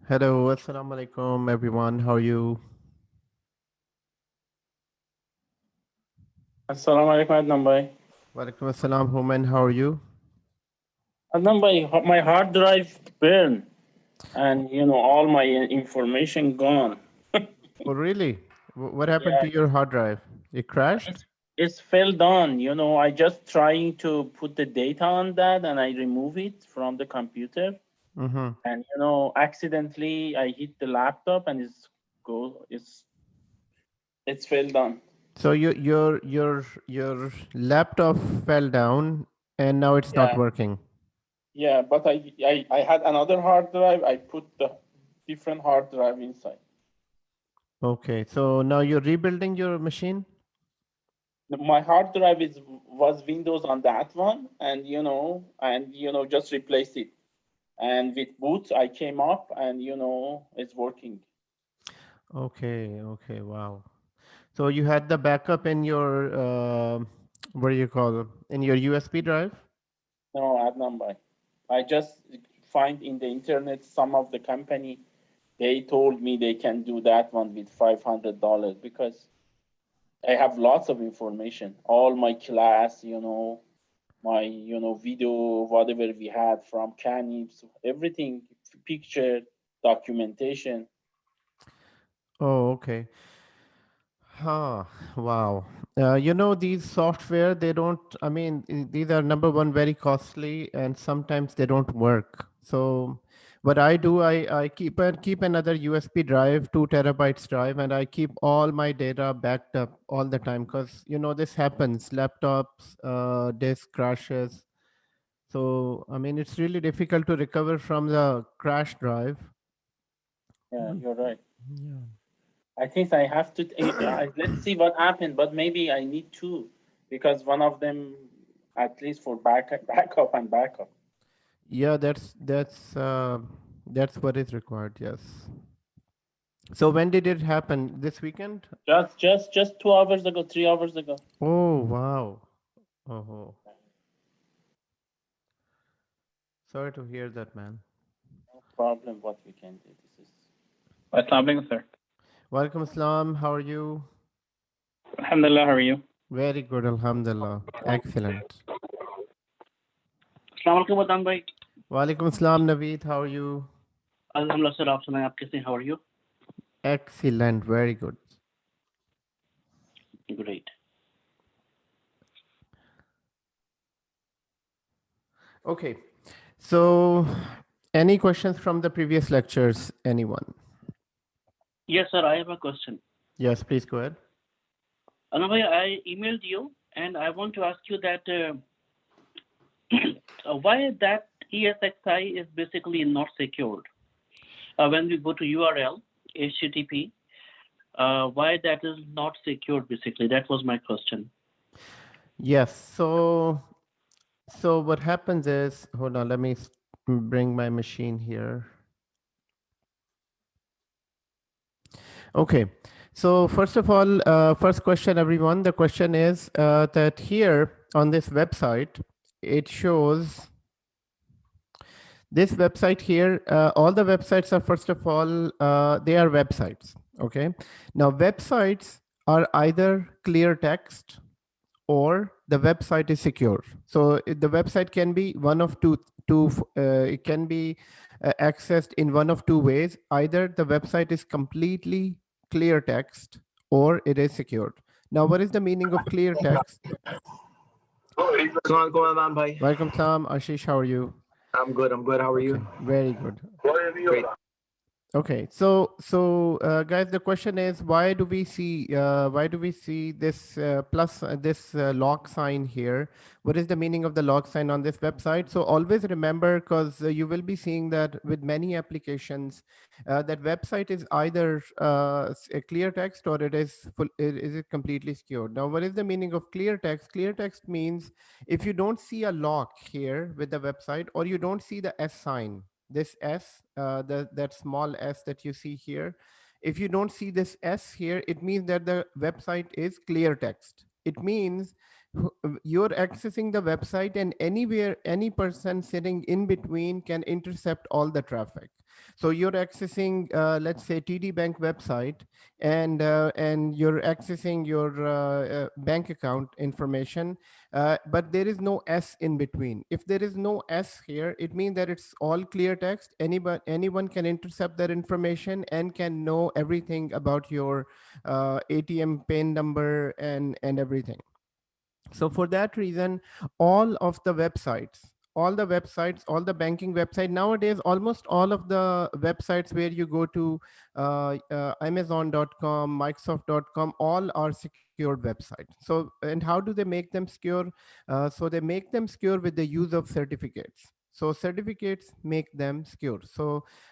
Hello, assalamu alaikum everyone. How are you? Assalamu alaikum, Adnan bhai. Walaikum assalam, Human. How are you? Adnan bhai, my hard drive burned, and all my information gone. Oh, really? What happened Yeah, to your hard drive? It crashed? it's fell down. I just trying to put the data on that, and I remove it from the computer, Mm-hmm. and accidentally I hit the laptop, and it's fell down. So your laptop fell down and now it's not Yeah, working. yeah, but I had another hard drive. I put the different hard drive inside. Okay, so now you're rebuilding your machine? My hard drive was Windows on that one, and just replace it. And with boot, I came up, and it's working. Okay, wow. So you had the backup in your what do you call it? In your USB drive? No, Adnan bhai. I just find in the internet some of the company, they told me they can do that one with $500 because I have lots of information, all my class, my video, whatever we had from Canibs, everything, picture, documentation. Oh, okay. Huh, wow. These software, they don't, I mean, these are number one, very costly and sometimes they don't work. So what I do, I keep another USB drive, 2 terabytes drive, and I keep all my data backed up all the time because, this happens, laptops, disk crashes. So, I mean, it's really difficult to recover from the crash drive. Yeah, you're right. Yeah. I think I have to. Let's see what happened, but maybe I need two because one of them, at least for backup and backup. Yeah, that's what is required. Yes. So when did it happen? This weekend? Just 2 hours ago, 3 hours ago. Oh wow. Oh, sorry to hear that, man. No problem. What we can do. This is. Assalamu alaikum, sir. Walaikum assalam. How are you? Alhamdulillah, how are you? Very good, alhamdulillah. Excellent. Assalamu alaikum, Adnan bhai. Walaikum assalam, Naveed. How are you? Alhamdulillah, sir. आप सुनाएं, आप कैसे हैं? How are you? Excellent. Very good. Great. Okay. So, any questions from the previous lectures? Anyone? Yes, sir. I have a question. Yes, please go ahead. Adnan bhai, I emailed you, and I want to ask you that why that Esxi is basically not secured. When we go to URL, HTTP, why that is not secured, basically? That was my question. Yes. So what happens is, hold on, let me bring my machine here. Okay. So first of all, first question, everyone. The question is that here on this website, it shows this website here. All the websites are, first of all, they are websites. Okay. Now, websites are either clear text or the website is secure. So the website can be one of two it can be accessed in one of two ways. Either the website is completely clear text or it is secured. Now, what is the meaning of clear text? What's going on, bhai? Welcome, Sam. Ashish, how are you? I'm good. How are you? Very good. Great. Okay, so guys, the question is, why do we see this plus this log sign here? What is the meaning of the log sign on this website? So always remember, because you will be seeing that with many applications, that website is either a clear text or it is full, is it completely secured. Now, what is the meaning of clear text? Clear text means if you don't see a lock here with the website, or you don't see the S sign, this S, that small S that you see here. If you don't see this S here, it means that the website is clear text. It means you're accessing the website, and anywhere any person sitting in between can intercept all the traffic. So you're accessing, let's say, TD Bank website, and you're accessing your bank account information, but there is no S in between. If there is no S here, it means that it's all clear text. Anyone can intercept that information and can know everything about your ATM PIN number and everything. So for that reason, all of the websites, all the banking website nowadays, almost all of the websites where you go to, Amazon.com, Microsoft.com, all are secured websites. So, and how do they make them secure? So they make them secure with the use of certificates. So certificates make them secure.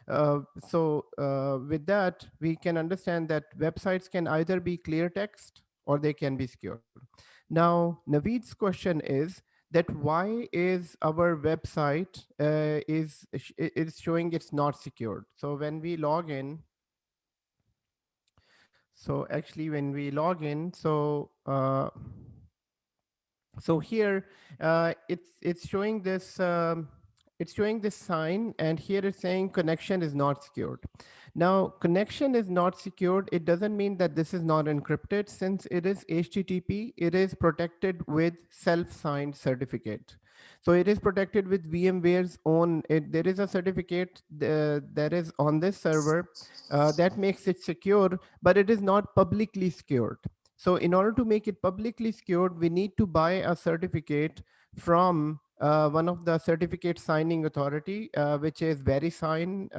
With that, we can understand that websites can either be clear text or they can be secure. Now, Naveed's question is why is our website is showing it's not secured? So when we log in, so actually when we log in, so here it's showing this it's showing this sign, and here it's saying connection is not secured. Now connection is not secured, it doesn't mean that this is not encrypted. Since it is HTTP, it is protected with self-signed certificate. So it is protected with VMware's own, there is a certificate that is on this server that makes it secure, but it is not publicly secured. So in order to make it publicly secured, we need to buy a certificate from one of the certificate signing authority, which is VeriSign.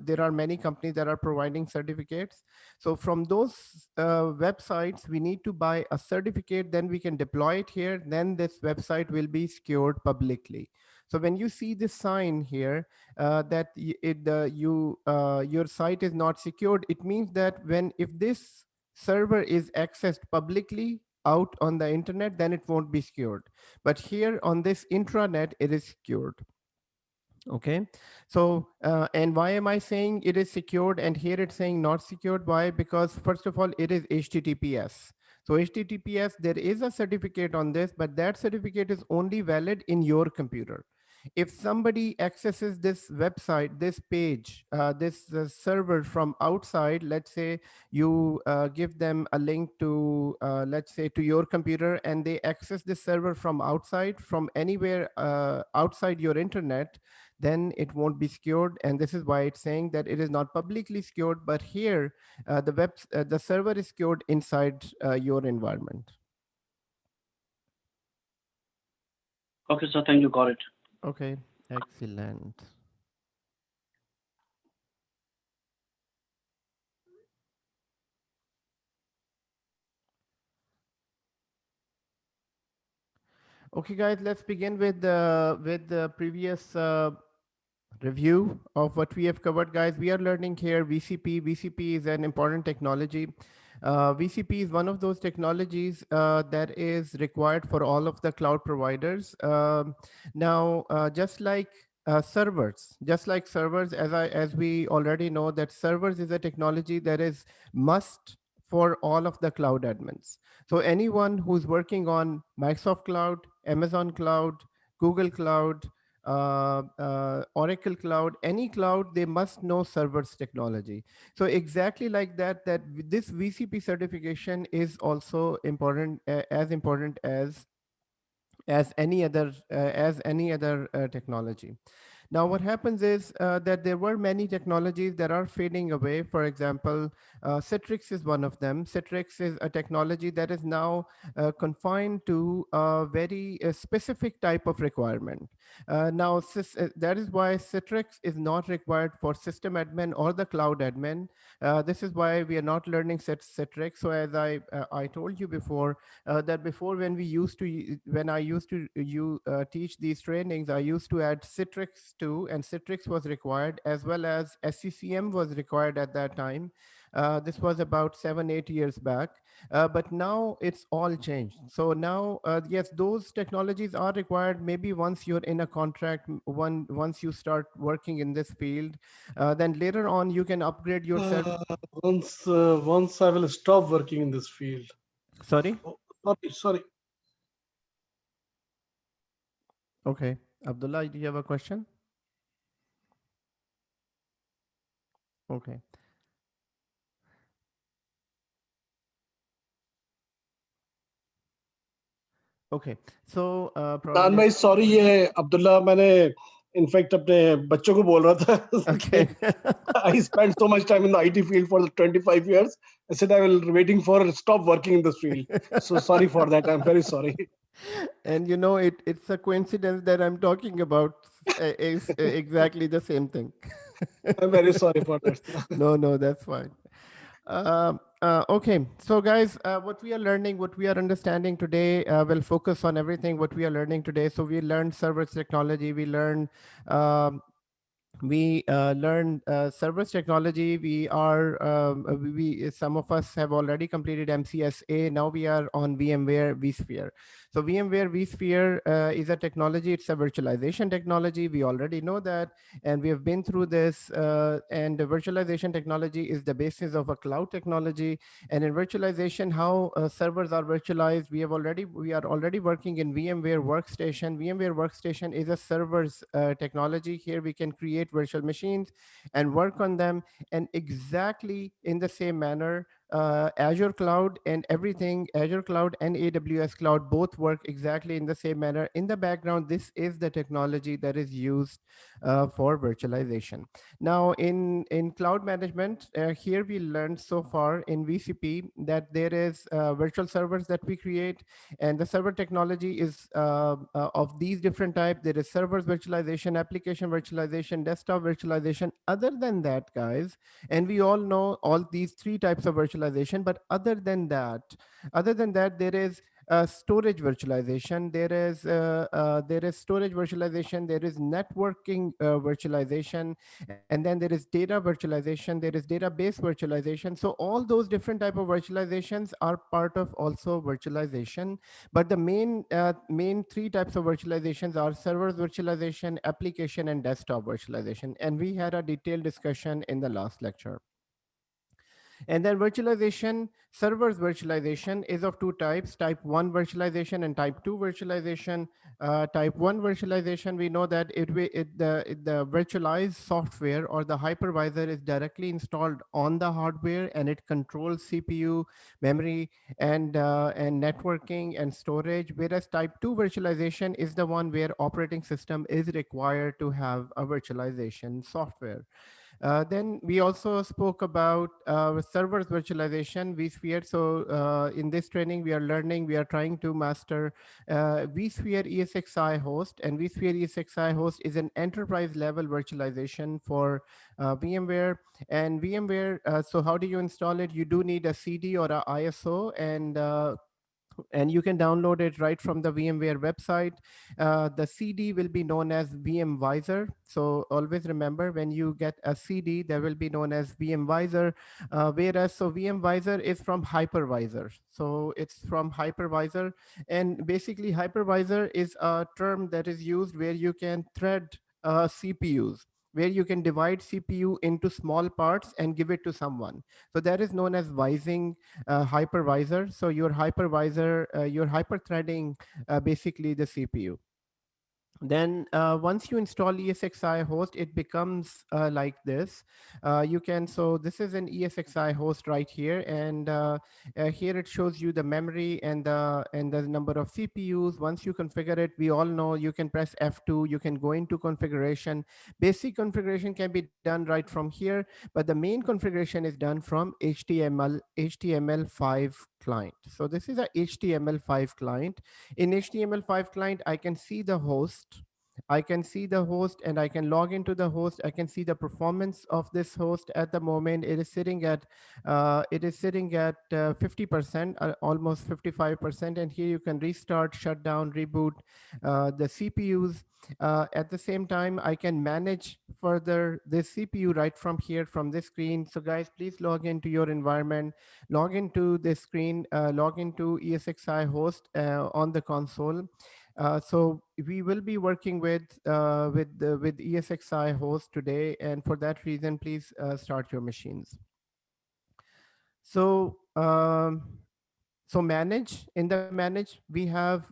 There are many companies that are providing certificates. So from those websites, we need to buy a certificate, then we can deploy it here. Then this website will be secured publicly. So when you see this sign here that your site is not secured, it means that when if this server is accessed publicly out on the internet, then it won't be secured. But here on this intranet, it is secured. Okay. So, and why am I saying it is secured and here it's saying not secured? Why? Because first of all, it is HTTPS. So HTTPS, there is a certificate on this, but that certificate is only valid in your computer. If somebody accesses this website, this page, this server from outside, let's say you give them a link to, let's say, to your computer, and they access this server from outside, from anywhere outside your internet, then it won't be secured. And this is why it's saying that it is not publicly secured, but here the server is secured inside your environment. Okay, so thank you, got it. Okay, excellent. Okay, guys, let's begin with the previous review of what we have covered, guys. We are learning here VCP. VCP is an important technology. VCP is one of those technologies that is required for all of the cloud providers. Now, just like servers, as we already know, that servers is a technology that is must for all of the cloud admins. So anyone who's working on Microsoft Cloud, Amazon Cloud, Google Cloud, Oracle Cloud, any cloud, they must know servers technology. So exactly like that, this VCP certification is also important, as important as any other technology. Now, what happens is that there were many technologies that are fading away. For example, Citrix is one of them. Citrix is a technology that is now confined to a very specific type of requirement. That is why Citrix is not required for system admin or the cloud admin. This is why we are not learning Citrix. So as I told you before, that before when I used to teach these trainings, I used to add Citrix too, and Citrix was required, as well as SCCM was required at that time. This was about 7-8 years back, but now it's all changed. So now, yes, those technologies are required. Maybe once you're in a contract, once you start working in this field, then later on you can upgrade yourself. Once I will stop working in this field. Sorry. Oh, sorry. Okay. Abdullah, do you have a question? Okay. Okay. So दान probably. भाई sorry, ये अब्दुल्ला, मैंने in fact अपने बच्चों को बोल रहा था कि Okay. I spent so much time in the IT field for 25 years. I said I will waiting for stop working in this field. So sorry for that. I'm very sorry. And it's a coincidence that I'm talking about is exactly the same thing. I'm very sorry for that. No, no, that's fine. Okay, so guys, what we are learning, what we are understanding today, will focus on everything what we are learning today. So we learned servers technology, we learned um, learned servers technology. Some of us have already completed MCSA. Now we are on VMware vSphere. So VMware vSphere is a technology. It's a virtualization technology. We already know that, and we have been through this. And the virtualization technology is the basis of a cloud technology. And in virtualization, how servers are virtualized, we are already working in VMware Workstation. VMware Workstation is a server's technology. Here we can create virtual machines and work on them, and exactly in the same manner, Azure Cloud and everything, Azure Cloud and AWS Cloud both work exactly in the same manner. In the background, this is the technology that is used for virtualization. Now, in cloud management, here we learned so far in VCP that there is virtual servers that we create, and the server technology is of these different types. There is servers virtualization, application virtualization, desktop virtualization. Other than that, guys, and we all know all these three types of virtualization, but other than that, there is storage virtualization, there is storage virtualization, there is networking virtualization, and then there is data virtualization, there is database virtualization. So all those different type of virtualizations are part of also virtualization, but the main three types of virtualizations are servers virtualization, application, and desktop virtualization, and we had a detailed discussion in the last lecture. And then virtualization, servers virtualization is of two types, type 1 virtualization and type 2 virtualization. Type 1 virtualization, we know that the virtualized software or the hypervisor is directly installed on the hardware, and it controls CPU, memory, and networking and storage. Whereas type 2 virtualization is the one where operating system is required to have a virtualization software. Then we also spoke about servers virtualization, vSphere. So in this training, we are learning, we are trying to master vSphere ESXi host. And vSphere ESXi host is an enterprise level virtualization for VMware. And VMware, so how do you install it? You do need a CD or a ISO, and you can download it right from the VMware website. The CD will be known as VMvisor. So always remember, when you get a CD, there will be known as VMvisor. Whereas, so VMvisor is from hypervisor. So it's from hypervisor. And basically, hypervisor is a term that is used where you can thread CPUs, where you can divide CPU into small parts and give it to someone. So that is known as vising, hypervisor. So your hypervisor, your hyperthreading basically the CPU. Then once you install ESXi host, it becomes like this. You can, so this is an ESXi host right here, and here it shows you the memory and the number of CPUs. Once you configure it, we all know you can press F2, you can go into configuration. Basic configuration can be done right from here, but the main configuration is done from HTML5 client. So this is a HTML5 client. In HTML5 client, I can see the host. I can see the host and I can log into the host. I can see the performance of this host at the moment. It is sitting at 50%, almost 55%. And here you can restart, shut down, reboot the CPUs. At the same time, I can manage further this CPU right from here, from this screen. So guys, please log into your environment, log into this screen, log into ESXi host on the console. So we will be working with ESXi host today, and for that reason, please start your machines. So so manage, in the manage, we have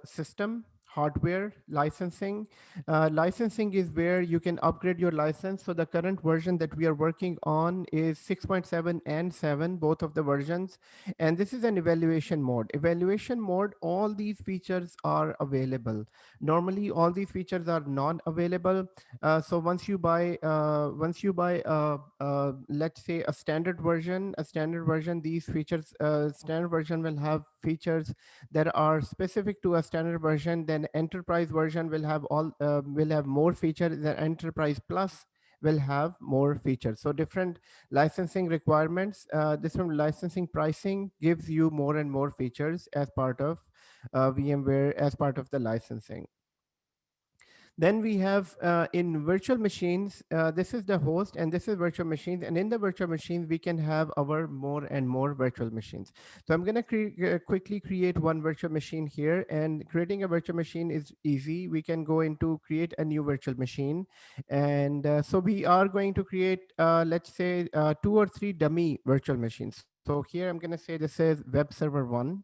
system, hardware licensing. Licensing is where you can upgrade your license. So the current version that we are working on is 6.7 and 7, both of the versions. And this is an evaluation mode. Evaluation mode, all these features are available. Normally, all these features are not available. So once you buy, let's say a standard version, these features, standard version will have features that are specific to a standard version. Then enterprise version will have more features. The enterprise plus will have more features. So different licensing requirements, different licensing pricing gives you more and more features as part of VMware, as part of the licensing. Then we have in virtual machines, this is the host and this is virtual machines. And in the virtual machines, we can have our more and more virtual machines. So I'm going to quickly create one virtual machine here, and creating a virtual machine is easy. We can go into create a new virtual machine. And so we are going to create, let's say 2 or 3 dummy virtual machines. So here I'm going to say this is web server 1.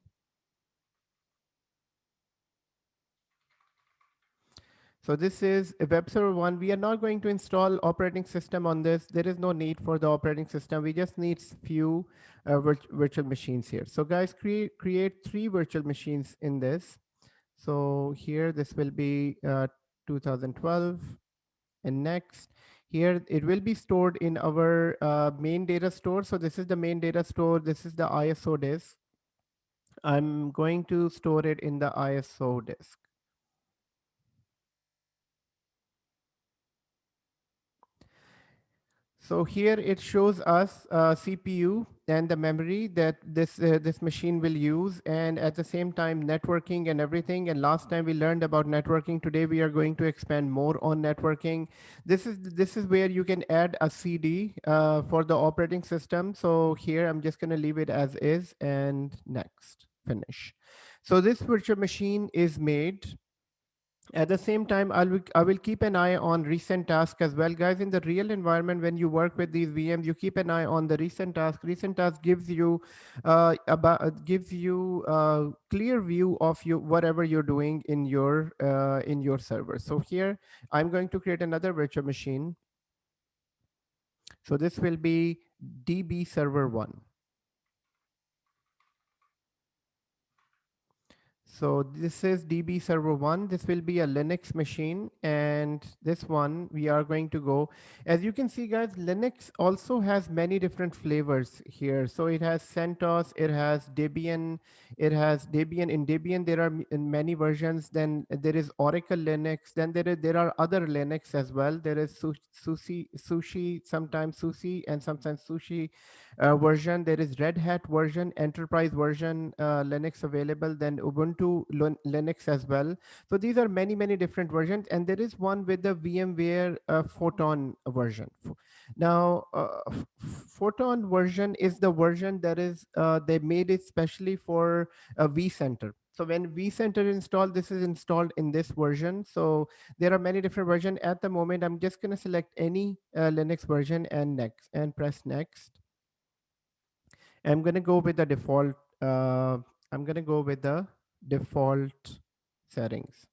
So this is a web server 1. We are not going to install operating system on this. There is no need for the operating system. We just need few virtual machines here. So guys, create 3 virtual machines in this. So here, this will be 2012. And next, here it will be stored in our main data store. So this is the main data store. This is the ISO disk. I'm going to store it in the ISO disk. So here it shows us CPU and the memory that this machine will use, and at the same time networking and everything. And last time we learned about networking. Today we are going to expand more on networking. This is where you can add a CD for the operating system. So here I'm just going to leave it as is, and next, finish. So this virtual machine is made. At the same time, I will keep an eye on recent task as well. Guys, in the real environment, when you work with these VMs, you keep an eye on the recent task. Recent task gives you clear view of you whatever you're doing in your server. So here, I'm going to create another virtual machine. So this will be DB server 1. So this is DB server 1. This will be a Linux machine. And this one, we are going to go. As you can see, guys, Linux also has many different flavors here. So it has CentOS, it has Debian, it has Debian. In Debian, there are many versions. Then there is Oracle Linux. Then there are other Linux as well. There is Sushi, sometimes Sushi, and sometimes Sushi version. There is Red Hat version, enterprise version, Linux available, then Ubuntu Linux as well. So these are many different versions, and there is one with the VMware Photon version. Now, Photon version is the version that is they made it specially for vCenter. So when vCenter is installed, this is installed in this version. So there are many different versions. At the moment, I'm just going to select any Linux version and next, and press next. I'm going to go with the default. I'm going to go with the default settings.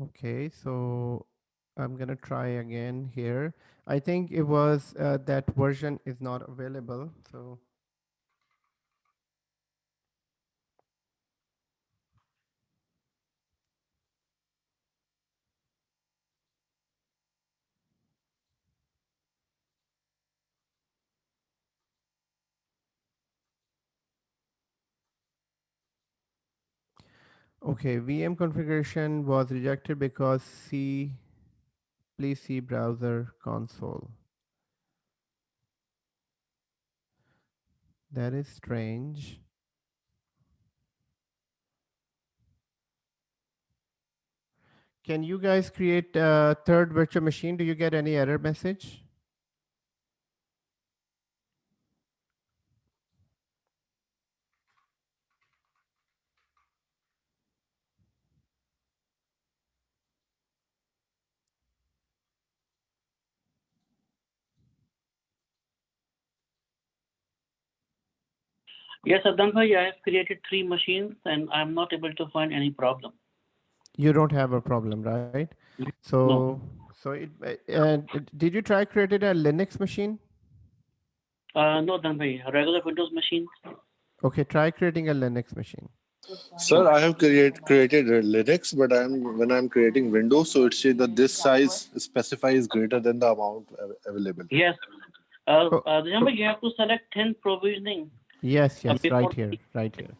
Okay, so I'm going to try again here. I think it was that version is not available. So okay, VM configuration was rejected because please see browser console. That is strange. Can you guys create a third virtual machine? Do you get any error message? Yes, Adnan bhai, I have created 3 machines and I'm not able to find any problem. You don't have a problem, right? No. So did you try creating a Linux machine? No, Adnan bhai, regular Windows machines? Okay, try creating a Linux machine. Sir, I have created a Linux, but when I'm creating Windows, so it says that this size specifies greater than the amount available. Yes. Oh, Adnan bhai, you have to select 10 provisioning. yes, Before. right here.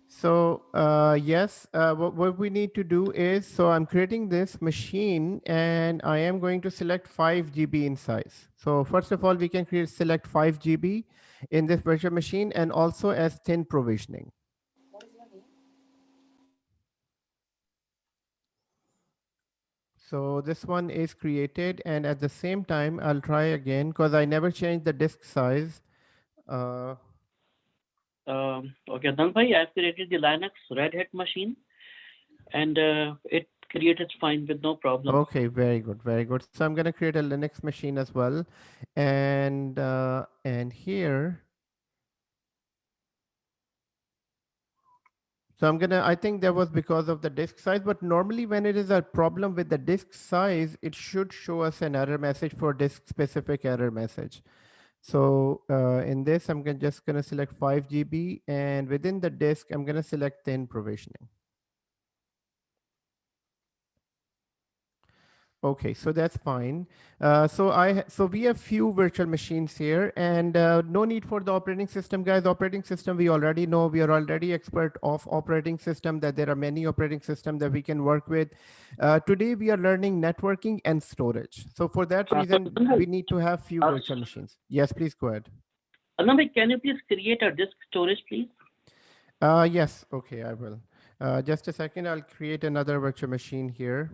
So yes, what we need to do is, so I'm creating this machine and I am going to select 5 GB in size. So first of all, we can select 5 GB in this virtual machine and also as thin provisioning. So this one is created, and at the same time, I'll try again because I never changed the disk size. Okay, Adnan bhai, I have created the Linux Red Hat machine and it created fine with no problem. Okay, very good, very good. So I'm going to create a Linux machine as well, and here. So I think that was because of the disk size, but normally when it is a problem with the disk size, it should show us an error message for disk specific error message. So in this, just gonna select 5 GB, and within the disk, I'm gonna select thin provisioning. Okay, so that's fine. So we have few virtual machines here, and no need for the operating system, guys. Operating system, we already know. We are already expert of operating system, that there are many operating systems that we can work with. Today, we are learning networking and storage. So for that reason, we need to have few virtual machines. Yes, please go ahead. Adnan bhai, can you please create a disk storage, please? Yes, okay, I will. Just a second, I'll create another virtual machine here.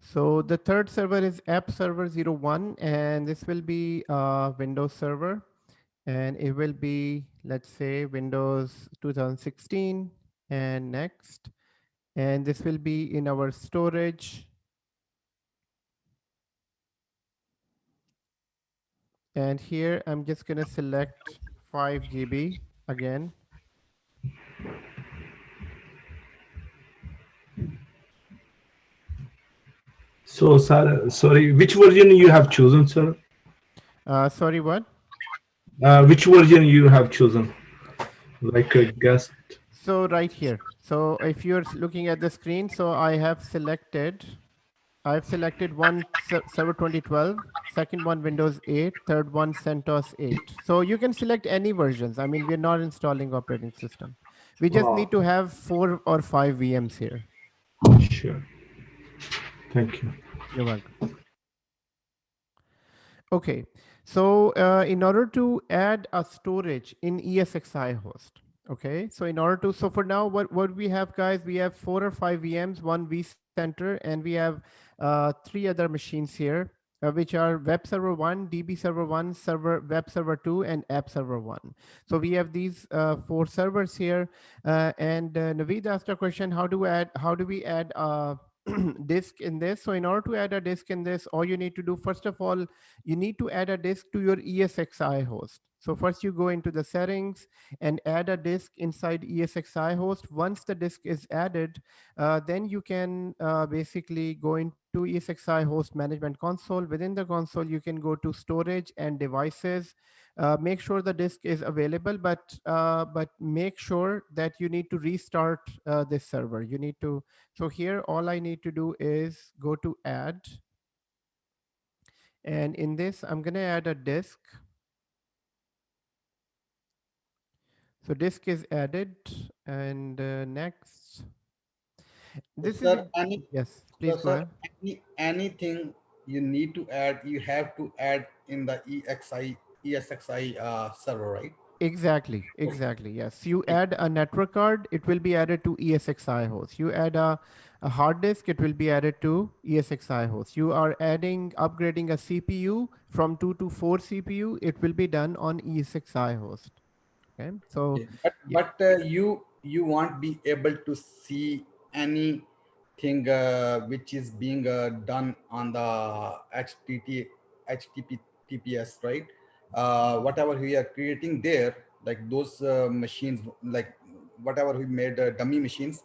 So the third server is app server 01, and this will be Windows server, and it will be, let's say, Windows 2016 and next, and this will be in our storage. And here I'm just gonna select 5 GB again. So, sir, sorry, which version you have chosen, sir? Sorry, what? Which version you have chosen? Like a guest. So right here. So if you're looking at the screen, so I've selected one server 2012, second one Windows 8, third one CentOS 8. So you can select any versions. I mean, we're not installing operating system. We just need to have 4 or 5 VMs here. Sure. Thank you. You're welcome. Okay, so in order to add a storage in ESXi host, okay, so in order to, so for now, what we have, guys, we have 4 or 5 VMs, one vCenter, and we have 3 other machines here, which are Web Server 1, DB Server 1, Web Server 2, and App Server 1. So we have these 4 servers here, and Naveed asked a question: how do we add disk in this? So in order to add a disk in this, all you need to do, first of all, you need to add a disk to your ESXi host. So first you go into the settings and add a disk inside ESXi host. Once the disk is added, then you can basically go into ESXi host management console. Within the console, you can go to storage and devices. Make sure the disk is available, but make sure that you need to restart this server. You need to, so here all I need to do is go to add. And in this, I'm going to add a disk. So disk is added, and next. This So, is sir, yes. Please go ahead. anything you need to add, you have to add in the ESXi server, right? Exactly, exactly. Yes, you add a network card, it will be added to ESXi host. You add a hard disk, it will be added to ESXi host. You are adding, upgrading a CPU from 2 to 4 CPU, it will be done on ESXi host. Okay, so Okay. But yeah, you won't be able to see anything which is being done on the HTTPS, right? Whatever we are creating there, like those machines, like whatever we made dummy machines,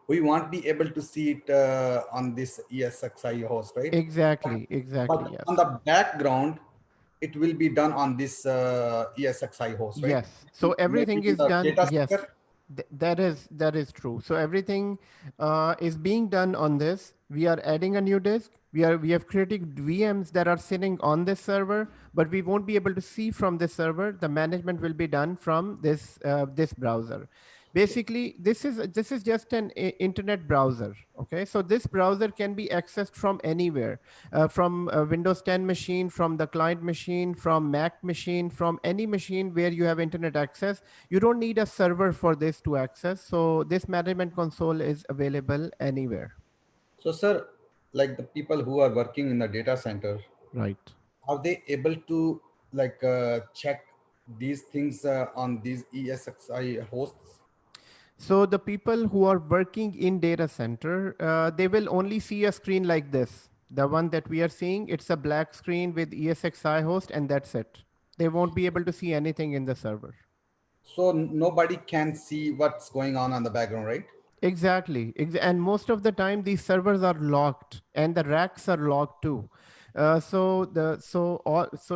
we won't be able to see it on this ESXi host, right? But, exactly, exactly. on Yes. the background, it will be done on this ESXi host, right? Yes. So Maybe everything in is the done. data Yes, center. that is true. So everything is being done on this. We are adding a new disk. We have created VMs that are sitting on this server, but we won't be able to see from this server. The management will be done from this browser. Basically, this is just an internet browser. Okay, so this browser can be accessed from anywhere, from a Windows 10 machine, from the client machine, from Mac machine, from any machine where you have internet access. You don't need a server for this to access. So this management console is available anywhere. So, sir, like the people who are working in the data center, Right. are they able to check these things on these ESXi hosts? So the people who are working in data center, they will only see a screen like this. The one that we are seeing, it's a black screen with ESXi host, and that's it. They won't be able to see anything in the server. So nobody can see what's going on the background, right? Exactly. And most of the time, these servers are locked, and the racks are locked too. So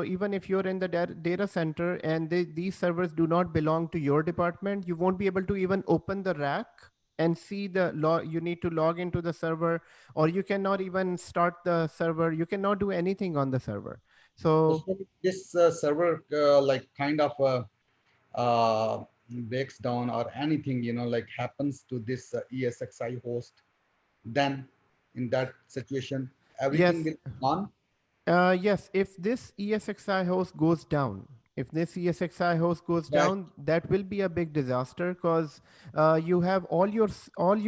even if you're in the data center and these servers do not belong to your department, you won't be able to even open the rack and see the log. You need to log into the server, or you cannot even start the server. You cannot do anything on the server. So So this server like kind of breaks down or anything, like happens to this ESXi host, then in that situation, everything yes, will be gone. yes, if this ESXi host goes down, if this ESXi host goes Crash. down, that will be a big disaster because you have all your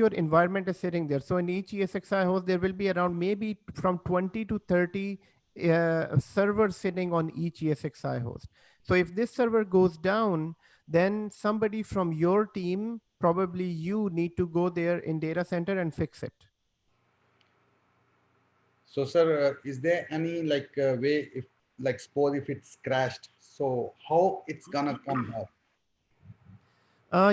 environment is sitting there. So in each ESXi host, there will be around maybe from 20 to 30 servers sitting on each ESXi host. So if this server goes down, then somebody from your team, probably you, need to go there in data center and fix it. So, sir, is there any way if suppose if it's crashed, so how it's gonna come back?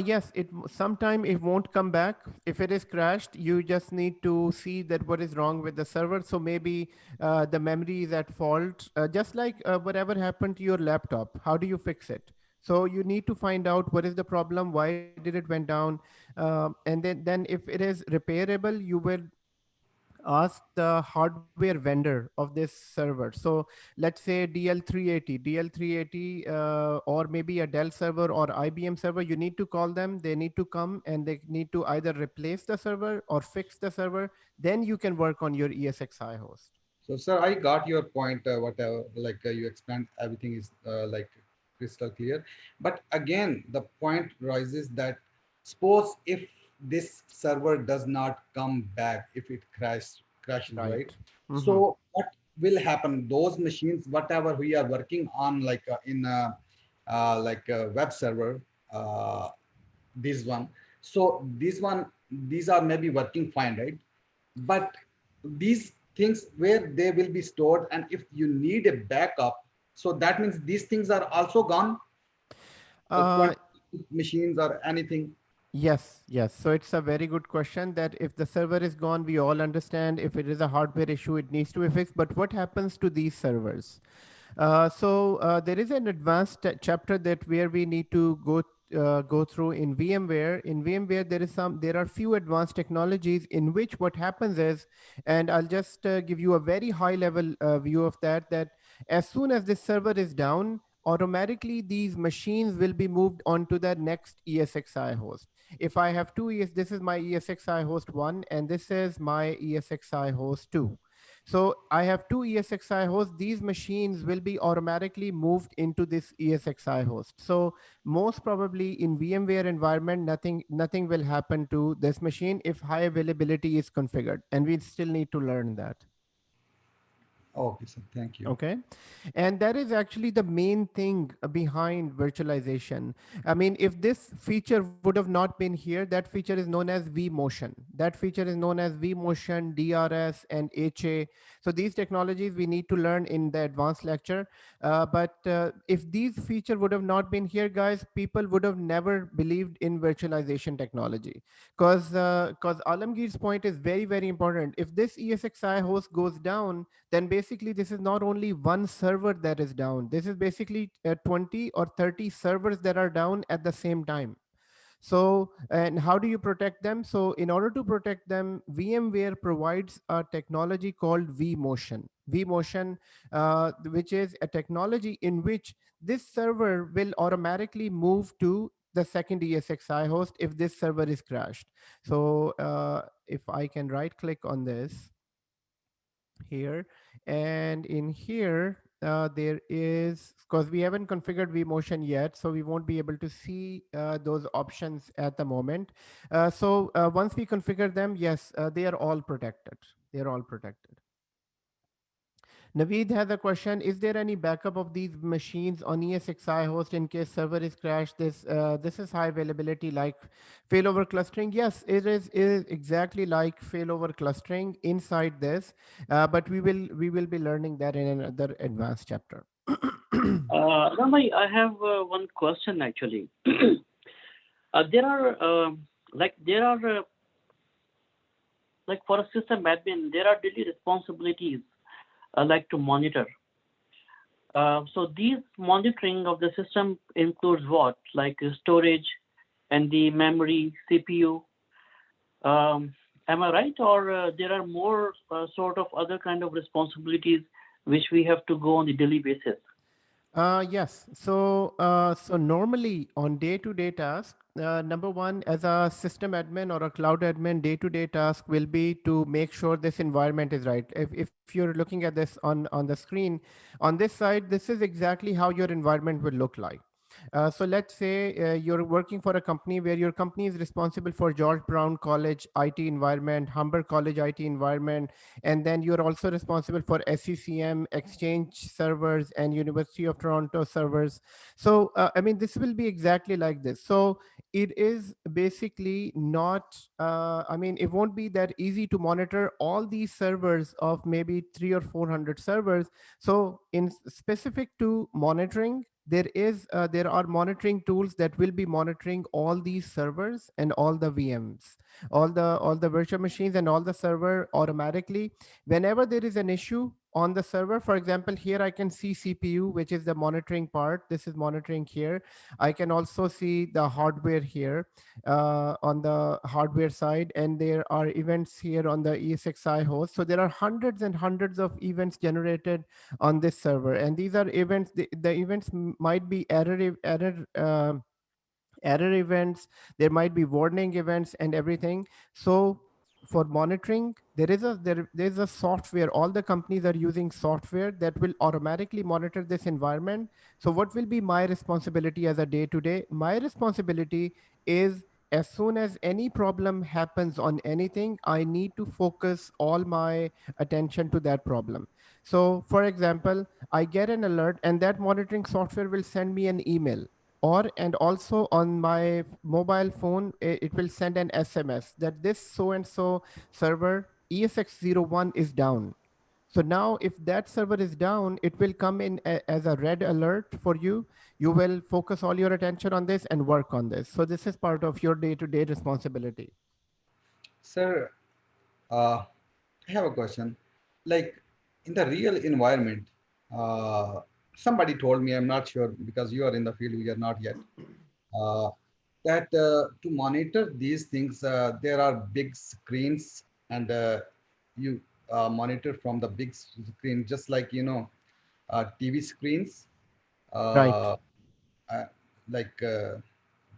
Yes, sometime it won't come back. If it is crashed, you just need to see that what is wrong with the server. So maybe the memory is at fault. Just like whatever happened to your laptop, how do you fix it? So you need to find out what is the problem, why did it went down, and then if it is repairable, you will ask the hardware vendor of this server. So let's say DL380, or maybe a Dell server or IBM server. You need to call them. They need to come and they need to either replace the server or fix the server. Then you can work on your ESXi host. So, sir, I got your point. Whatever, you explained, everything is crystal clear. But again, the point rises that suppose if this server does not come back, if it crashes, right? Right. Hmm. So, what will happen? Those machines, whatever we are working on, in a web server, uh, this one. So these are maybe working fine, right? But these things where they will be stored, and if you need a backup, so that means these things are also gone. The Uh, 20 machines or anything. Yes, yes. So it's a very good question that if the server is gone, we all understand if it is a hardware issue, it needs to be fixed. But what happens to these servers? So there is an advanced chapter that where we need to go through in VMware. In VMware, there are few advanced technologies in which what happens is, and I'll just give you a very high level view of that. That as soon as this server is down, automatically these machines will be moved onto the next ESXi host. If I have this is my ESXi host 1 and this is my ESXi host 2. So I have two ESXi hosts. These machines will be automatically moved into this ESXi host. So most probably in VMware environment, nothing will happen to this machine if high availability is configured, and we still need to learn that. Okay, sir. Thank you. Okay. And that is actually the main thing behind virtualization. I mean, if this feature would have not been here, that feature is known as Vmotion. That feature is known as Vmotion, DRS, and HA. So these technologies we need to learn in the advanced lecture. But if these feature would have not been here, guys, people would have never believed in virtualization technology. Because Alamgir's point is very, very important. If this ESXi host goes down, then basically this is not only one server that is down. This is basically 20 or 30 servers that are down at the same time. So, and how do you protect them? So in order to protect them, VMware provides a technology called Vmotion. Vmotion, which is a technology in which this server will automatically move to the second ESXi host if this server is crashed. So if I can right click on this, here, and in here there is, because we haven't configured vmotion yet, so we won't be able to see those options at the moment. So once we configure them, yes, they are all protected. They are all protected. Naveed has a question. Is there any backup of these machines on ESXi host in case server is crashed? This is high availability like failover clustering. Yes, it is exactly like failover clustering inside this, but we will be learning that in another advanced chapter. Ramai, I have one question actually. There are like for a system admin, there are daily responsibilities like to monitor. So these monitoring of the system includes what, like storage and the memory, CPU. Am I right, or there are more sort of other kind of responsibilities which we have to go on a daily basis? Yes. So normally on day-to-day task, number one, as a system admin or a cloud admin, day-to-day task will be to make sure this environment is right. If you're looking at this on the screen, on this side, this is exactly how your environment will look like. So let's say you're working for a company where your company is responsible for George Brown College IT environment, Humber College IT environment, and then you're also responsible for SCCM, Exchange servers, and University of Toronto servers. So I mean, this will be exactly like this. So it is basically not, I mean, it won't be that easy to monitor all these servers of maybe 300 or 400 servers. So in specific to monitoring, there are monitoring tools that will be monitoring all these servers and all the VMs, all the virtual machines and all the server automatically. Whenever there is an issue on the server, for example, here I can see CPU, which is the monitoring part. This is monitoring here. I can also see the hardware here on the hardware side, and there are events here on the ESXi host. So there are hundreds and hundreds of events generated on this server, and these are events. The events might be error events, there might be warning events and everything. So for monitoring, there's a software. All the companies are using software that will automatically monitor this environment. So what will be my responsibility as a day to day? My responsibility is, as soon as any problem happens on anything, I need to focus all my attention to that problem. So for example, I get an alert and that monitoring software will send me an email, or and also on my mobile phone it will send an SMS that this so and so server ESX01 is down. So now if that server is down, it will come in as a red alert for you. You will focus all your attention on this and work on this. So this is part of your day-to-day responsibility. Sir, I have a question. Like in the real environment, uh, somebody told me, I'm not sure because you are in the field, we are not yet, uh, that to monitor these things, there are big screens and you monitor from the big screen, just like, TV screens, Right. uh, uh, like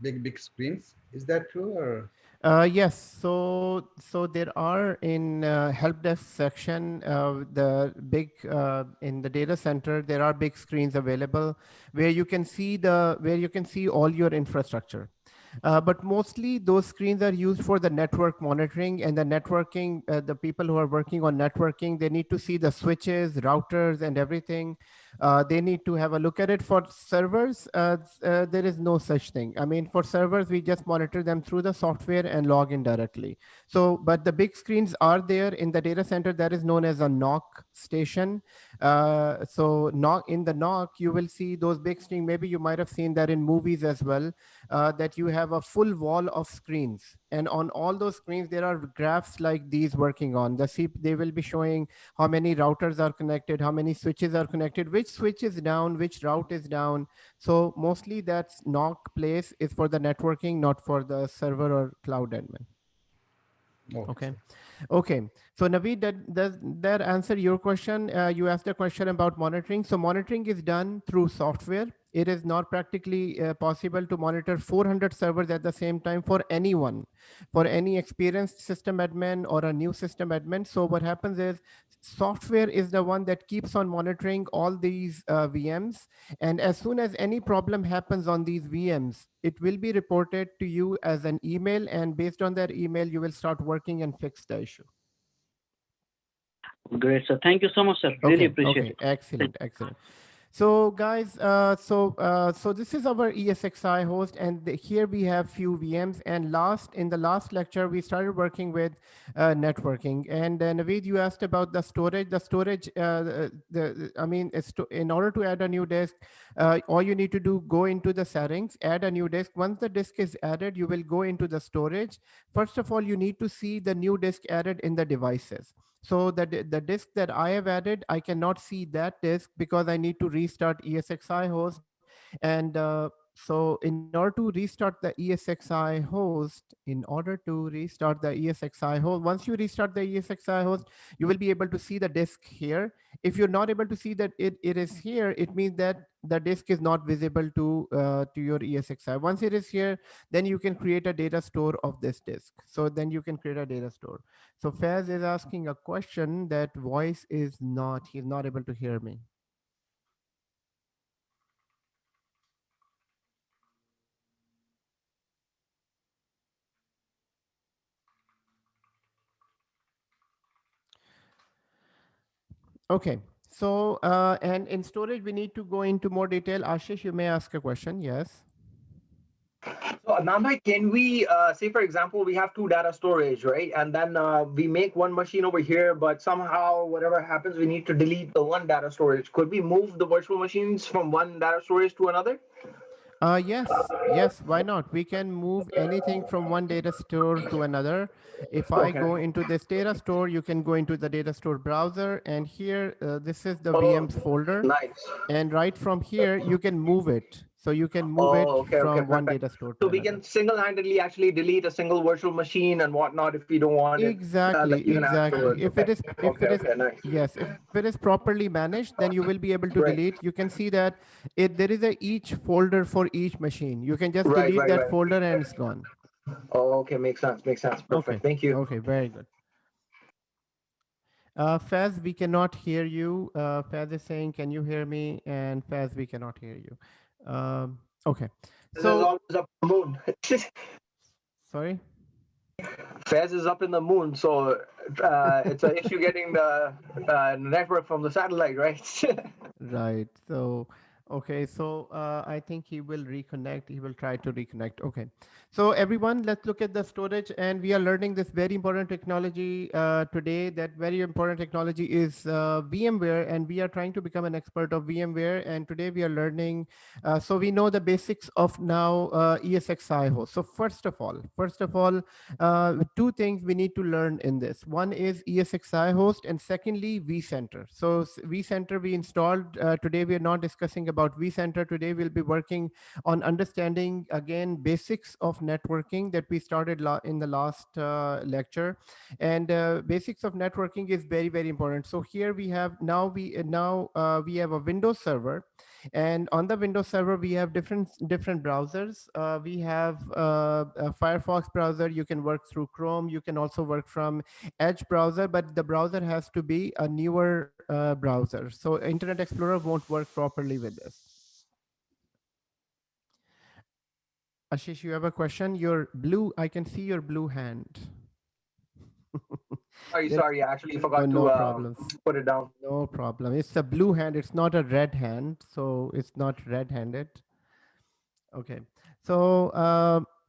big screens. Is that true or? Yes, so there are in help desk section, the big in the data center, there are big screens available where you can see all your infrastructure. But mostly those screens are used for the network monitoring and the networking. The people who are working on networking, they need to see the switches, routers, and everything. They need to have a look at it. For servers, there is no such thing. I mean, for servers, we just monitor them through the software and log in directly. So, but the big screens are there in the data center. That is known as a NOC station. So NOC, in the NOC, you will see those big screens. Maybe you might have seen that in movies as well, that you have a full wall of screens. And on all those screens, there are graphs like these working on. They will be showing how many routers are connected, how many switches are connected, which switch is down, which route is down. So mostly that's NOC place is for the networking, not for the server or cloud admin. Okay. sir. Okay. So Naveed, does that answer your question? You asked a question about monitoring. So monitoring is done through software. It is not practically possible to monitor 400 servers at the same time for anyone, for any experienced system admin or a new system admin. So what happens is software is the one that keeps on monitoring all these VMs. And as soon as any problem happens on these VMs, it will be reported to you as an email. And based on that email, you will start working and fix the issue. Great, sir. Thank you so much, sir. Really appreciate it. Excellent, excellent. So guys, so this is our ESXi host, and here we have few VMs. And in the last lecture, we started working with networking. And Naveed, you asked about the storage. The storage, in order to add a new disk, all you need to do, go into the settings, add a new disk. Once the disk is added, you will go into the storage. First of all, you need to see the new disk added in the devices. So the disk that I have added, I cannot see that disk because I need to restart ESXi host. And so in order to restart the ESXi host, once you restart the ESXi host, you will be able to see the disk here. If you're not able to see that it is here, it means that the disk is not visible to your ESXi. Once it is here, then you can create a data store of this disk. So then you can create a data store. So Faz is asking a question that he's not able to hear me. Okay. So, and in storage, we need to go into more detail. Ashish, you may ask a question. Yes. So Namai, can we say, for example, we have two data storage, right? And then we make one machine over here, but somehow whatever happens, we need to delete the one data storage. Could we move the virtual machines from one data storage to another? Yes, why not? We can move anything from one data store to another. If I Okay. go into this data store, you can go into the data store browser, and here, this is the Oh, VMs folder. nice. And right from here, you can move it. So you can move it Okay, from one perfect. data store So to we another. can single-handedly actually delete a single virtual machine and whatnot if we don't want it, like even Exactly. afterwards. Okay, nice. Yes, if it is properly managed, then you will be able to Right, delete. You can see that there is each folder for each machine. You can just right, delete right, that right. folder and it's gone. Okay, makes sense, makes sense. Okay. Perfect. Thank you. Okay, very good. Faz, we cannot hear you. Faz is saying, can you hear me? And Faz, we cannot hear you. Okay. Fez is So, always up in the moon. sorry. Fez is up in the moon, so it's an issue getting the network from the satellite, right? Right. So, okay. So I think he will reconnect. He will try to reconnect. Okay. So everyone, let's look at the storage, and we are learning this very important technology today. That very important technology is VMware, and we are trying to become an expert of VMware. And today we are learning. So we know the basics of now ESXi host. So first of all, two things we need to learn in this. One is ESXi host, and secondly, vCenter. So vCenter we installed. Today we are not discussing about about vCenter. Today we'll be working on understanding again basics of networking that we started in the last lecture. And basics of networking is very, very important. So here we have we have a Windows server, and on the Windows server we have different browsers. We have a Firefox browser. You can work through Chrome. You can also work from Edge browser, but the browser has to be a newer browser. So Internet Explorer won't work properly with this. Ashish, you have a question? Your blue, I can see your blue hand. Sorry, There- sorry. I actually oh, forgot no to problems. put it down. No problem. It's a blue hand. It's not a red hand. So it's not red-handed. Okay. So,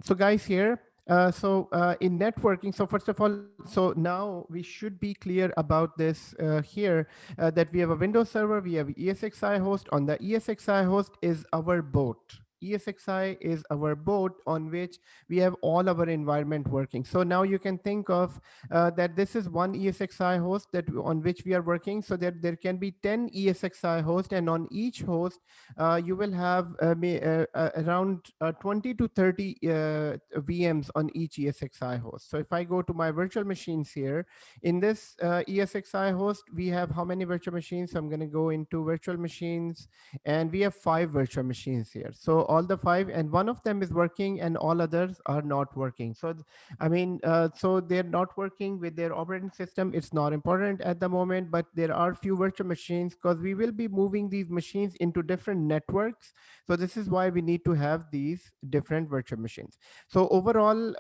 so guys here, in networking, so first of all, so now we should be clear about this here, that we have a Windows server, we have ESXi host. On the ESXi host is our boat. ESXi is our boat on which we have all our environment working. So now you can think of that this is one ESXi host that on which we are working, so that there can be 10 ESXi hosts, and on each host you will have around 20 to 30 VMs on each ESXi host. So if I go to my virtual machines here, in this ESXi host, we have how many virtual machines? So I'm going to go into virtual machines, and we have 5 virtual machines here. So all the 5, and one of them is working and all others are not working. So so they're not working with their operating system. It's not important at the moment, but there are few virtual machines because we will be moving these machines into different networks. So this is why we need to have these different virtual machines. So overall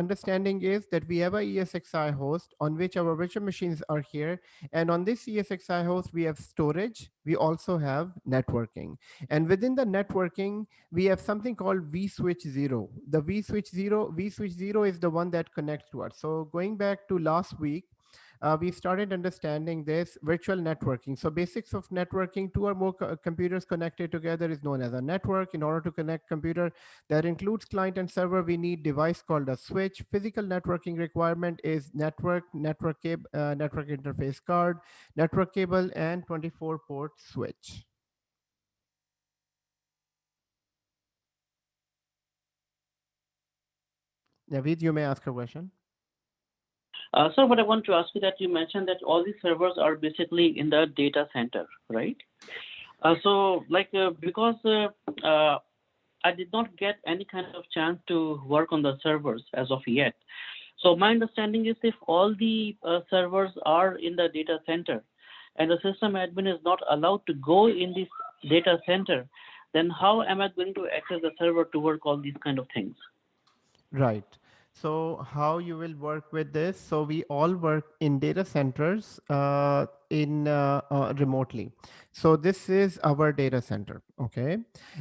understanding is that we have a ESXi host on which our virtual machines are here. And on this ESXi host, we have storage. We also have networking. And within the networking, we have something called vSwitch 0. The vSwitch 0 is the one that connects to us. So going back to last week, we started understanding this virtual networking. So basics of networking, 2 or more computers connected together is known as a network. In order to connect computer that includes client and server, we need device called a switch. Physical networking requirement is network cable, network interface card, network cable, and 24 port switch. Naveed, you may ask a question. Sir, what I want to ask you that you mentioned that all these servers are basically in the data center, right? Because I did not get any kind of chance to work on the servers as of yet. So my understanding is if all the servers are in the data center and the system admin is not allowed to go in this data center, then how am I going to access the server to work all these kind of things? Right. So how you will work with this? So we all work in data centers remotely. So this is our data center. Okay.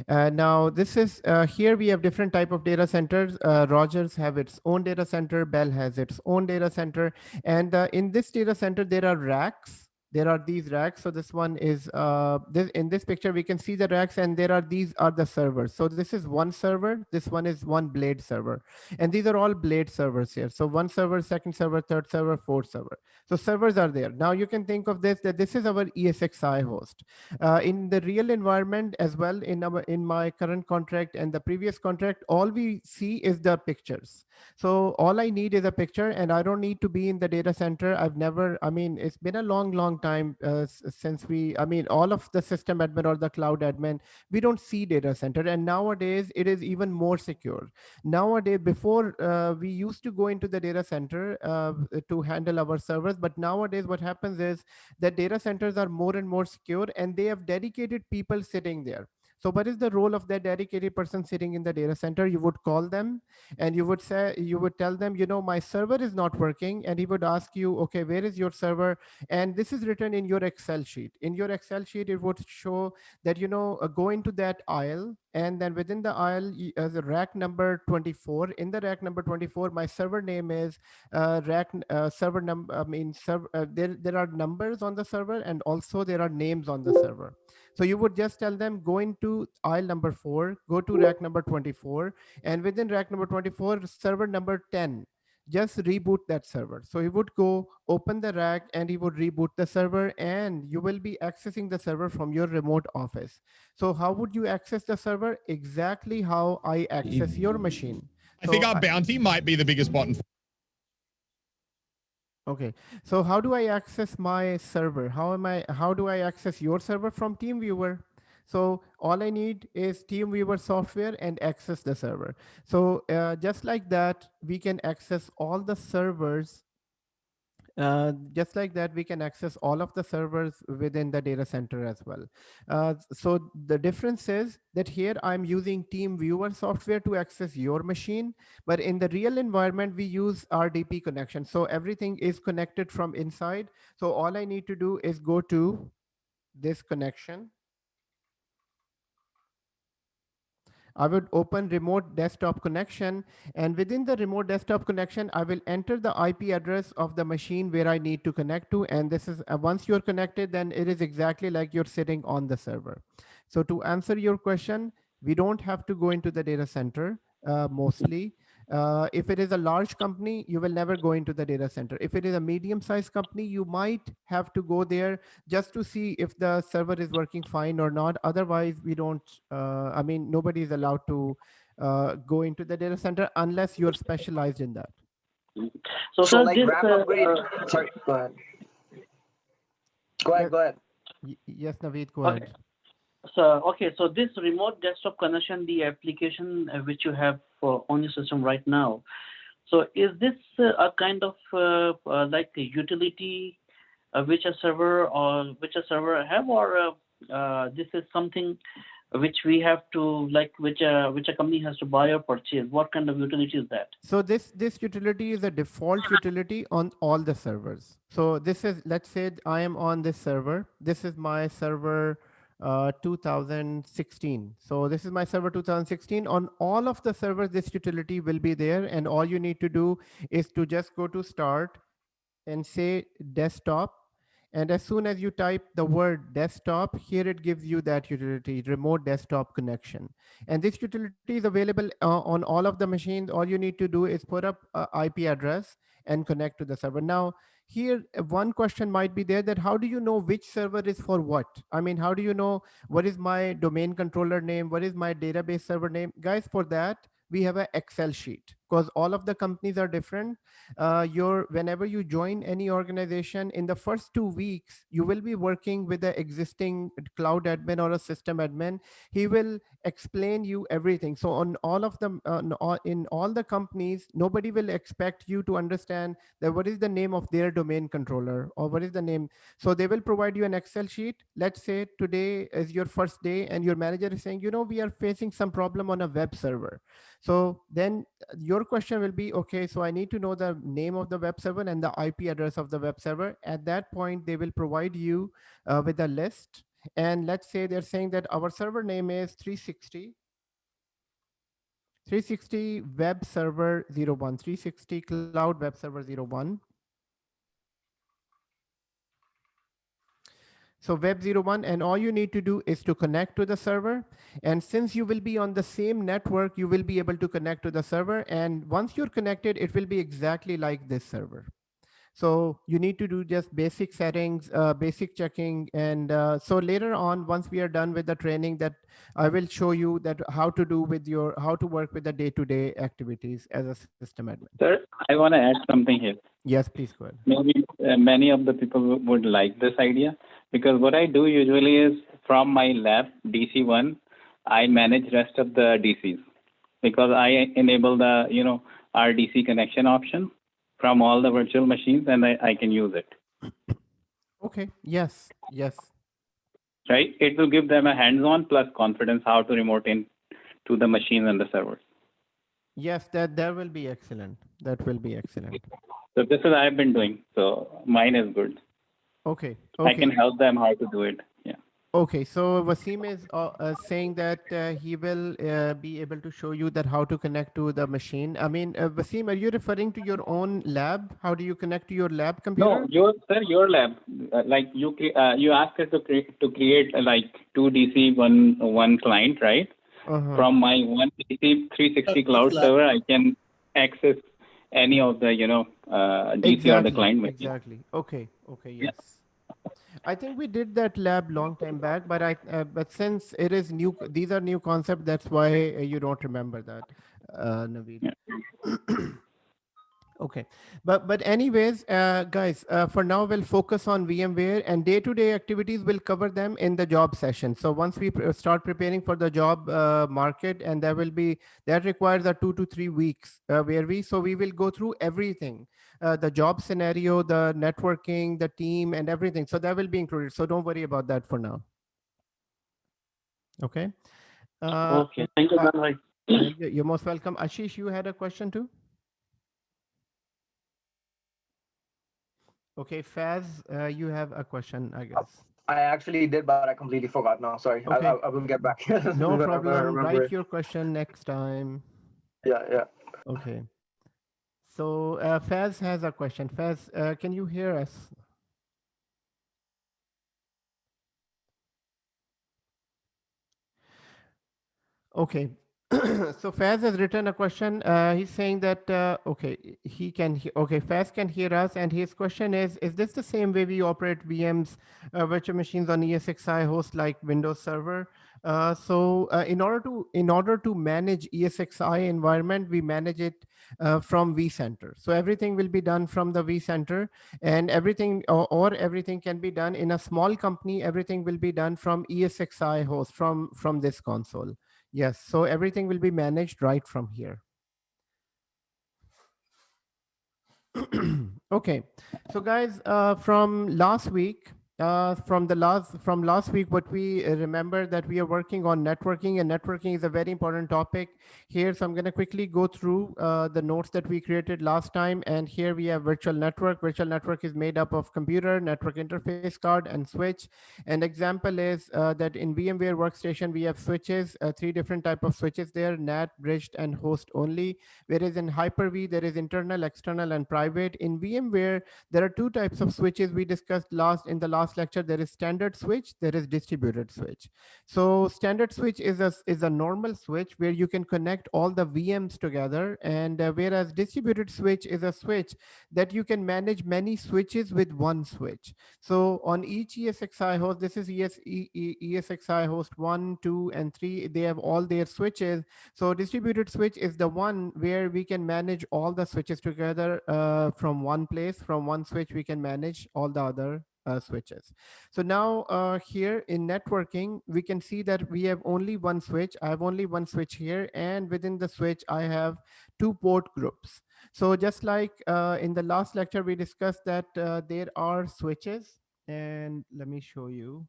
Now this is here we have different type of data centers. Rogers have its own data center. Bell has its own data center. And in this data center, there are racks. There are these racks. So this one is in this picture we can see the racks, and these are the servers. So this is one server, this one is one blade server, and these are all blade servers here. So one server, second server, third server, fourth server. So servers are there. Now you can think of this, that this is our ESXi host. In the real environment as well, in my current contract and the previous contract, all we see is the pictures. So all I need is a picture, and I don't need to be in the data center. It's been a long time since all of the system admin or the cloud admin, we don't see data center. And nowadays it is even more secure. Nowadays, before we used to go into the data center to handle our servers, but nowadays what happens is that data centers are more and more secure, and they have dedicated people sitting there. So what is the role of that dedicated person sitting in the data center? You would call them and you would tell them, my server is not working. And he would ask you, okay, where is your server? And this is written in your Excel sheet. In your Excel sheet, it would show that, go into that aisle, and then within the aisle, the rack number 24. In the rack number 24, my server name is server number. There are numbers on the server, and also there are names on the server. So you would just tell them, go into aisle number 4, go to rack number 24, and within rack number 24, server number 10. just reboot that server. So he would go open the rack and he would reboot the server, and you will be accessing the server from your remote office. So how would you access the server? Exactly how I access your machine. I think our bounty might be the biggest button. Okay, so how do I access my server? How do I access your server from TeamViewer? So all I need is TeamViewer software and access the server. So just like that, we can access all the servers. Just like that, we can access all of the servers within the data center as well. So the difference is that here I'm using TeamViewer software to access your machine, but in the real environment, we use RDP connection. So everything is connected from inside. So all I need to do is go to this connection. I would open remote desktop connection, and within the remote desktop connection, I will enter the IP address of the machine where I need to connect to. And this is once you're connected, then it is exactly like you're sitting on the server. So to answer your question, we don't have to go into the data center mostly. If it is a large company, you will never go into the data center. If it is a medium-sized company, you might have to go there just to see if the server is working fine or not. Otherwise, we don't, I mean, nobody is allowed to go into the data center unless you're specialized in that. So, So sir, like this, wrap upgrade. Sorry, go ahead. Go ahead. Go ahead. Yes, Naveed, go Okay. ahead. So, okay, so this remote desktop connection, the application which you have on your system right now, so is this a kind of like a utility which a server have, or this is something which we have to, like, which a company has to buy or purchase? What kind of utility is that? So this utility is a default utility on all the servers. So this is, let's say I am on this server. This is my server 2016. So this is my server 2016. On all of the servers, this utility will be there, and all you need to do is to just go to start and say desktop. And as soon as you type the word desktop, here it gives you that utility, remote desktop connection. And this utility is available on all of the machines. All you need to do is put up an IP address and connect to the server. Now, here, one question might be there, that how do you know which server is for what? I mean, how do you know what is my domain controller name? What is my database server name? Guys, for that, we have an Excel sheet, because all of the companies are different. Whenever you join any organization, in the first 2 weeks, you will be working with the existing cloud admin or a system admin. He will explain you everything. So on all of them, in all the companies, nobody will expect you to understand that what is the name of their domain controller or what is the name. So they will provide you an Excel sheet. Let's say today is your first day and your manager is saying, we are facing some problem on a web server. So then your question will be, okay, so I need to know the name of the web server and the IP address of the web server. At that point, they will provide you with a list. And let's say they're saying that our server name is 360 web server 01, 360 cloud web server 01. So web 01, and all you need to do is to connect to the server. And since you will be on the same network, you will be able to connect to the server. And once you're connected, it will be exactly like this server. So you need to do just basic settings, basic checking. And so later on, once we are done with the training, that I will show you that how to work with the day-to-day activities as a system admin. Sir, I want to add something here. Yes, please go ahead. Maybe many of the people would like this idea, because what I do usually is from my lab DC1, I manage rest of the DCs, because I enable the RDC connection option from all the virtual machines, and I can use it. Okay. Yes. Right. It will give them a hands-on plus confidence how to remote in to the machines and the servers. Yes, that will be excellent. That will be excellent. So this is I've been doing. So mine is good. Okay. I can help them how to do it. Yeah. Okay. So Wasim is saying that he will be able to show you that how to connect to the machine. I mean, Wasim, are you referring to your own lab? How do you connect to your lab computer? No, your lab. Like you asked it to create like 2 DC, one client, right? From my one DC 360 cloud server, I can access any of the DC or the client machine. Exactly. Okay. Okay. Yeah. Yes. I think we did that lab long time back, but but since it is new, these are new concepts. That's why you don't remember that, Naveed. Yeah. Okay, but anyways, guys, for now we'll focus on VMware, and day-to-day activities will cover them in the job session. So once we start preparing for the job market, and that requires a 2 to 3 weeks where we will go through everything, the job scenario, the networking, the team, and everything. So that will be included. So don't worry about that for now. Okay. Okay. Thank you, Dhanbhai. You're most welcome. Ashish, you had a question too? Okay, Faz, you have a question, I guess. I actually did, but I completely forgot now. Sorry. Okay. I will get back. No Whenever I problem. remember Write it. your question next time. Yeah. Okay. So Faz has a question. Faz, can you hear us? Okay. So Faz has written a question. He's saying that, okay, okay, Faz can hear us. And his question is this the same way we operate VMs, virtual machines on ESXi host like Windows Server? In order to manage ESXi environment, we manage it from vCenter. So everything will be done from the vCenter, and everything or everything can be done in a small company. Everything will be done from ESXi host from this console. Yes, so everything will be managed right from here. Okay, so guys, from last week, from last week, what we remember that we are working on networking, and networking is a very important topic here. So I'm going to quickly go through the notes that we created last time. And here we have virtual network. Virtual network is made up of computer, network interface card, and switch. An example is that in VMware Workstation we have switches, 3 different type of switches there: NAT, bridged, and host only. Whereas in Hyper-V there is internal, external, and private. In VMware there are 2 types of switches we discussed in the last lecture. There is standard switch, there is distributed switch. So standard switch is a normal switch where you can connect all the VMs together, and whereas distributed switch is a switch that you can manage many switches with one switch. So on each ESXi host, this is ESXi host 1, 2, and 3, they have all their switches. So distributed switch is the one where we can manage all the switches together from one place. From one switch we can manage all the other switches. So now here in networking, we can see that we have only one switch. I have only one switch here, and within the switch I have 2 port groups. So just like in the last lecture, we discussed that there are switches, and let me show you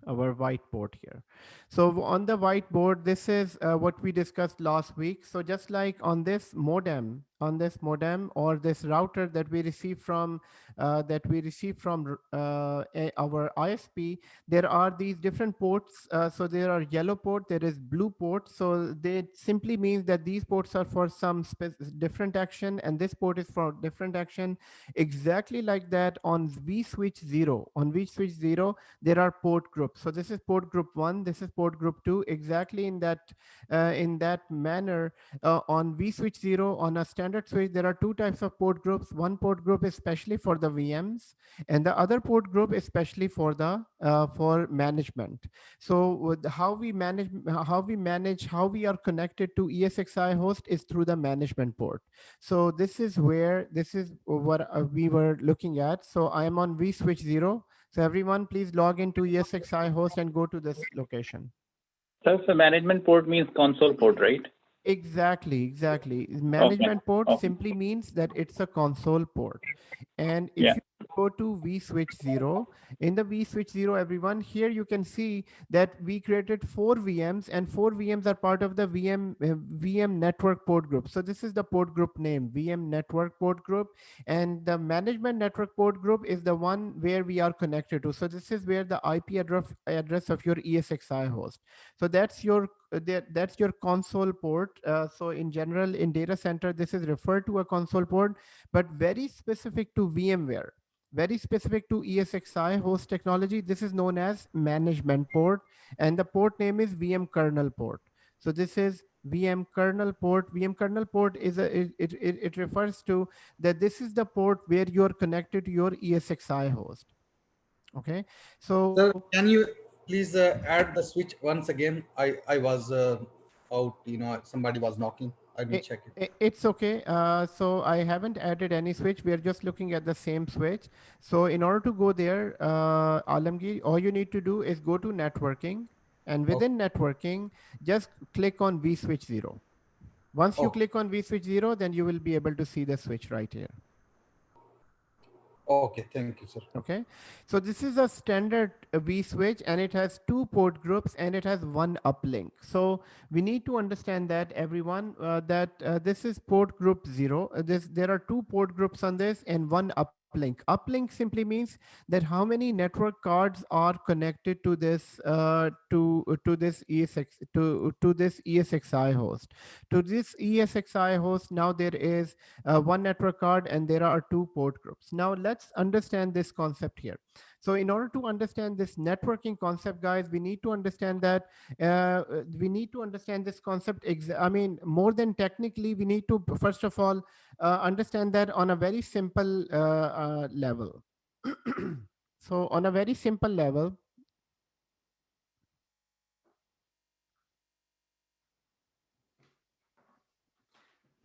our whiteboard here. So on the whiteboard, this is what we discussed last week. So just like on this modem, or this router that we receive from our ISP, there are these different ports. So there are yellow port, there is blue port. So they simply means that these ports are for some different action, and this port is for different action. Exactly like that on vSwitch 0. On vSwitch 0, there are port groups. So this is port group 1, this is port group 2. Exactly in that manner, on vSwitch 0, on a standard switch, there are 2 types of port groups. One port group is especially for the VMs, and the other port group is especially for the for management. So how we are connected to ESXi host is through the management port. So this is what we were looking at. So I am on vSwitch 0. So everyone, please log into ESXi host and go to this location. So the management port means console port, right? Exactly. Management port simply means that it's a console port. And if you go to vSwitch 0, in the vSwitch 0, everyone, here you can see that we created 4 VMs, and 4 VMs are part of the VM network port group. So this is the port group name, VM network port group. And the management network port group is the one where we are connected to. So this is where the IP address of your ESXi host. So that's your console port. So in general, in data center, this is referred to a console port, but very specific to VMware, very specific to ESXi host technology, this is known as management port, and the port name is VM kernel port. So this is VM kernel port. VM kernel port is it refers to that this is the port where you are connected to your ESXi host. Okay, Sir, so can you please add the switch once again? I was out. Somebody was knocking. I will check it. It's okay. So I haven't added any switch. We are just looking at the same switch. So in order to go there, Alamgir, all you need to do is go to networking, and Okay. within networking, just click on vSwitch 0. Once you Okay. click on vSwitch 0, then you will be able to see the switch right here. Okay. Thank you, sir. Okay, so this is a standard vSwitch, and it has 2 port groups and it has 1 uplink. So we need to understand that, everyone, that this is port group 0. There are 2 port groups on this and 1 uplink. Uplink simply means that how many network cards are connected to this this ESXi host. To this ESXi host, now there is 1 network card and there are 2 port groups. Now let's understand this concept here. So in order to understand this networking concept, guys, we need to understand that this concept. I mean, more than technically, we need to first of all understand that on a very simple level. So on a very simple level,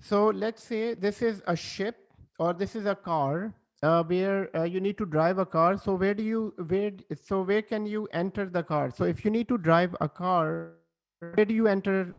so let's say this is a ship or this is a car where you need to drive a car. So where can you enter the car? So if you need to drive a car, where do you enter?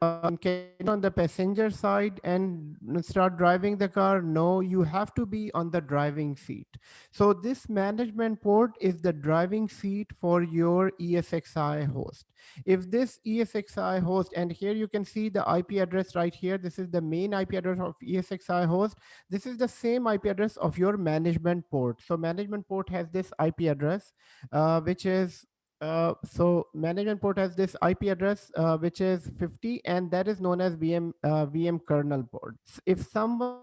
Can you be on the passenger side and start driving the car? No, you have to be on the driving seat. So this management port is the driving seat for your ESXi host. If this ESXi host, and here you can see the IP address right here, this is the main IP address of ESXi host. This is the same IP address of your management port. So management port has this IP address, which is so management port has this IP address which is 50, and that is known as VM kernel port. If someone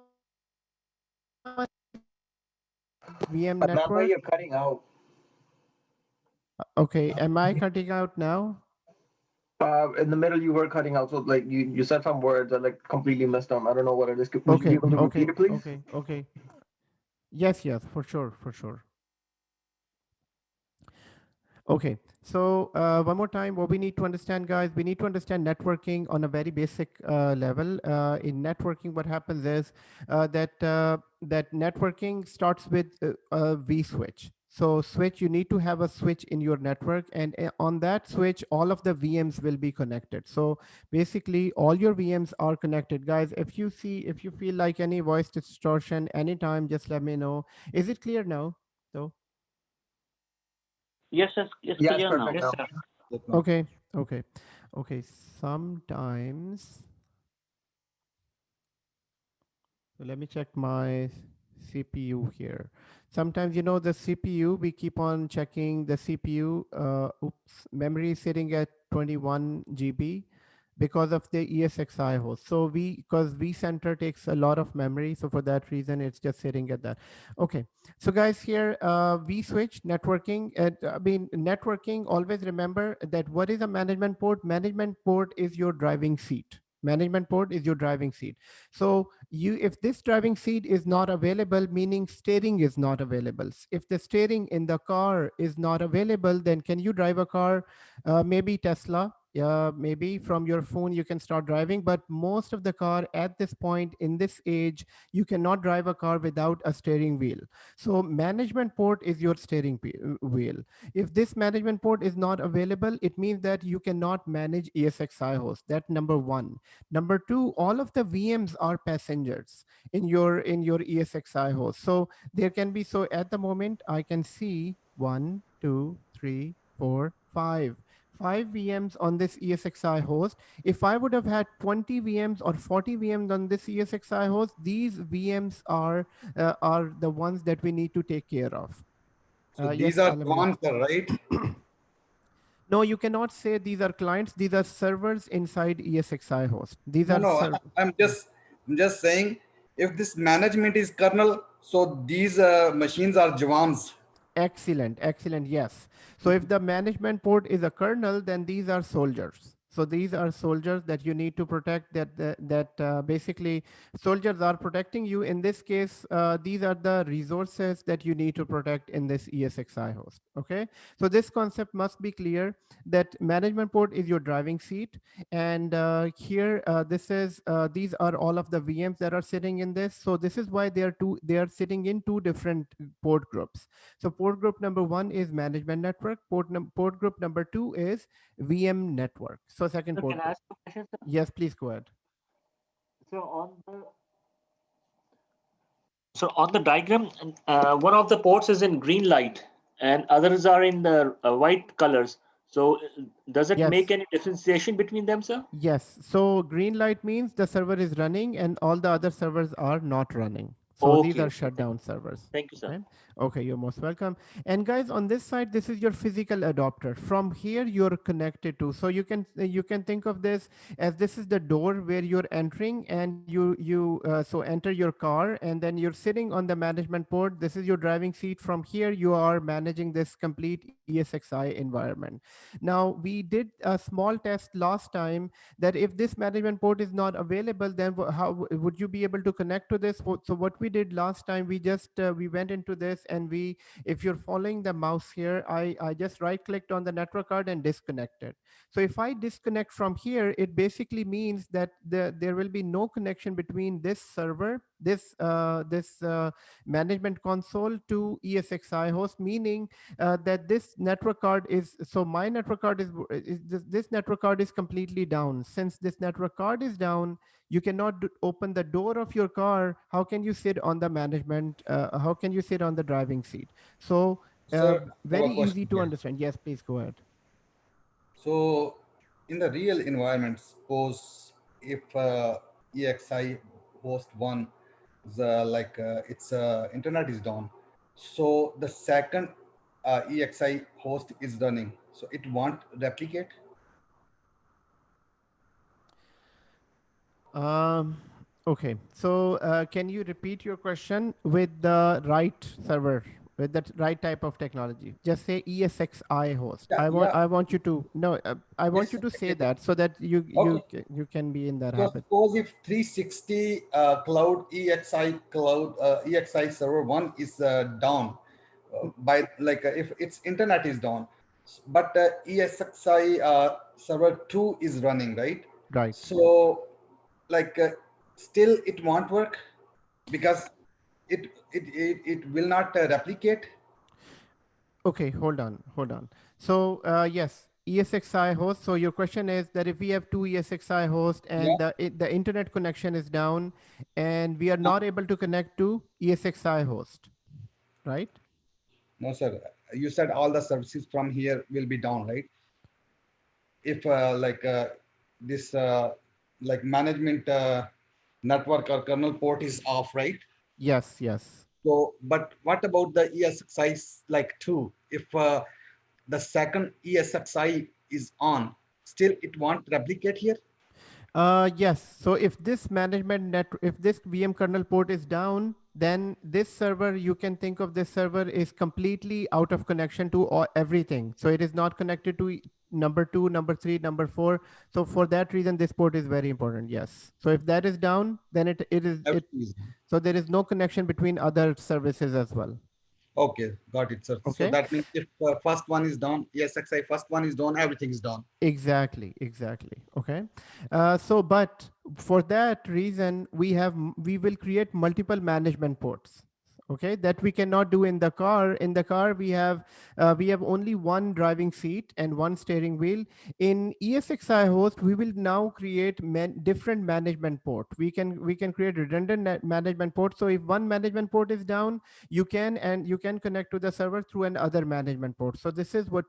VM Adnan, network, you're cutting out. okay, am I cutting out now? In the middle, you were cutting out. So like you said some words that like completely messed up. I don't know what it is. Would you be Okay, able to repeat okay, it, please? okay. Yes, yes, for sure, for sure. Okay, so one more time, what we need to understand, guys, we need to understand networking on a very basic level. In networking, what happens is that networking starts with a vSwitch. So switch, you need to have a switch in your network, and on that switch, all of the VMs will be connected. So basically, all your VMs are connected, guys. If you feel like any voice distortion anytime, just let me know. Is it clear now, though? Yes, it's Yeah, it's clear now. perfect now. Okay, okay, okay. Sometimes, so let me check my CPU here. Sometimes, the CPU, we keep on checking the CPU. Oops, memory is sitting at 21 GB because of the ESXi host. So because vCenter takes a lot of memory, so for that reason, it's just sitting at that. Okay, so guys, here vSwitch networking. I mean, networking. Always remember that what is a management port? Management port is your driving seat. Management port is your driving seat. So if this driving seat is not available, meaning steering is not available. If the steering in the car is not available, then can you drive a car? Maybe Tesla. Maybe from your phone you can start driving, but most of the car at this point in this age, you cannot drive a car without a steering wheel. So management port is your steering wheel. If this management port is not available, it means that you cannot manage ESXi host. That's number one. Number two, all of the VMs are passengers in your ESXi host. So there can be, so at the moment I can see 1, 2, 3, 4, 5. 5 VMs on this ESXi host. If I would have had 20 VMs or 40 VMs on this ESXi host, these VMs are the ones that we need to take care of. So Yes, these are Alamgir. ones, right? No, you cannot say these are clients. These are servers inside ESXi host. These No, are no. I'm just saying, if this management is kernel, so these machines are Javans. Excellent, excellent. Yes. So if the management port is a kernel, then these are soldiers. So these are soldiers that you need to protect, that basically soldiers are protecting you. In this case, these are the resources that you need to protect in this ESXi host. Okay, so this concept must be clear, that management port is your driving seat. And here, these are all of the VMs that are sitting in this. So this is why they are sitting in two different port groups. So port group number one is management network. Port group number two is VM network. So second So port can I group. ask a question, sir? Yes, please go ahead. So on the diagram, one of the ports is in green light and others are in the white colors. So does it Yes. make any differentiation between them, sir? Yes. So green light means the server is running and all the other servers are not running. So these Okay, are okay. shutdown servers. Thank you, sir. Okay. Okay, you're most welcome. And guys, on this side, this is your physical adapter. From here, you're connected to. So you can think of this as this is the door where you're entering, and so enter your car, and then you're sitting on the management port. This is your driving seat. From here, you are managing this complete ESXi environment. Now, we did a small test last time that if this management port is not available, then how would you be able to connect to this? So what we did last time, we just we went into this, and if you're following the mouse here, I just right clicked on the network card and disconnected. So if I disconnect from here, it basically means that there will be no connection between this server, this management console to ESXi host, meaning that this network card is, so my network card is this network card is completely down. Since this network card is down, you cannot open the door of your car. How can you sit on the management? How can you sit on the driving seat? So Sir, I have very a easy question to here. understand. Yes, please go ahead. So in the real environment, suppose if EXI host one, its internet is down, so the second EXI host is running, so it won't replicate. Okay, so can you repeat your question with the right server, with that right type of technology? Just say ESXi host. Yeah. I want you to no, I want Yes, you to say okay. that so that Okay. you can be in that So habit. suppose if 360 cloud EXI server one is down by if its internet is down, but ESXi server two is running, right? Right. So still it won't work because it will not replicate. Okay, hold on. So yes, ESXi host. So your question is that if we have two ESXi hosts Yeah. and the internet connection is down, and we are not able to connect to ESXi host, right? No, sir. You said all the services from here will be down, right? If this management network or kernel port is off, right? Yes, yes. So, but what about the ESXi two? If the second ESXi is on, still it won't replicate here? Yes. So if this if this VM kernel port is down, then this server, you can think of this server is completely out of connection to everything. So it is not connected to number 2, number 3, number 4. So for that reason, this port is very important. Yes. So if that is down, then it is. So there is no connection between other services as well. Okay, got it, sir. Okay. So that means if first one is down, ESXi first one is down, everything is down. Exactly. Okay. But for that reason, we will create multiple management ports. Okay, that we cannot do in the car. In the car, we have only one driving seat and one steering wheel. In ESXi host, we will now create different management port. We can create redundant management port. So if one management port is down, you can connect to the server through another management port. So this is what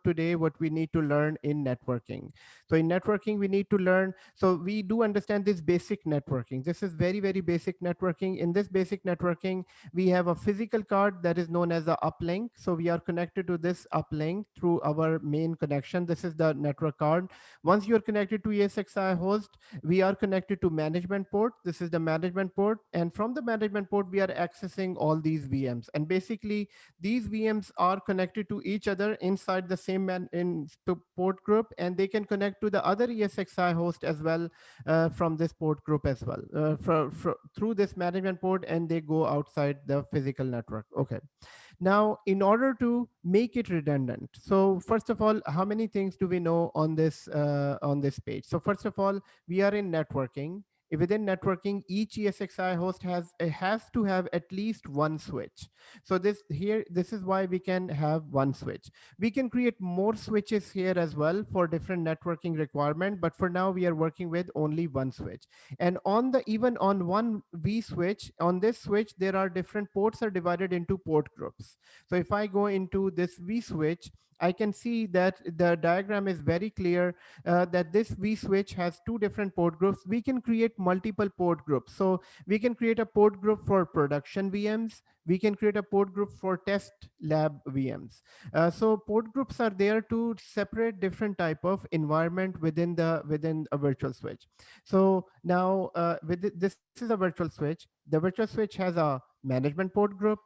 we need to learn in networking. So in networking, we need to learn. So we do understand this basic networking. This is very, very basic networking. In this basic networking, we have a physical card that is known as the uplink. So we are connected to this uplink through our main connection. This is the network card. Once you're connected to ESXi host, we are connected to management port. This is the management port. And from the management port, we are accessing all these VMs. And basically, these VMs are connected to each other inside the same port group, and they can connect to the other ESXi host as well from this port group as well, through this management port, and they go outside the physical network. Okay. Now, in order to make it redundant, so first of all, how many things do we know on this page? So first of all, we are in networking. Within networking, each ESXi host has to have at least one switch. So this is why we can have one switch. We can create more switches here as well for different networking requirement, but for now we are working with only one switch. And even on one V switch, on this switch, there are different ports are divided into port groups. So if I go into this V switch, I can see that the diagram is very clear that this V switch has two different port groups. We can create multiple port groups. So we can create a port group for production VMs. We can create a port group for test lab VMs. So port groups are there to separate different type of environment within a virtual switch. So now this is a virtual switch. The virtual switch has a management port group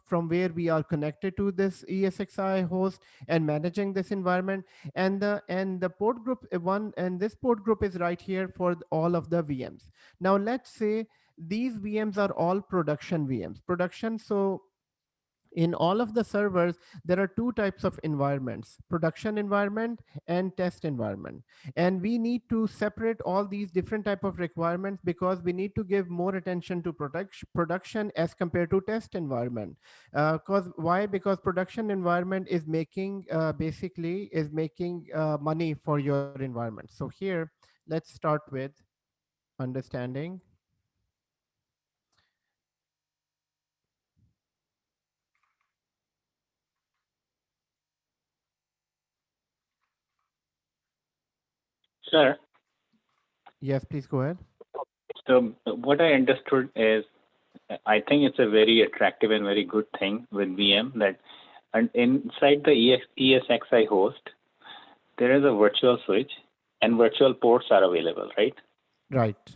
from where we are connected to this ESXi host and managing this environment, and the port group one, and this port group is right here for all of the VMs. Now let's say these VMs are all production VMs. So in all of the servers, there are two types of environments: production environment and test environment. And we need to separate all these different type of requirements because we need to give more attention to production as compared to test environment. Why? Because production environment is making money for your environment. So here, let's start with understanding. Sir, Yes, please go ahead. so what I understood is, I think it's a very attractive and very good thing with VM that, and inside the ESXi host, there is a virtual switch and virtual ports are available, right? Right.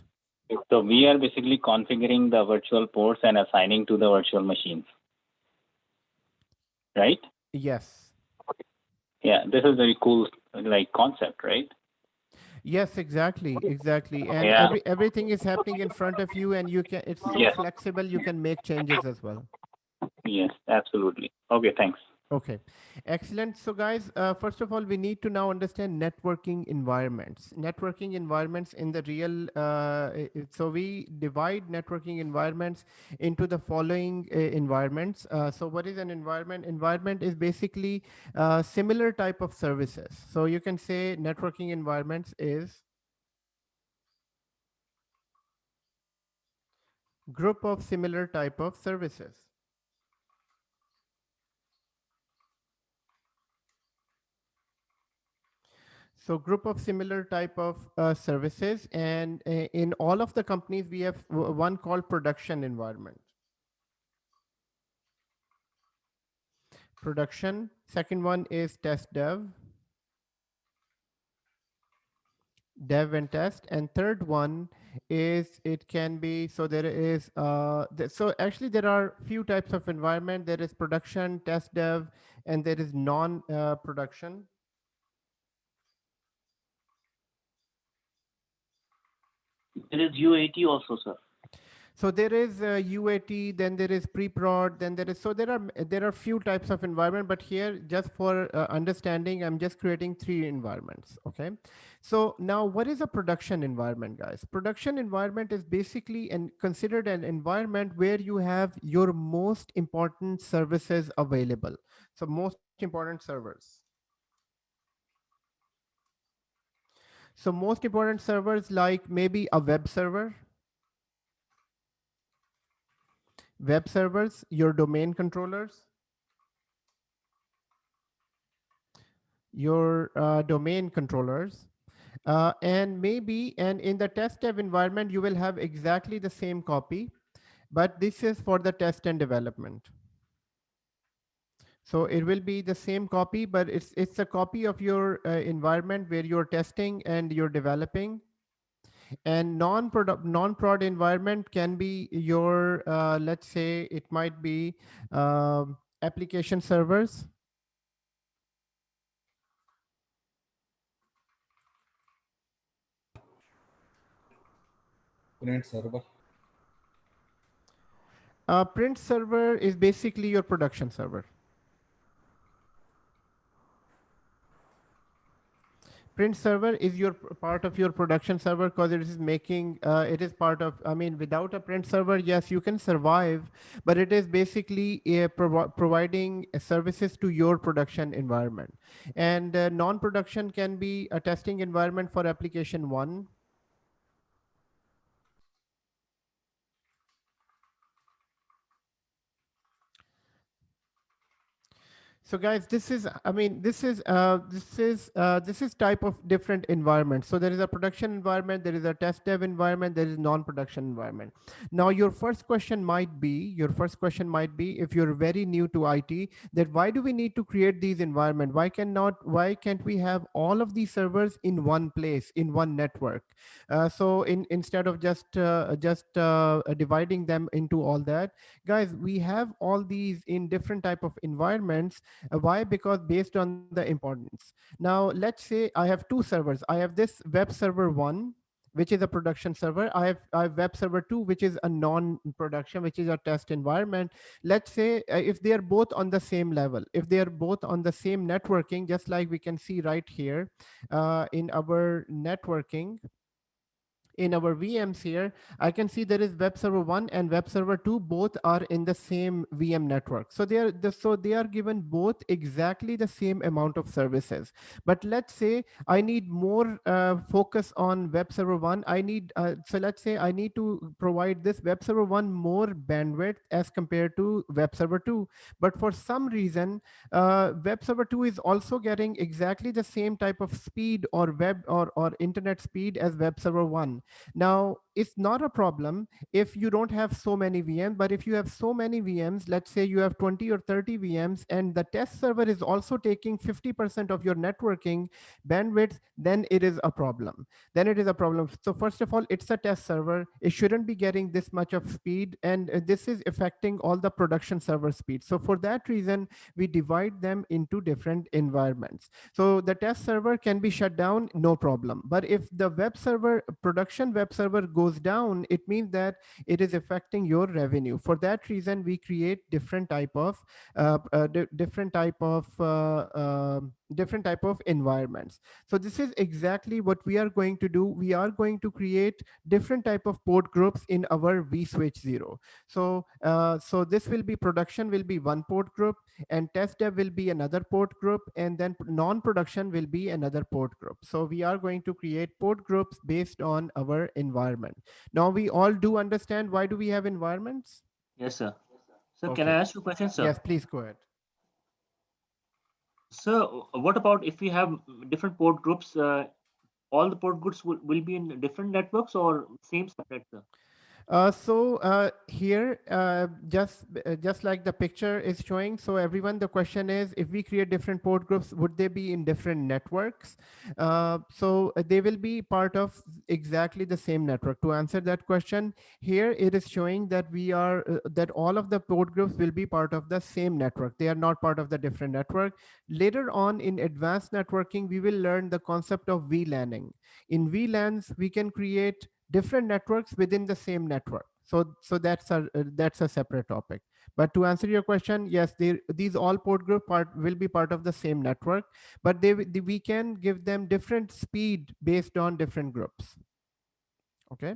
So we are basically configuring the virtual ports and assigning to the virtual machines, right? Yes. Yeah, this is very cool, like concept, right? Yes, exactly. And Yeah. everything is happening in front of you, and it's so Yes. flexible, you can make changes as well. Yes, absolutely. Okay, thanks. Okay, excellent. So guys, first of all, we need to now understand networking environments. Networking environments in the real, so we divide networking environments into the following environments. So what is an environment? Environment is basically similar type of services. So you can say networking environments is group of similar type of services. So group of similar type of services, and in all of the companies we have one called production environment. Production. Second one is test dev and test, and third one is, it can be, so there is so actually there are few types of environment. There is production, test dev, and there is non production. There is UAT also, sir. So there is UAT, then there is pre-prod, then there is, so there are few types of environment, but here just for understanding, I'm just creating 3 environments. Okay. So now what is a production environment, guys? Production environment is basically considered an environment where you have your most important services available. So most important servers. So most important servers, like maybe a web servers, your domain controllers, and in the test dev environment, you will have exactly the same copy. but this is for the test and development. So it will be the same copy, but it's a copy of your environment where you're testing and you're developing. And non-prod environment can be your, let's say it might be application servers. Print server. Print server is basically your production server. Print server is your part of your production server because it is making, it is part of, I mean, without a print server, yes, you can survive, but it is basically providing services to your production environment. And non-production can be a testing environment for application one. So guys, this is, I mean, this is type of different environment. So there is a production environment, there is a test dev environment, there is non-production environment. Now your first question might be, if you're very new to IT, that why do we need to create these environment? Why can't we have all of these servers in one place, in one network? So instead of just dividing them into all that, guys, we have all these in different type of environments. Why? Because based on the importance. Now, let's say I have two servers. I have this web server 1, which is a production server. I have web server 2, which is a non-production, which is a test environment. Let's say if they are both on the same level, if they are both on the same networking, just like we can see right here in our networking, in our VMs here, I can see there is web server 1 and web server 2, both are in the same VM network. So they are given both exactly the same amount of services. But let's say I need more focus on web server 1. So let's say I need to provide this web server 1 more bandwidth as compared to web server 2. But for some reason, web server 2 is also getting exactly the same type of speed or web or internet speed as web server 1. Now, it's not a problem if you don't have so many VMs, but if you have so many VMs, let's say you have 20 or 30 VMs, and the test server is also taking 50% of your networking bandwidth, then it is a problem. So first of all, it's a test server. It shouldn't be getting this much of speed, and this is affecting all the production server speed. So for that reason, we divide them into different environments. So the test server can be shut down, no problem. But if the production web server goes down, it means that it is affecting your revenue. For that reason, we create different type of environments. So this is exactly what we are going to do. We are going to create different type of port groups in our vSwitch 0. So this will be, production will be one port group, and test dev will be another port group, and then non-production will be another port group. So we are going to create port groups based on our environment. Now we all do understand why do we have environments? Yes, sir. So Okay. can I ask you a question, sir? Yes, please go ahead. So what about if we have different port groups? All the port groups will be in different networks or same subnet, sir? Here, just like the picture is showing, so everyone, the question is, if we create different port groups, would they be in different networks? So they will be part of exactly the same network. To answer that question, here it is showing that that all of the port groups will be part of the same network. They are not part of the different network. Later on in advanced networking, we will learn the concept of VLANing. In VLANs, we can create different networks within the same network. So that's a separate topic. But to answer your question, yes, these all port group will be part of the same network, but we can give them different speed based on different groups. Okay.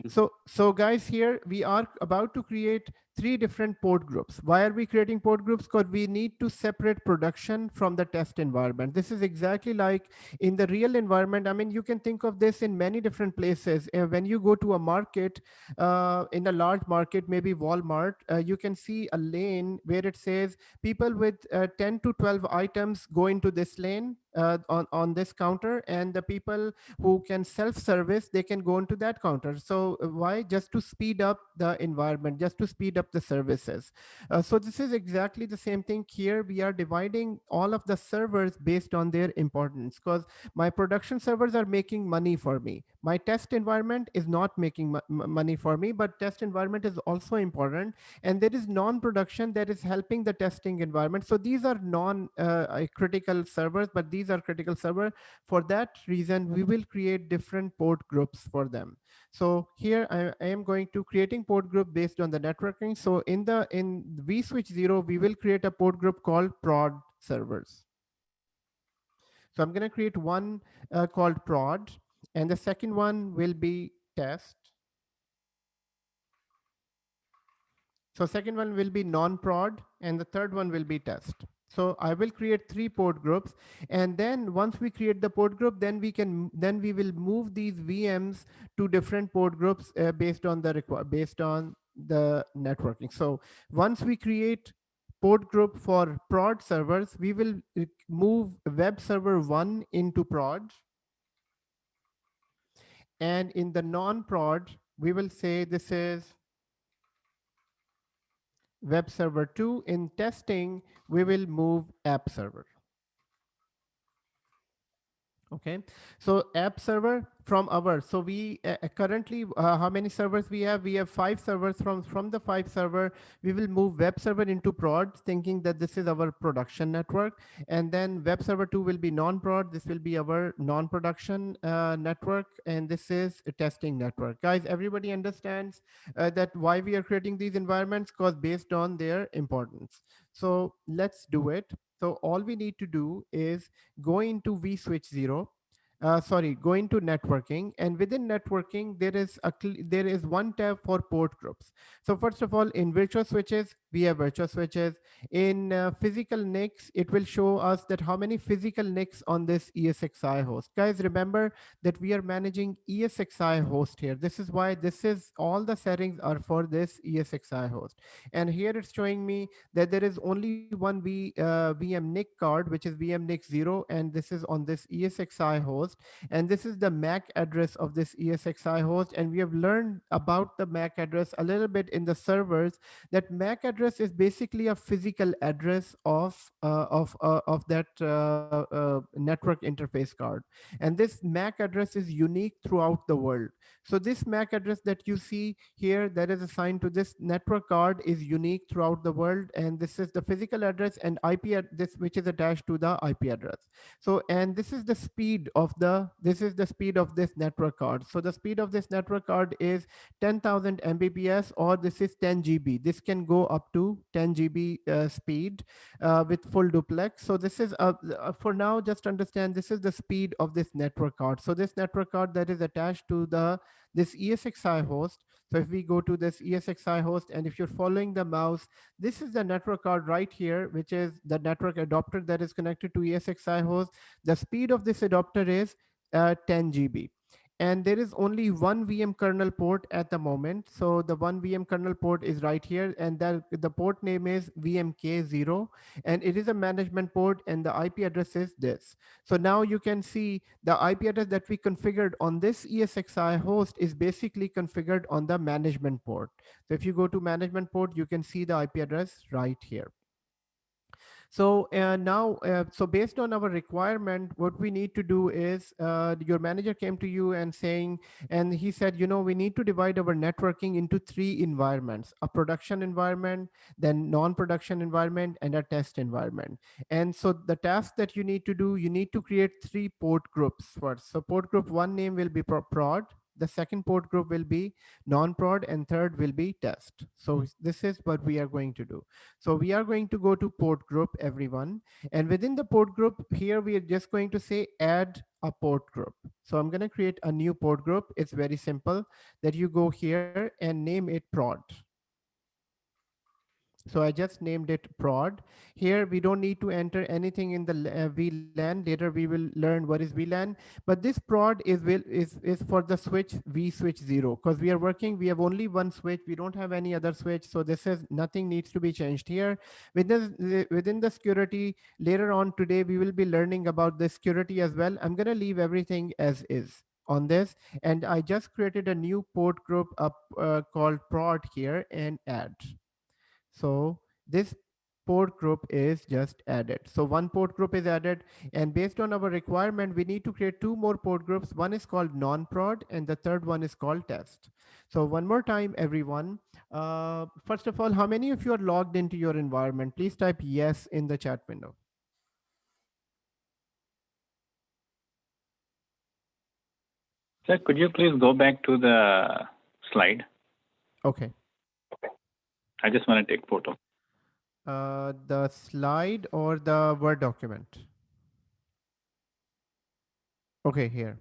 So guys, here we are about to create 3 different port groups. Why are we creating port groups? Because we need to separate production from the test environment. This is exactly like in the real environment. I mean, you can think of this in many different places. When you go to a market, in a large market, maybe Walmart, you can see a lane where it says people with 10 to 12 items go into this lane, on this counter, and the people who can self-service, they can go into that counter. So why? Just to speed up the environment, just to speed up the services. So this is exactly the same thing here. We are dividing all of the servers based on their importance, because my production servers are making money for me. My test environment is not making money for me, but test environment is also important. And there is non-production that is helping the testing environment. So these are non-critical servers, but these are critical server. For that reason, we will create different port groups for them. So here I am going to creating port group based on the networking. So in vSwitch 0, we will create a port group called prod servers. So I'm going to create one called prod, and the second one will be test. So second one will be non-prod, and the third one will be test. So I will create 3 port groups, and then once we create the port group, then we will move these VMs to different port groups based on the networking. So once we create port group for prod servers, we will move web server 1 into prod, and in the non-prod, we will say this is web server 2. In testing, we will move app server. Okay, so app server from our, so we currently how many servers we have? We have 5 servers. From the 5 server, we will move web server into prod, thinking that this is our production network, and then web server 2 will be non-prod. This will be our non-production network, and this is a testing network. Guys, everybody understands that why we are creating these environments? Because based on their importance. So let's do it. So all we need to do is go into vSwitch 0, go into networking, and within networking, there is one tab for port groups. So first of all, in virtual switches, we have virtual switches. In physical NICs, it will show us that how many physical NICs on this ESXi host. Guys, remember that we are managing ESXi host here. This is why all the settings are for this ESXi host. And here it's showing me that there is only one VM NIC card, which is VM NIC 0, and this is on this ESXi host. And this is the MAC address of this ESXi host. And we have learned about the MAC address a little bit in the servers, that MAC address is basically a physical address of that network interface card. And this MAC address is unique throughout the world. So this MAC address that you see here that is assigned to this network card is unique throughout the world, and this is the physical address and this which is attached to the IP address. So, and this is the speed of this network card. So the speed of this network card is 10,000 Mbps, or this is 10 GB. This can go up to 10 GB speed with full duplex. So this is for now, just understand this is the speed of this network card. So this network card that is attached to this ESXi host. So if we go to this ESXi host, and if you're following the mouse, this is the network card right here, which is the network adapter that is connected to ESXi host. The speed of this adapter is 10 GB. And there is only one VM kernel port at the moment. So the one VM kernel port is right here, and the port name is VMK0, and it is a management port, and the IP address is this. So now you can see the IP address that we configured on this ESXi host is basically configured on the management port. So if you go to management port, you can see the IP address right here. So now, so based on our requirement, what we need to do is your manager came to you and he said, we need to divide our networking into 3 environments: a production environment, then non-production environment, and a test environment. And so the task that you need to do, you need to create 3 port groups first. So port group 1 name will be prod. The second port group will be non-prod, and third will be test. So this is what we are going to do. So we are going to go to port group, everyone. And within the port group here, we are just going to say add a port group. So I'm going to create a new port group. It's very simple that you go here and name it prod. So I just named it prod. Here we don't need to enter anything in the VLAN. Later we will learn what is VLAN. But this prod is for the switch switch 0, because we are working. We have only one switch. We don't have any other switch. So this is nothing needs to be changed here. Within the security, later on today we will be learning about the security as well. I'm gonna leave everything as is on this, and I just created a new port group up called prod here and add. So this port group is just added. So one port group is added, and based on our requirement, we need to create two more port groups. One is called non-prod and the third one is called test. So one more time, everyone. First of all, how many of you are logged into your environment? Please type yes in the chat window. Sir, could you please go back to the slide? Okay. I just want to take photo. The slide or the Word document? Okay, here.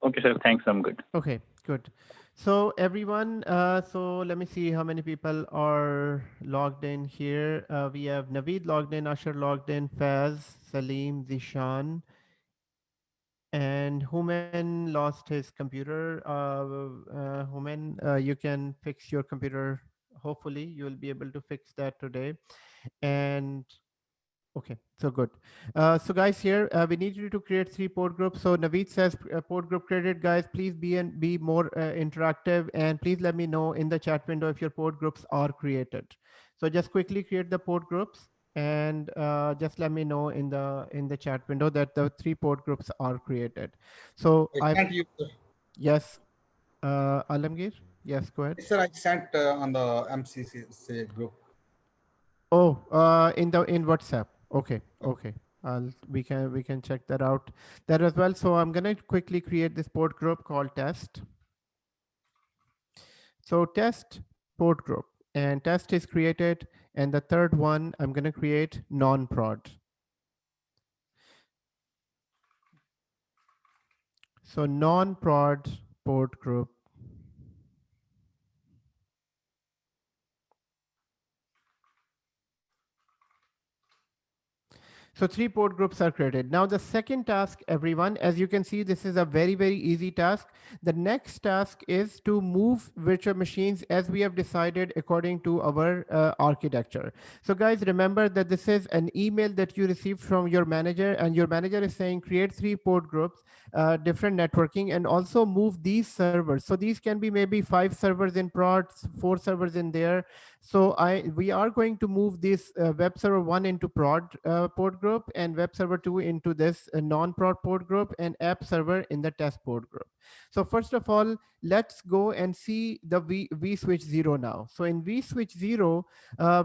Okay, sir. Thanks. I'm good. Okay, good. So everyone, so let me see how many people are logged in here. We have Naveed logged in, Asher logged in, Faz, Salim, Zishan, and Human lost his computer. Human, you can fix your computer. Hopefully you will be able to fix that today. And okay, so good. So guys, here we need you to create 3 port groups. So Naveed says port group created. Guys, please be more interactive, and please let me know in the chat window if your port groups are created. So just quickly create the port groups, and just let me know in the chat window that the 3 port groups are created. So I can't use. yes, Alamgir. Yes, go ahead. Sir, I sent on the MCC group. Oh, in WhatsApp. Okay, okay. We can check that out there as well. So I'm gonna quickly create this port group called test. So test port group, and test is created, and the third one I'm gonna create non-prod. So non-prod port group. So 3 port groups are created. Now the second task, everyone, as you can see, this is a very, very easy task. The next task is to move virtual machines as we have decided according to our architecture. So guys, remember that this is an email that you received from your manager, and your manager is saying create 3 port groups, different networking, and also move these servers. So these can be maybe 5 servers in prod, 4 servers in there. So we are going to move this web server 1 into prod port group, and web server 2 into this non-prod port group, and app server in the test port group. So first of all, let's go and see the vSwitch 0 now. So in vSwitch 0,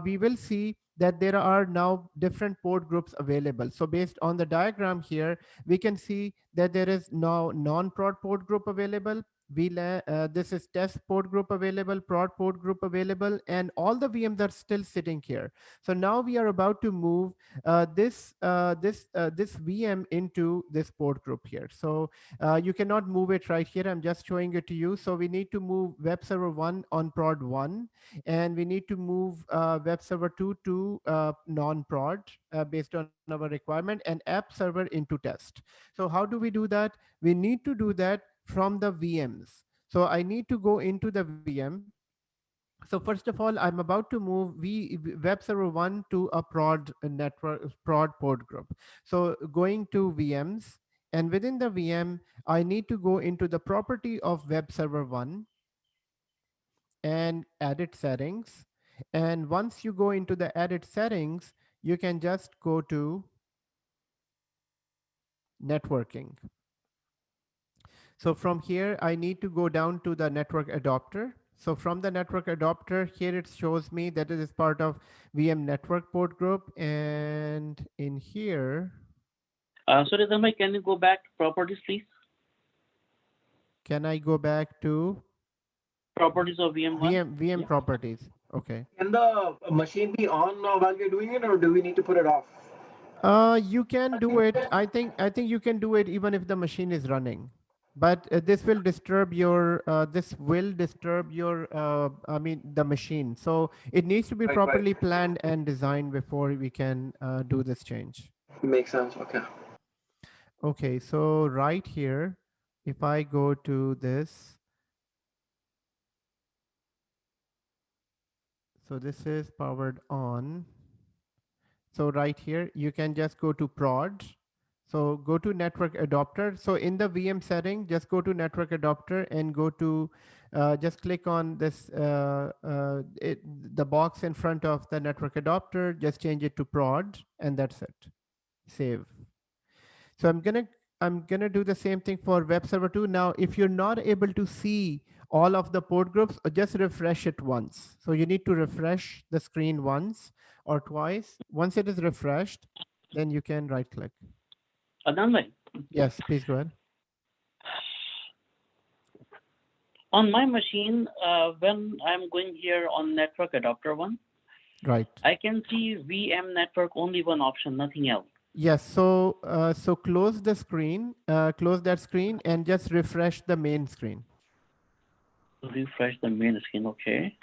we will see that there are now different port groups available. So based on the diagram here, we can see that there is now non-prod port group available. This is test port group available, prod port group available, and all the VMs are still sitting here. So now we are about to move this VM into this port group here. So you cannot move it right here. I'm just showing it to you. So we need to move web server 1 on prod 1, and we need to move web server 2 to non-prod based on our requirement, and app server into test. So how do we do that? We need to do that from the VMs. So I need to go into the VM. So first of all, I'm about to move web server 1 to a prod network, prod port group. So going to VMs, and within the VM, I need to go into the property of web server 1 and edit settings. And once you go into the edit settings, you can just go to networking. So from here, I need to go down to the network adapter. So from the network adapter, here it shows me that it is part of VM network port group. And in here, Sorry, Dhamai, can you go back to properties, please? can I go back to Properties of VM1? VM properties? Okay. Can the machine be on while we're doing it, or do we need to put it off? You can do it. I think you can do it even if the machine is running, but this will disturb your I mean the machine. So it needs to be Right, right. properly planned and designed before we can do this change. Makes sense. Okay. Okay, so right here, if I go to this, so this is powered on. So right here, you can just go to prod. So go to network adapter. So in the VM setting, just go to network adapter and go to, just click on this, the box in front of the network adapter, just change it to prod, and that's it. Save. So I'm gonna do the same thing for web server 2. Now, if you're not able to see all of the port groups, just refresh it once. So you need to refresh the screen once or twice. Once it is refreshed, then you can right click. Adnan, Yes, please go ahead. on my machine, when I'm going here on network adapter one, Right. I can see VM network only one option, nothing else. Yes. So so close the screen, close that screen, and just refresh the main screen. Refresh the main screen. Okay.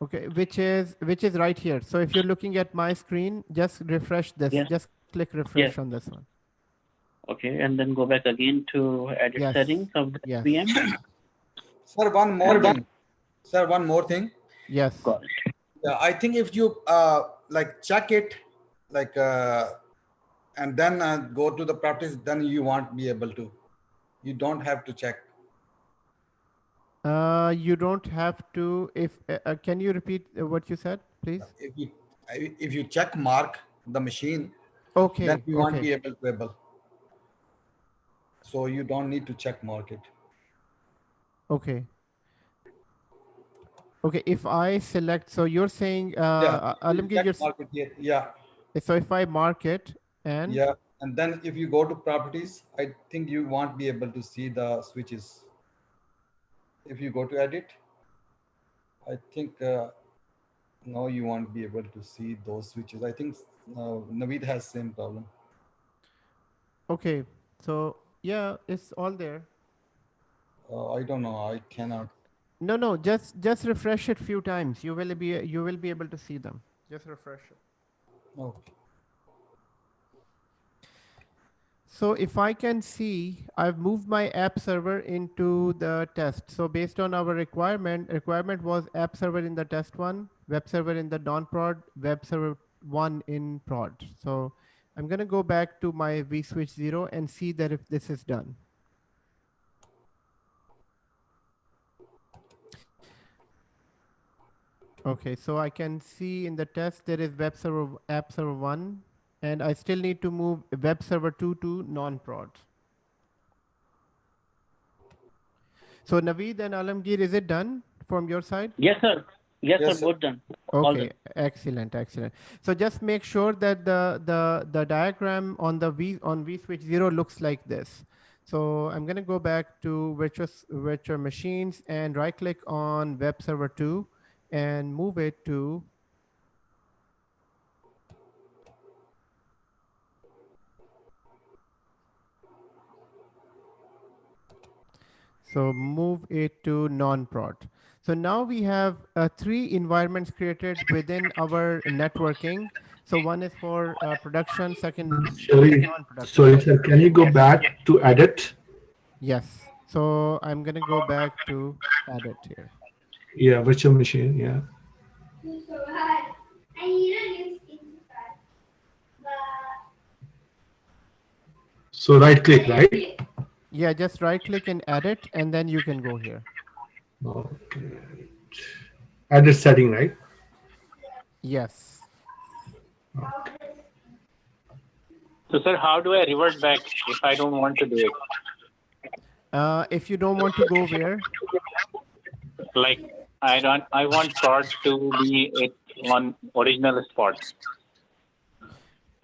Okay, which is right here. So if you're looking at my screen, just refresh this. Yes. Just click refresh Yes. on this one. Okay, and then go back again to edit Yes. settings of the Yes. VM. Sir, one more thing. Sir, one more thing. Yes. Got it. Yeah, I think if you like check it, like and then go to the properties, then you won't be able to. You don't have to check. You don't have to. If can you repeat what you said, please? If you check mark the machine, Okay. then you won't Okay. be able. So you don't need to check mark it. Okay. Okay. If I select, so you're saying, Yeah, Alamgir, check mark it here. Yeah. So if I mark it and Yeah, and then if you go to properties, I think you won't be able to see the switches. If you go to edit, I think no, you won't be able to see those switches. I think Naveed has same problem. okay, so yeah, it's all there. I don't know. I cannot. No, just refresh it few times. You will be able to see them. Just refresh it. Okay. So if I can see, I've moved my app server into the test. So based on our requirement was app server in the test one, web server in the non-prod, web server 1 in prod. So I'm gonna go back to my vSwitch 0 and see that if this is done. Okay, so I can see in the test there is web server app server 1, and I still need to move web server 2 to non-prod. So Naveed and Alamgir, is it done from your side? Yes, sir. Yes, sir. Both done. All Okay, done. excellent. So just make sure that the diagram on the vSwitch 0 looks like this. So I'm going to go back to virtual machines and right click on web server 2 and move it to move it to non-prod. So now we have 3 environments created within our networking. So one is for production, second Sorry, non-production. sorry, sir. Can you go back to edit? Yes. So I'm going to go back to edit here. Yeah, virtual machine. Yeah. So right click, right? Yeah, just right click and edit, and then you can go here. Okay. Edit setting, right? Yes. So, sir, how do I revert back if I don't want to do it? If you don't want to go where? Like, I want prod to be on original spot.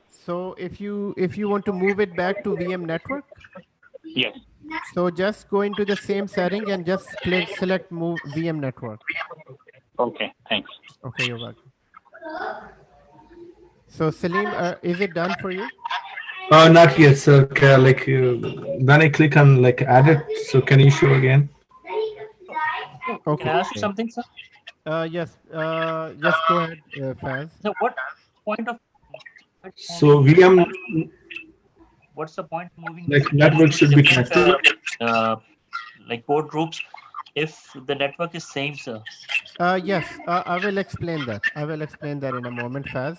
So if you want to move it back to VM network? Yes. So just go into the same setting and just select move VM network. Okay, thanks. Okay, you're welcome. So Salim, is it done for you? Not yet, sir. Like when I click on like edit, so can you show again? Can I ask you something, sir? Yes. Just go ahead, Faz. So what point of So VM what's the point moving like these network should be different connected. like port groups if the network is same, sir? Yes, I will explain that. I will explain that in a moment, Faz.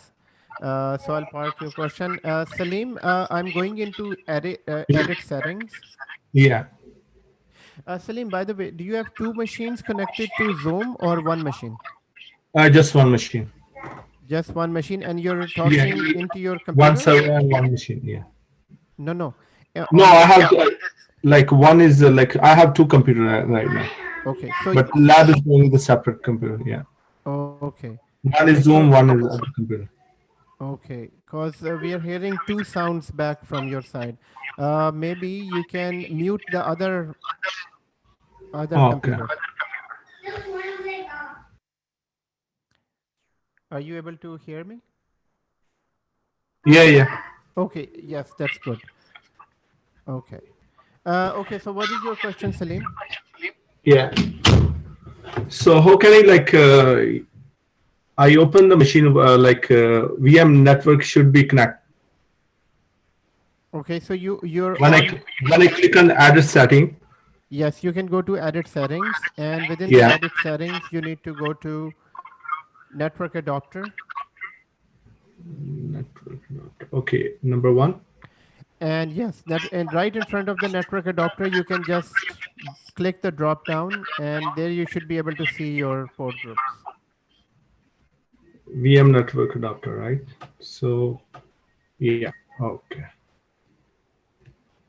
So I'll park your question. Salim, I'm going into edit settings. Yeah, Salim, by the way, do you have two machines connected to Zoom or one machine? just one machine. Just one machine, and you're Yeah, talking into your one computer? server and one machine. Yeah. No, no. No, On I your have like one is like I have two computers right now, okay. So but lab is going with a separate computer. Yeah, okay. one Okay. is Zoom, So one is other computer. okay, because we are hearing two sounds back from your side. Maybe you can mute the other Okay. computer. Are you able to hear me? Yeah, yeah. Okay, yes, that's good. Okay. Okay, so what is your question, Salim? Yeah. So how can I like I open the machine VM network should be connected. Okay, so you're When I click on address setting. Yes, you can go to edit settings, and within the Yeah. edit settings, you need to go to network adapter. Network. Okay, number one. And yes, and right in front of the network adapter, you can just click the drop down, and there you should be able to see your port groups. VM network adapter, right? So, yeah. Okay.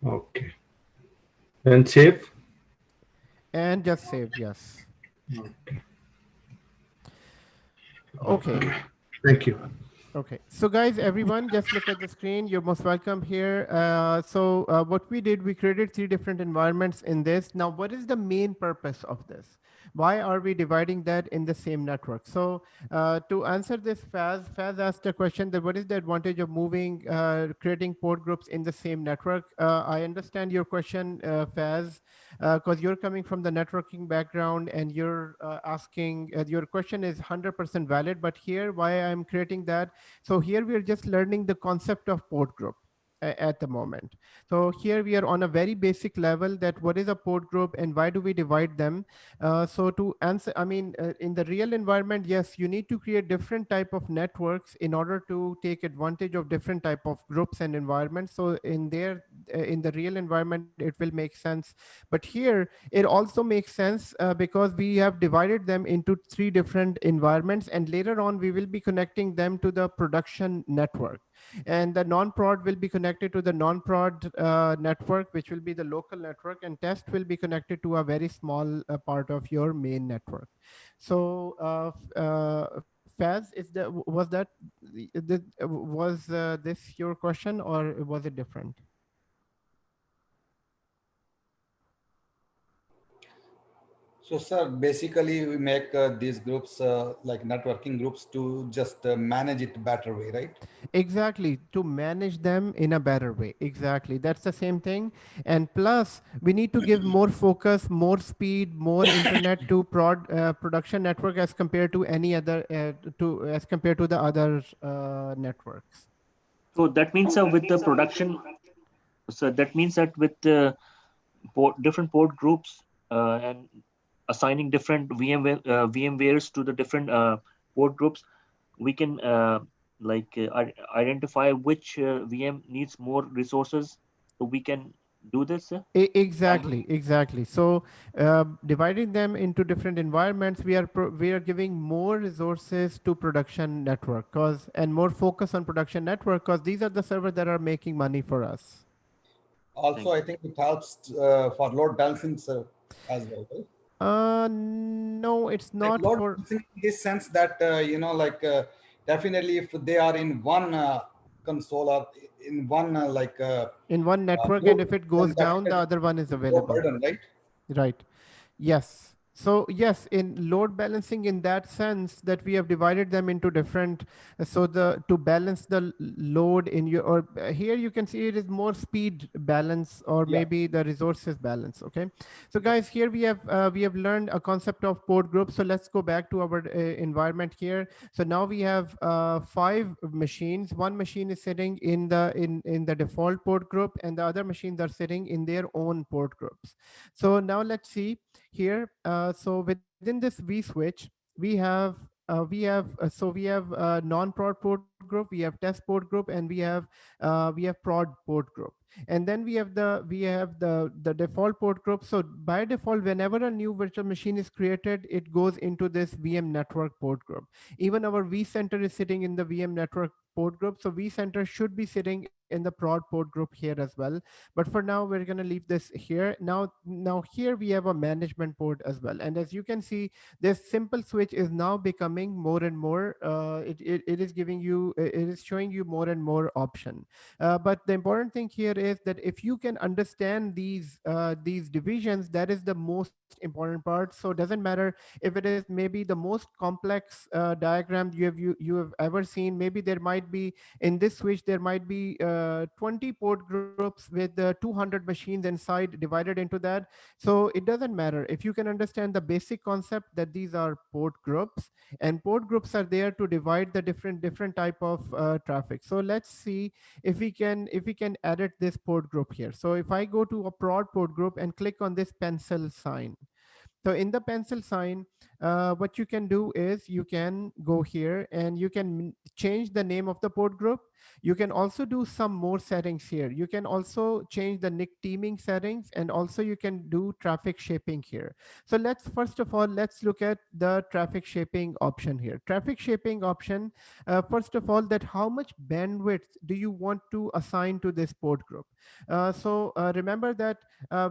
Okay. Then save. And just save, yes. Okay. Okay. Thank you. Okay, so guys, everyone, just look at the screen. You're most welcome here. What we did, we created 3 different environments in this. Now, what is the main purpose of this? Why are we dividing that in the same network? So to answer this, Faz asked a question that what is the advantage of creating port groups in the same network? I understand your question, Faz, because you're coming from the networking background and you're asking, your question is 100% valid, but here, why I'm creating that? So here we are just learning the concept of port group at the moment. So here we are on a very basic level that what is a port group and why do we divide them? So to answer, in the real environment, yes, you need to create different type of networks in order to take advantage of different type of groups and environments. So in the real environment, it will make sense. But here it also makes sense because we have divided them into 3 different environments, and later on we will be connecting them to the production network. And the non-prod will be connected to the non-prod network, which will be the local network, and test will be connected to a very small part of your main network. So Faz, was this your question or was it different? So, sir, basically we make these groups like networking groups to just manage it better way, right? Exactly, to manage them in a better way. Exactly, that's the same thing. And plus, we need to give more focus, more speed, more internet to production network as compared to any other as compared to the other networks. So that means with the production, so that means that with the different port groups and assigning different VMwares to the different port groups, we can identify which VM needs more resources. So we can do this. Exactly. So dividing them into different environments, we are giving more resources to production network and more focus on production network because these are the servers that are making money for us. Also, I think it helps for load balancing as well, right? No, it's not like for in this sense that definitely if they are in one console or in one in one network, group, and if it then goes down, the definitely other one is no available. burden, right? Right. Yes. So yes, in load balancing, in that sense that we have divided them into different, so the to balance the load in your, or here you can see it is more speed balance or Yeah. maybe the resources balance. Okay, so guys, here we have learned a concept of port group. So let's go back to our environment here. So now we have 5 machines. One machine is sitting in the default port group, and the other machines are sitting in their own port groups. So now let's see here. So within this vSwitch, we have non-prod port group, we have test port group, and we have prod port group, and then we have the default port group. So by default, whenever a new virtual machine is created, it goes into this VM network port group. Even our vCenter is sitting in the VM network port group, so vCenter should be sitting in the prod port group here as well. But for now, we're going to leave this here. Now here we have a management port as well, and as you can see, this simple switch is now becoming more and more, it is giving you, it is showing you more and more option. But the important thing here is that if you can understand these divisions, that is the most important part. So it doesn't matter if it is maybe the most complex diagram you have ever seen. Maybe there might be, in this switch there might be 20 port groups with 200 machines inside divided into that. So it doesn't matter if you can understand the basic concept that these are port groups, and port groups are there to divide the different type of traffic. So let's see if we can edit this port group here. So if I go to a prod port group and click on this pencil sign, so in the pencil sign, what you can do is you can go here and you can change the name of the port group. You can also do some more settings here. You can also change the NIC teaming settings, and also you can do traffic shaping here. So let's first of all, let's look at the traffic shaping option here. Traffic shaping option, first of all, that how much bandwidth do you want to assign to this port group? Remember that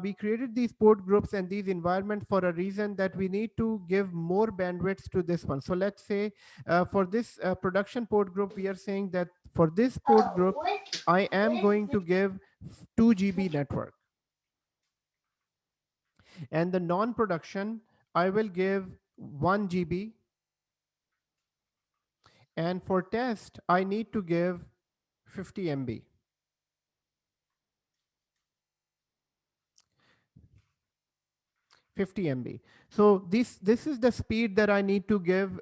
we created these port groups and these environments for a reason, that we need to give more bandwidths to this one. So let's say for this production port group, we are saying that for this port group, I am going to give 2 GB network, and the non-production, I will give 1 GB, and for test, I need to give 50 MB. 50 MB. So this is the speed that I need to give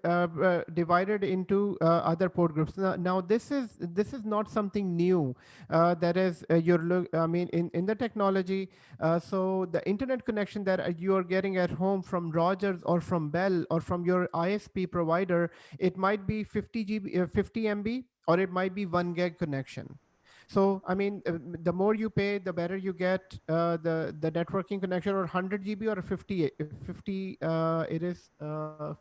divided into other port groups. Now this is not something new. That is I mean in the technology. So the internet connection that you are getting at home from Rogers or from Bell or from your ISP provider, it might be 50 GB, 50 MB, or it might be 1 gig connection. So I mean, the more you pay, the better you get the networking connection, or 100 GB or 50. 50 it is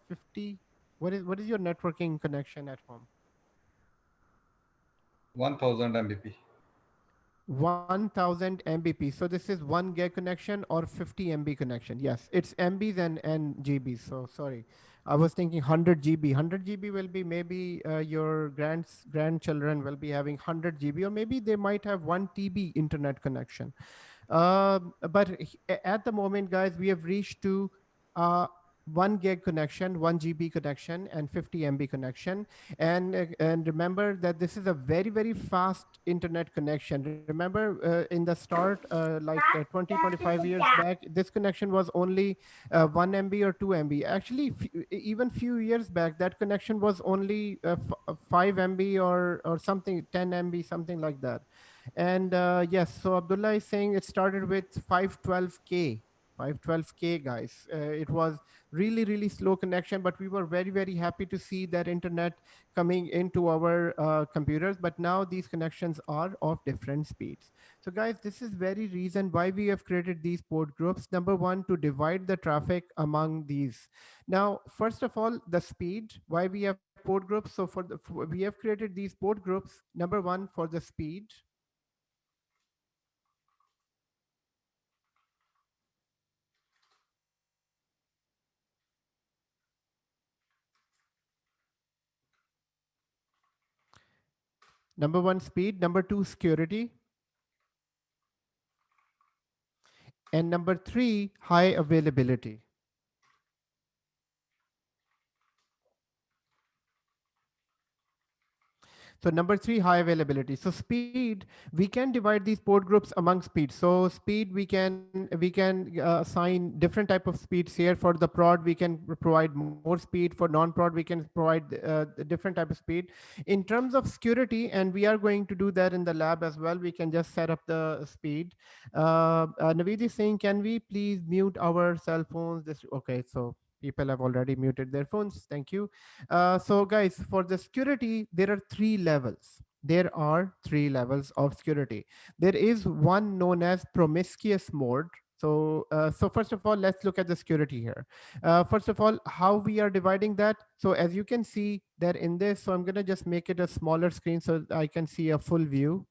50. What is your networking connection at home? 1000 Mbp. 1000 Mbp. So this is 1 gig connection or 50 MB connection. Yes, it's MBs and GBs. So sorry, I was thinking 100 GB. 100 GB will be maybe your grandchildren will be having 100 GB, or maybe they might have 1 TB internet connection. But at the moment, guys, we have reached to 1 gig connection, 1 GB connection, and 50 MB connection. And remember that this is a very fast internet connection. Remember in the start, like 20, 25 years back, this connection was only 1 MB or 2 MB. Actually, even few years back, that connection was only 5 MB or something, 10 MB, something like that. And yes, so Abdullah is saying it started with 512K. 512K, guys. It was really slow connection, but we were very happy to see that internet coming into our computers. But now these connections are of different speeds. So guys, this is very reason why we have created these port groups. Number one, to divide the traffic among these. Now, first of all, the speed, why we have port groups. So we have created these port groups, number one, for the speed. Number one, speed. Number two, security. And number three, high availability. So number three, high availability. So speed, we can divide these port groups among speed. So speed, we can assign different type of speeds here. For the prod, we can provide more speed. For non-prod, we can provide a different type of speed. In terms of security, and we are going to do that in the lab as well, we can just set up the speed. Naveed is saying, can we please mute our cell phones? This, okay, so people have already muted their phones. Thank you. So guys, for the security, there are three levels. There are three levels of security. There is one known as promiscuous mode. So first of all, let's look at the security here. First of all, how we are dividing that. So as you can see that in this, so I'm gonna just make it a smaller screen so I can see a full view.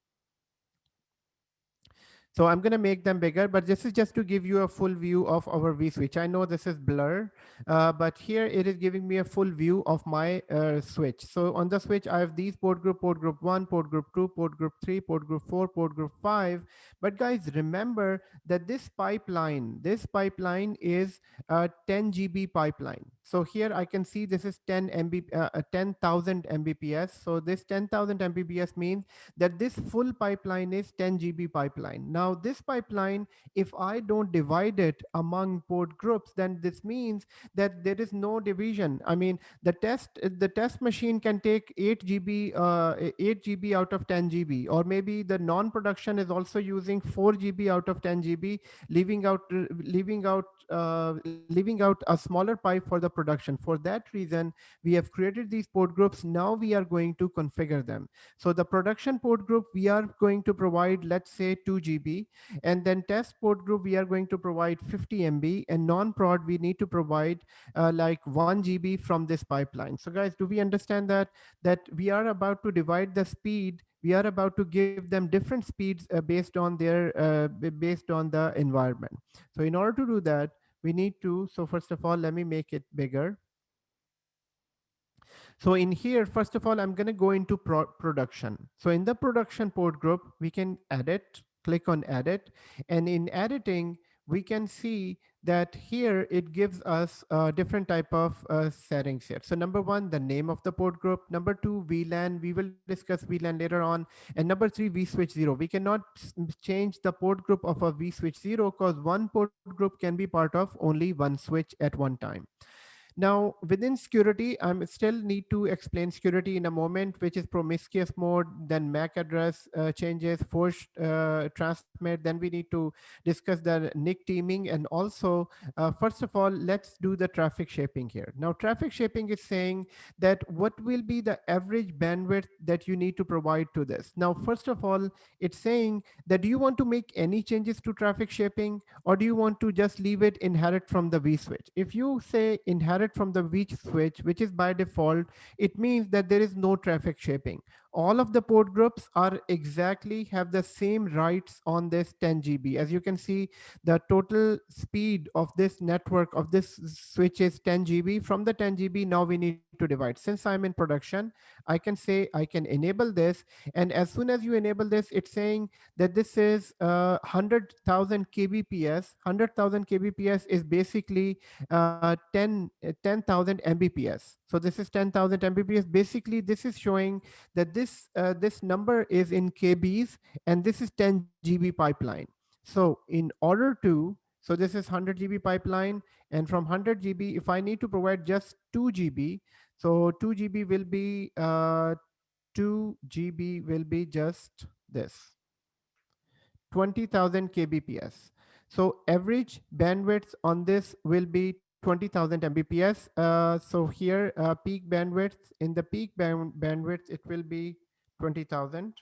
So I'm going to make them bigger, but this is just to give you a full view of our vSwitch. I know this is blur, but here it is giving me a full view of my switch. So on the switch, I have these port group 1, port group 2, port group 3, port group 4, port group 5. But guys, remember that this pipeline is a 10 GB pipeline. So here I can see this is 10,000 Mbps. So this 10,000 Mbps means that this full pipeline is 10 GB pipeline. Now this pipeline, if I don't divide it among port groups, then this means that there is no division. I mean, the test machine can take 8 GB out of 10 GB, or maybe the non-production is also using 4 GB out of 10 GB, leaving out a smaller pipe for the production. For that reason, we have created these port groups. Now we are going to configure them. So the production port group, we are going to provide, let's say 2 GB, and then test port group, we are going to provide 50 MB, and non-prod, we need to provide like 1 GB from this pipeline. So guys, do we understand that we are about to divide the speed? We are about to give them different speeds based on the environment. So in order to do that, we need to, so first of all, let me make it bigger. So in here, first of all, I'm going to go into production. So in the production port group, we can edit, click on edit. And in editing, we can see that here it gives us different type of settings here. So number one, the name of the port group. Number two, VLAN. We will discuss VLAN later on. And number three, vSwitch 0. We cannot change the port group of a vSwitch 0 because one port group can be part of only one switch at one time. Now, within security, I still need to explain security in a moment, which is promiscuous mode, then MAC address changes, forced transmit. Then we need to discuss the NIC teaming. And also, first of all, let's do the traffic shaping here. Now, traffic shaping is saying that what will be the average bandwidth that you need to provide to this. Now, first of all, it's saying that do you want to make any changes to traffic shaping, or do you want to just leave it inherit from the vSwitch? If you say inherit from the vSwitch, which is by default, it means that there is no traffic shaping. All of the port groups are exactly have the same rights on this 10 GB. As you can see, the total speed of this network of this switch is 10 GB. From the 10 GB, now we need to divide. Since I'm in production, I can say I can enable this. And as soon as you enable this, it's saying that this is 100,000 kbps. 100,000 kbps is basically 10,000 mbps. So this is 10,000 mbps. Basically, this is showing that this number is in kbs, and this is 10 GB pipeline. So in order to, so this is 100 GB pipeline, and from 100 GB, if I need to provide just 2 GB, so 2 GB will be 2 GB will be just this 20,000 kbps. So average bandwidth on this will be 20,000 mbps. So here peak bandwidth, in the peak bandwidth, it will be 20,000.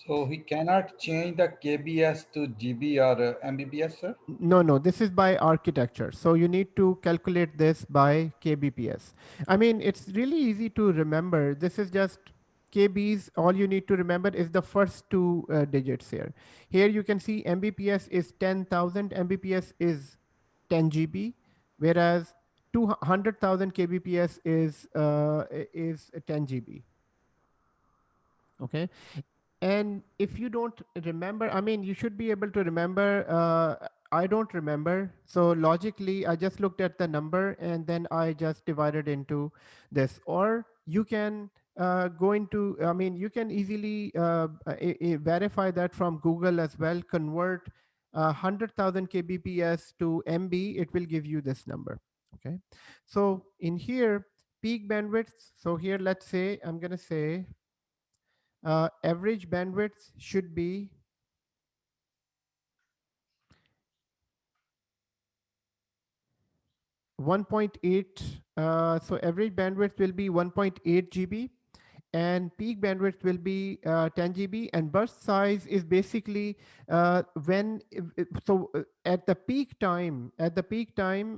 So he cannot change the KBS to GB or MBPS, sir? No, this is by architecture. So you need to calculate this by kbps. I mean, it's really easy to remember. This is just kbs. All you need to remember is the first two digits here. Here you can see mbps is 10,000, mbps is 10 GB, whereas 200,000 kbps is 10 GB. Okay. And if you don't remember, I mean, you should be able to remember. I don't remember. So logically, I just looked at the number and then I just divided into this. Or you can go into, I mean, you can easily verify that from Google as well, convert 100,000 kbps to MB, it will give you this number. Okay. So in here, peak bandwidth. So here, let's say, I'm going to say average bandwidth should be 1.8. So average bandwidth will be 1.8 GB, and peak bandwidth will be 10 GB, and burst size is basically at the peak time,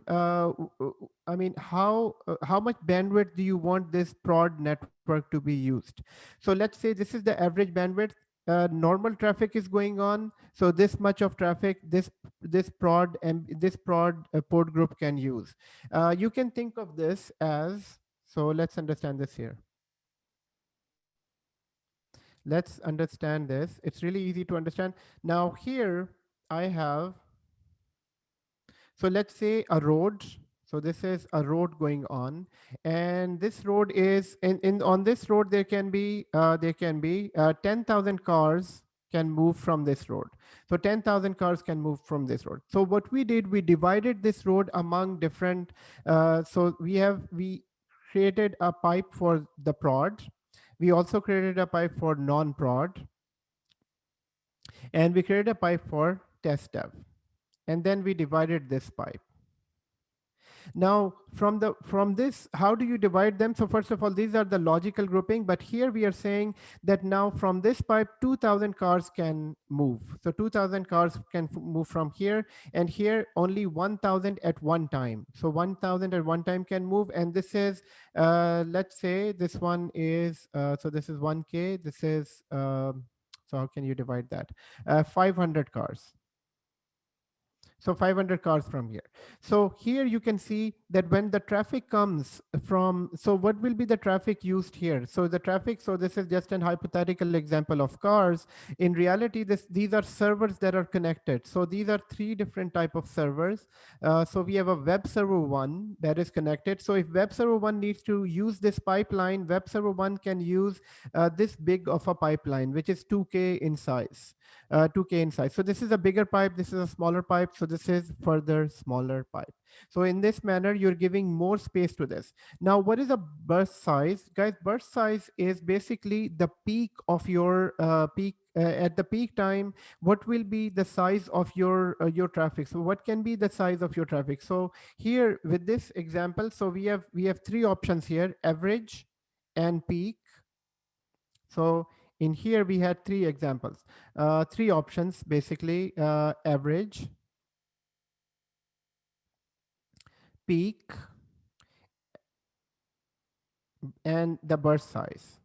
I mean, how much bandwidth do you want this prod network to be used? So let's say this is the average bandwidth. Normal traffic is going on, so this much of traffic this prod and this prod port group can use. You can think of this as, so let's understand this here. Let's understand this. It's really easy to understand. Now here I have, so let's say a road. So this is a road going on, and this road is on this road there can be 10,000 cars can move from this road. So 10,000 cars can move from this road. So what we did, we divided this road among different. So we created a pipe for the prod. We also created a pipe for non-prod, and we created a pipe for test dev. And then we divided this pipe. Now, from this, how do you divide them? So first of all, these are the logical grouping, but here we are saying that now from this pipe, 2,000 cars can move. So 2,000 cars can move from here, and here only 1,000 at one time. So 1,000 at one time can move, and this is, let's say this one is, so this is 1K, this is, so how can you divide that? 500 cars. So 500 cars from here. So here you can see that when the traffic comes from, so what will be the traffic used here? So the traffic, so this is just an hypothetical example of cars. In reality, these are servers that are connected. So these are three different type of servers. So we have a web server 1 that is connected. So if web server 1 needs to use this pipeline, web server 1 can use this big of a pipeline, which is 2K in size. 2K in size. So this is a bigger pipe, this is a smaller pipe, so this is further smaller pipe. So in this manner, you're giving more space to this. Now, what is a burst size? Guys, burst size is basically the peak of your peak. At the peak time, what will be the size of your traffic? So what can be the size of your traffic? So here with this example, so we have three options here: average and peak. So in here, we had three examples, three options, basically, average, peak, and the burst size.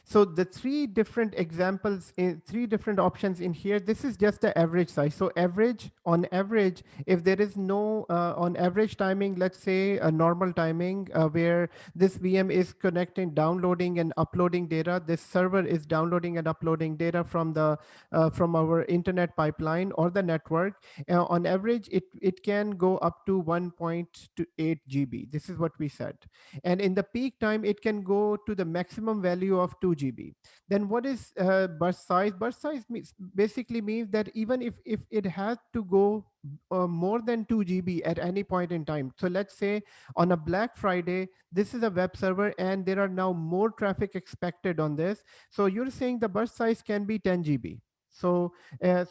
So the three different examples, in three different options in here, this is just the average size. So average, on average, if there is no, on average timing, let's say a normal timing where this VM is connecting, downloading and uploading data, this server is downloading and uploading data from the from our internet pipeline or the network. On average, it can go up to 1.8 GB. This is what we said. And in the peak time, it can go to the maximum value of 2 GB. Then what is burst size? Burst size basically means that even if it has to go more than 2 GB at any point in time. So let's say on a Black Friday, this is a web server and there are now more traffic expected on this. So you're saying the burst size can be 10 GB. So,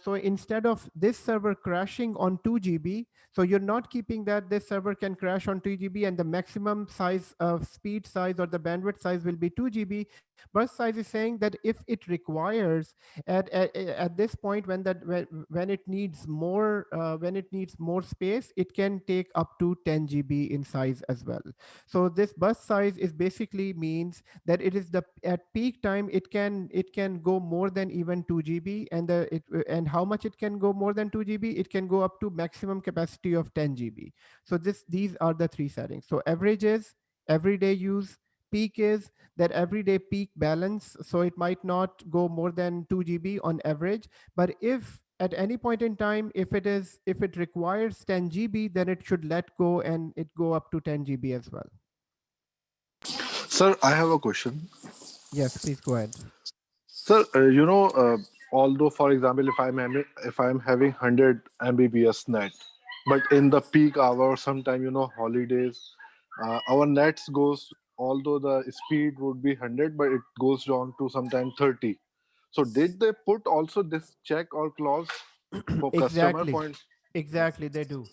so instead of this server crashing on 2 GB, so you're not keeping that this server can crash on 2 GB and the maximum size of speed size or the bandwidth size will be 2 GB. Burst size is saying that if it requires at this point when it needs more space, it can take up to 10 GB in size as well. So this burst size is basically means that it is at peak time it can go more than even 2 GB, and how much it can go more than 2 GB? It can go up to maximum capacity of 10 GB. So these are the three settings. So average is everyday use, peak is that everyday peak balance, so it might not go more than 2 GB on average, but if at any point in time, if it requires 10 GB, then it should let go and it go up to 10 GB as well. Sir, I have a question. Yes, please go ahead. Sir, although for example, if I'm having 100 Mbps net, but in the peak hour, sometime holidays, our nets goes. Although the speed would be 100, but it goes down to sometime 30. So did they put also this check or clause for customer Exactly. point? Exactly, they do.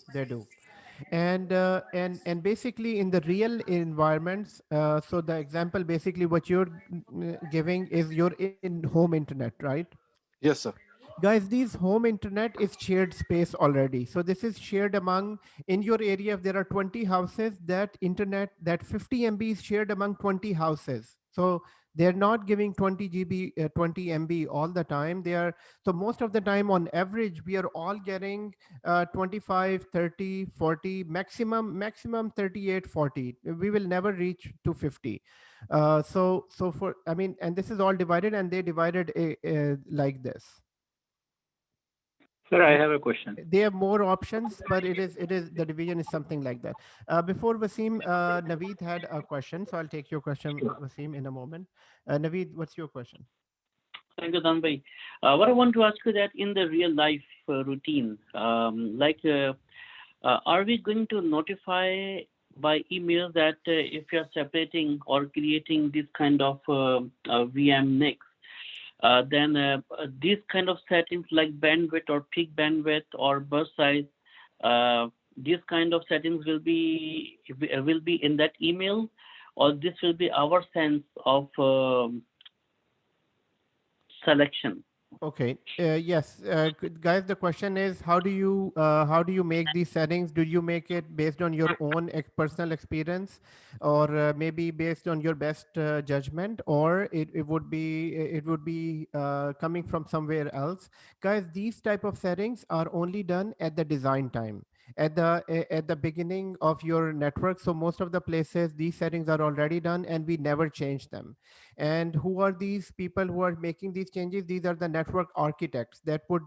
And basically in the real environments, so the example basically what you're giving is your in home internet, right? Yes, sir. Guys, these home internet is shared space already. So this is shared among, in your area, if there are 20 houses, that internet, that 50 MB is shared among 20 houses. So they're not giving 20 GB, 20 MB all the time. They are, so most of the time on average, we are all getting 25, 30, 40, maximum 38, 40. We will never reach to 50. So for, I mean, and this is all divided, and they divided like this. Sir, I have a question. They have more options, but it is the division is something like that. Before Wasim, Naveed had a question, so I'll take your question, Wasim, in a moment. Naveed, what's your question? Thank you, Danbhai. What I want to ask you that in the real life routine, are we going to notify by email that if you're separating or creating this kind of VM NICs, then these kind of settings like bandwidth or peak bandwidth or burst size, these kind of settings will be in that email, or this will be our sense of selection? Okay. Yes, guys. The question is, how do you make these settings? Do you make it based on your own personal experience, or maybe based on your best judgment, or it would be coming from somewhere else? Guys, these type of settings are only done at the design time, at the beginning of your network. So most of the places these settings are already done, and we never change them. And who are these people who are making these changes? These are the network architects that would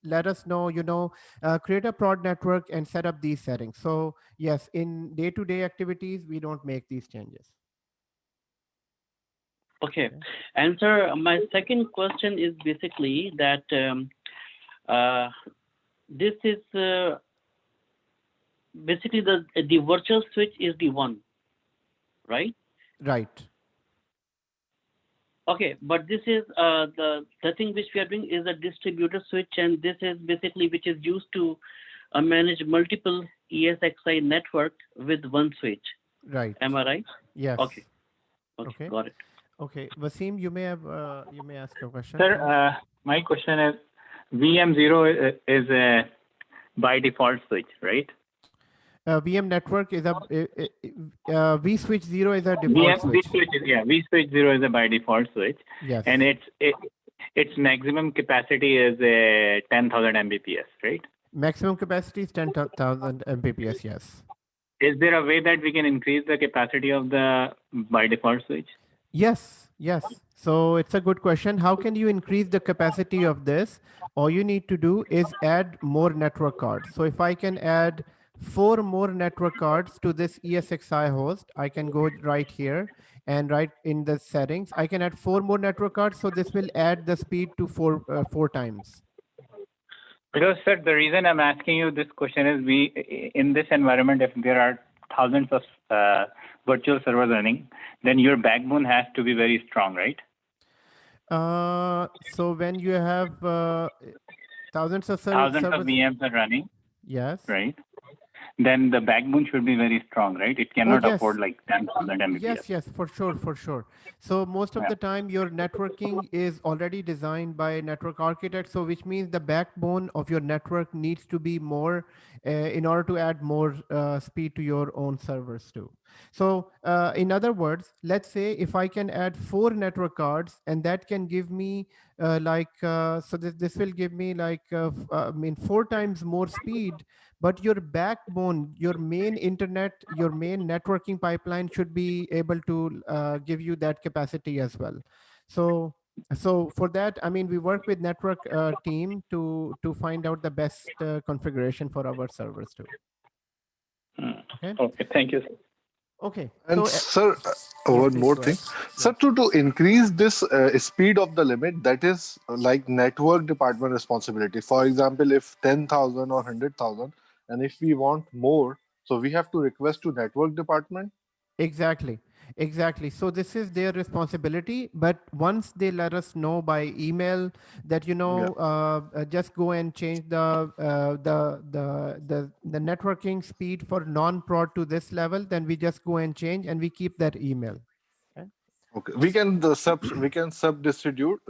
let us know, create a prod network and set up these settings. So yes, in day-to-day activities, we don't make these changes. Okay. And sir, my second question is basically that this is basically the virtual switch is the one, right? Right. Okay, but this is the thing which we are doing is a distributor switch, and this is basically which is used to manage multiple ESXi network with one switch. Right. Am I right? Yes. Okay. Okay. Got it. Okay, Wasim, you may ask a question. Sir, my question is, VM0 is a by default switch, right? VM network is a vSwitch 0 is a default switch. vSwitch 0 is a by default switch. Yes. And its maximum capacity is 10,000 Mbps, right? Maximum capacity is 10,000 Mbps. Yes. Is there a way that we can increase the capacity of the by default switch? Yes. So it's a good question. How can you increase the capacity of this? All you need to do is add more network cards. So if I can add 4 more network cards to this ESXi host, I can go right here and right in the settings, I can add 4 more network cards. So this will add the speed to four times. Because sir, the reason I'm asking you this question is in this environment, if there are thousands of virtual servers running, then your backbone has to be very strong, right? So when you have thousands of servers, VMs are running, yes, right? Then the backbone should be very strong, right? It cannot afford like 10,000 Mbps. Yes, for sure. So most of the time your networking is already designed by network architects. So which means the backbone of your network needs to be more in order to add more speed to your own servers too. So in other words, let's say if I can add 4 network cards, and that can give me so this will give me 4 times more speed. But your backbone, your main internet, your main networking pipeline should be able to give you that capacity as well. So for that, I mean, we work with network team to find out the best configuration for our servers too. Okay, thank you, sir. Okay. And So sir, yeah, one please more go thing, ahead. sir, Yeah. to increase this speed of the limit, that is like network department responsibility. For example, if 10,000 or 100,000, and if we want more, so we have to request to network department. Exactly. Exactly. So this is their responsibility. But once they let us know by email that Yeah. just go and change the networking speed for non-prod to this level, then we just go and change and we keep that email. Okay. Okay. We can distribute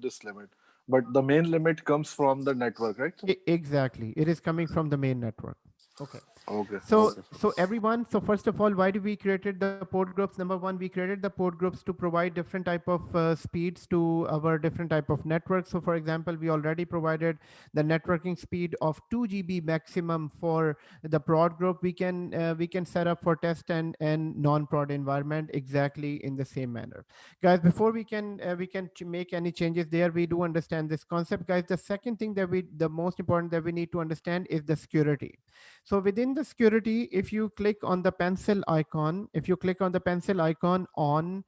this limit, but the main limit comes from the network, right, sir? Exactly. It is coming from the main network. Okay. Okay. So, Okay, sir. so everyone, so first of all, why do we created the port groups? Number one, we created the port groups to provide different type of speeds to our different type of networks. So for example, we already provided the networking speed of 2 GB maximum for the prod group. We can set up for test and non-prod environment exactly in the same manner. Guys, before we can make any changes there, we do understand this concept. Guys, the second thing the most important that we need to understand is the security. So within the security, if you click on the pencil icon, if you click on the pencil icon on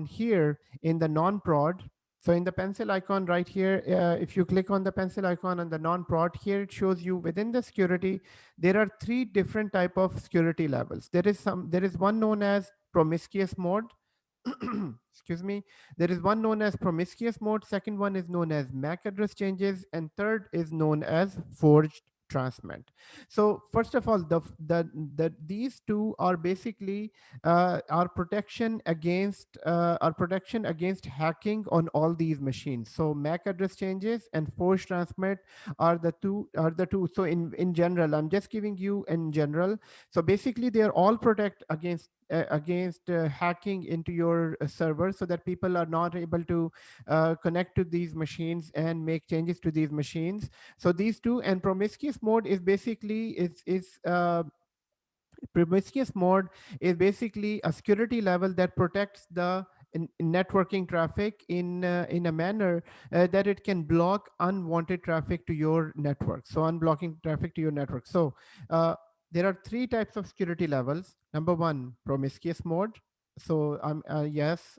here in the non-prod, so in the pencil icon right here, if you click on the pencil icon on the non-prod, here it shows you within the security, there are three different type of security levels. There is one known as promiscuous mode. Excuse me. There is one known as promiscuous mode. Second one is known as MAC address changes, and third is known as forged transmit. So first of all, these two are basically our protection against hacking on all these machines. So MAC address changes and force transmit are the two. So in general, I'm just giving you in general. So basically, they are all protect against hacking into your server, so that people are not able to connect to these machines and make changes to these machines. So these two, and promiscuous mode is basically is promiscuous mode is basically a security level that protects the networking traffic in a manner that it can block unwanted traffic to your network. So unblocking traffic to your network. So there are three types of security levels. Number one, promiscuous mode. So yes,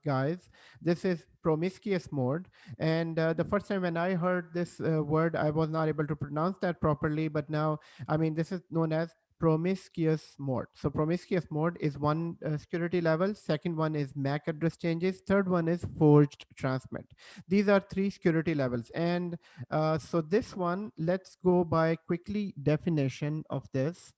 guys, this is promiscuous mode. And the first time when I heard this word, I was not able to pronounce that properly. But now, I mean, this is known as promiscuous mode. So promiscuous mode is one security level. Second one is MAC address changes. Third one is forged transmit. These are three security levels. And so this one, let's go by quickly definition of this.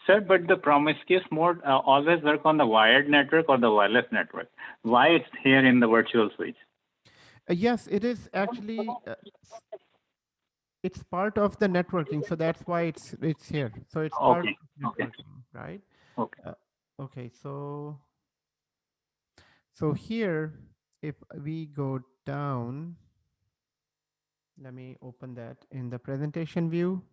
Sir, but the promiscuous mode always work on the wired network or the wireless network. Why it's here in the virtual switch? Yes, it is actually it's part of the networking, so that's why it's here. So it's part Okay. of Okay. networking, right? Okay. Okay, so here, if we go down, let me open that in the presentation view.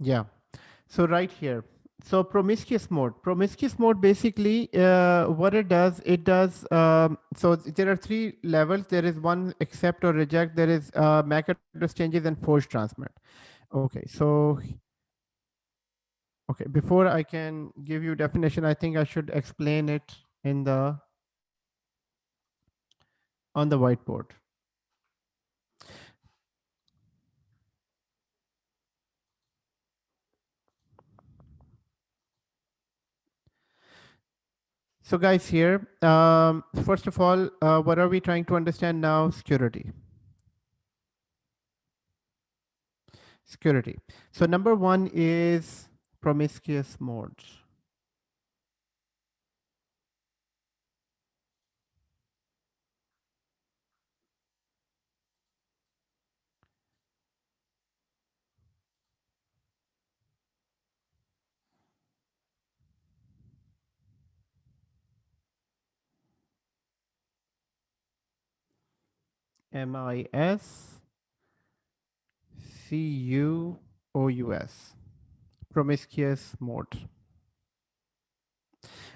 Yeah. So right here. So promiscuous mode basically what it does, so there are three levels. There is one accept or reject, there is MAC address changes and force transmit. Okay, so okay, before I can give you definition, I think I should explain it in the on the whiteboard. So guys, here, first of all, what are we trying to understand now? Security. Security. So number one is promiscuous mode. MISCUOUS. Promiscuous mode.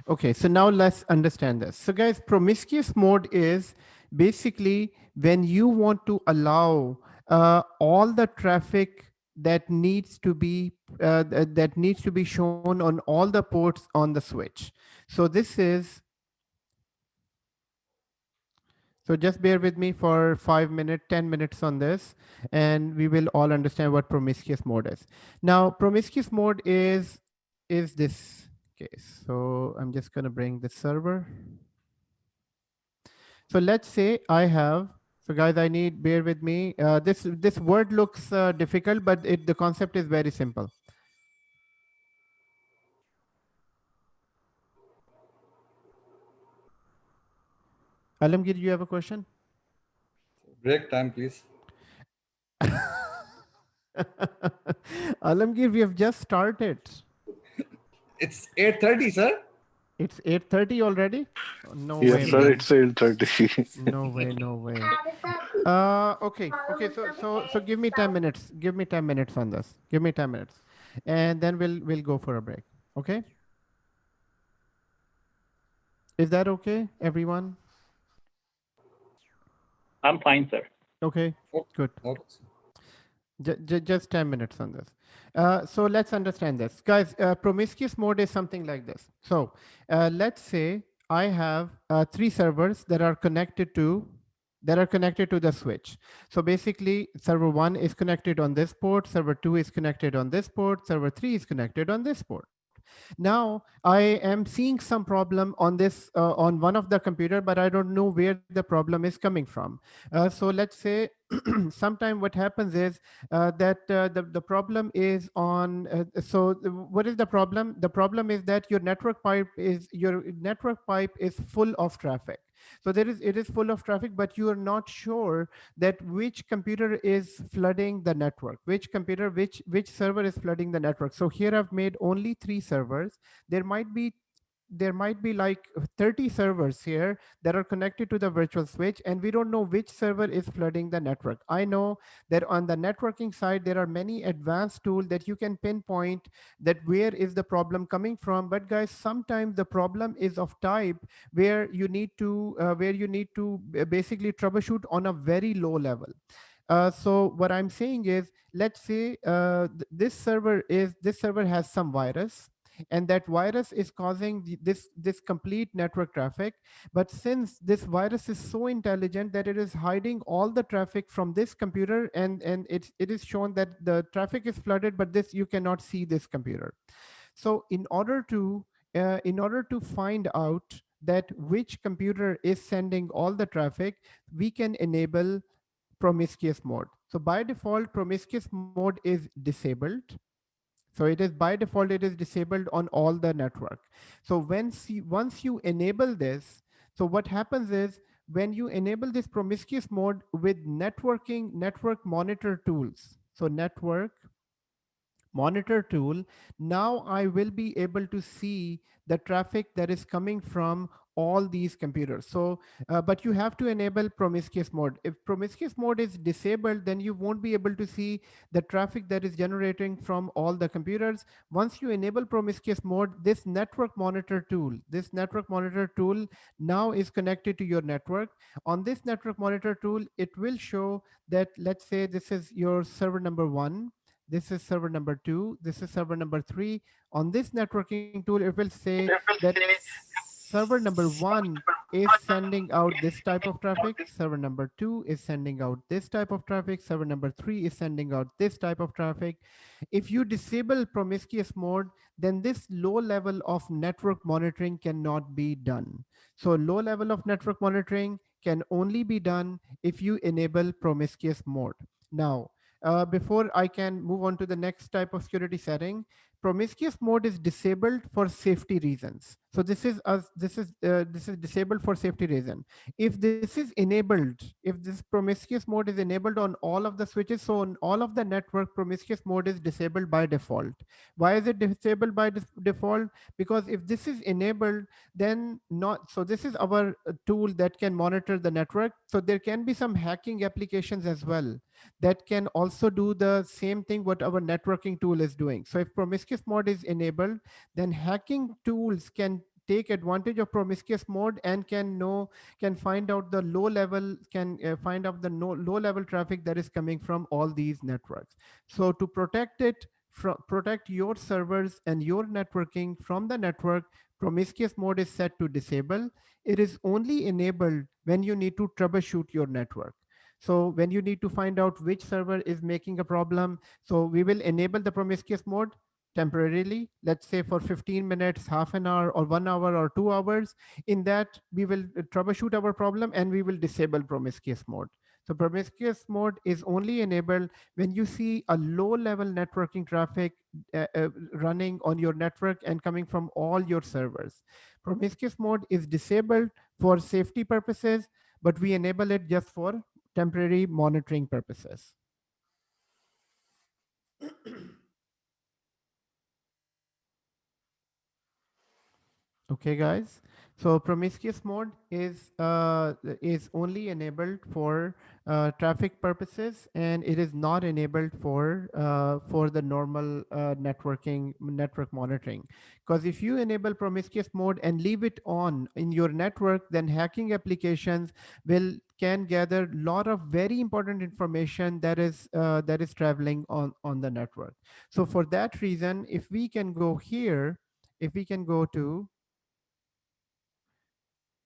Okay, so now let's understand this. So guys, promiscuous mode is basically when you want to allow all the traffic that needs to be that needs to be shown on all the ports on the switch. So this is, so just bear with me for 5 minutes, 10 minutes on this, and we will all understand what promiscuous mode is. Now, promiscuous mode is this case. So I'm just going to bring the server. So let's say I have, so guys, I need, bear with me. This word looks difficult, but the concept is very simple. Alamgir, you have a question? Break time, please. Alamgir, we have just started. It's 8:30, sir. It's 8:30 already? No Yes, way, sir. man. It's 8:30. No way, no way. Okay. So give me 10 minutes. Give me 10 minutes on this. Give me 10 minutes. And then we'll go for a break. Okay? Is that okay, everyone? I'm fine, sir. Okay, good. Just 10 minutes on this. So let's understand this. Guys, promiscuous mode is something like this. So let's say I have 3 servers that are connected to the switch. So basically, server 1 is connected on this port, server 2 is connected on this port, server 3 is connected on this port. Now I am seeing some problem on this on one of the computer, but I don't know where the problem is coming from. So let's say sometime what happens is that the problem is on what is the problem? The problem is that your network pipe is full of traffic. So it is full of traffic, but you are not sure that which computer is flooding the network, which server is flooding the network. So here I've made only 3 servers. There might be like 30 servers here that are connected to the virtual switch, and we don't know which server is flooding the network. I know that on the networking side, there are many advanced tools that you can pinpoint that where is the problem coming from. But guys, sometimes the problem is of type where you need to basically troubleshoot on a very low level. So what I'm saying is, let's say this server has some virus, and that virus is causing this complete network traffic. But since this virus is so intelligent that it is hiding all the traffic from this computer, and it is shown that the traffic is flooded, but this you cannot see this computer. So in order to find out that which computer is sending all the traffic, we can enable promiscuous mode. So by default, promiscuous mode is disabled. So it is by default, it is disabled on all the network. So once you enable this, so what happens is when you enable this promiscuous mode with network monitor tools, so network monitor tool, now I will be able to see the traffic that is coming from all these computers. So but you have to enable promiscuous mode. If promiscuous mode is disabled, then you won't be able to see the traffic that is generating from all the computers. Once you enable promiscuous mode, this network monitor tool now is connected to your network. On this network monitor tool, it will show that, let's say this is your server number 1, this is server number 2, this is server number 3. On this networking tool, it will say that server number 1 is sending out this type of traffic, server number 2 is sending out this type of traffic, server number 3 is sending out this type of traffic. If you disable promiscuous mode, then this low level of network monitoring cannot be done. So low level of network monitoring can only be done if you enable promiscuous mode. Now, before I can move on to the next type of security setting, promiscuous mode is disabled for safety reasons. So this is disabled for safety reason. If this is enabled, if this promiscuous mode is enabled on all of the switches, so on all of the network, promiscuous mode is disabled by default. Why is it disabled by default? Because if this is enabled, then not, so this is our tool that can monitor the network. So there can be some hacking applications as well that can also do the same thing what our networking tool is doing. So if promiscuous mode is enabled, then hacking tools can take advantage of promiscuous mode and can find out the low level, can find out the low level traffic that is coming from all these networks. So to protect it, protect your servers and your networking from the network, promiscuous mode is set to disable. It is only enabled when you need to troubleshoot your network. So when you need to find out which server is making a problem, so we will enable the promiscuous mode temporarily, let's say for 15 minutes, half an hour, or 1 hour, or 2 hours. In that, we will troubleshoot our problem and we will disable promiscuous mode. So promiscuous mode is only enabled when you see a low level networking traffic running on your network and coming from all your servers. Promiscuous mode is disabled for safety purposes, but we enable it just for temporary monitoring purposes. Okay, guys. So promiscuous mode is only enabled for traffic purposes, and it is not enabled for the normal network monitoring. Because if you enable promiscuous mode and leave it on in your network, then hacking applications can gather a lot of very important information that is traveling on the network. So for that reason, if we can go here, if we can go to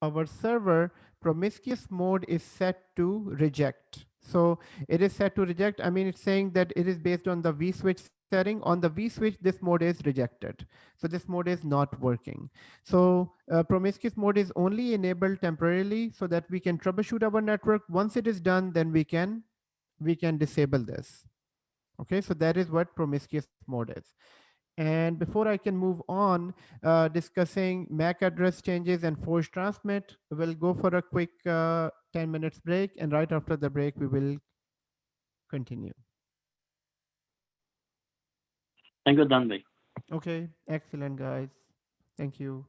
our server, promiscuous mode is set to reject. So it is set to reject. I mean, it's saying that it is based on the vSwitch setting. On the vSwitch, this mode is rejected. So this mode is not working. So promiscuous mode is only enabled temporarily so that we can troubleshoot our network. Once it is done, then we can disable this. Okay, so that is what promiscuous mode is. And before I can move on, discussing MAC address changes and force transmit, we'll go for a quick 10 minutes break. And right after the break, we will continue. Thank you, Danvay. Okay, excellent, guys. Thank you.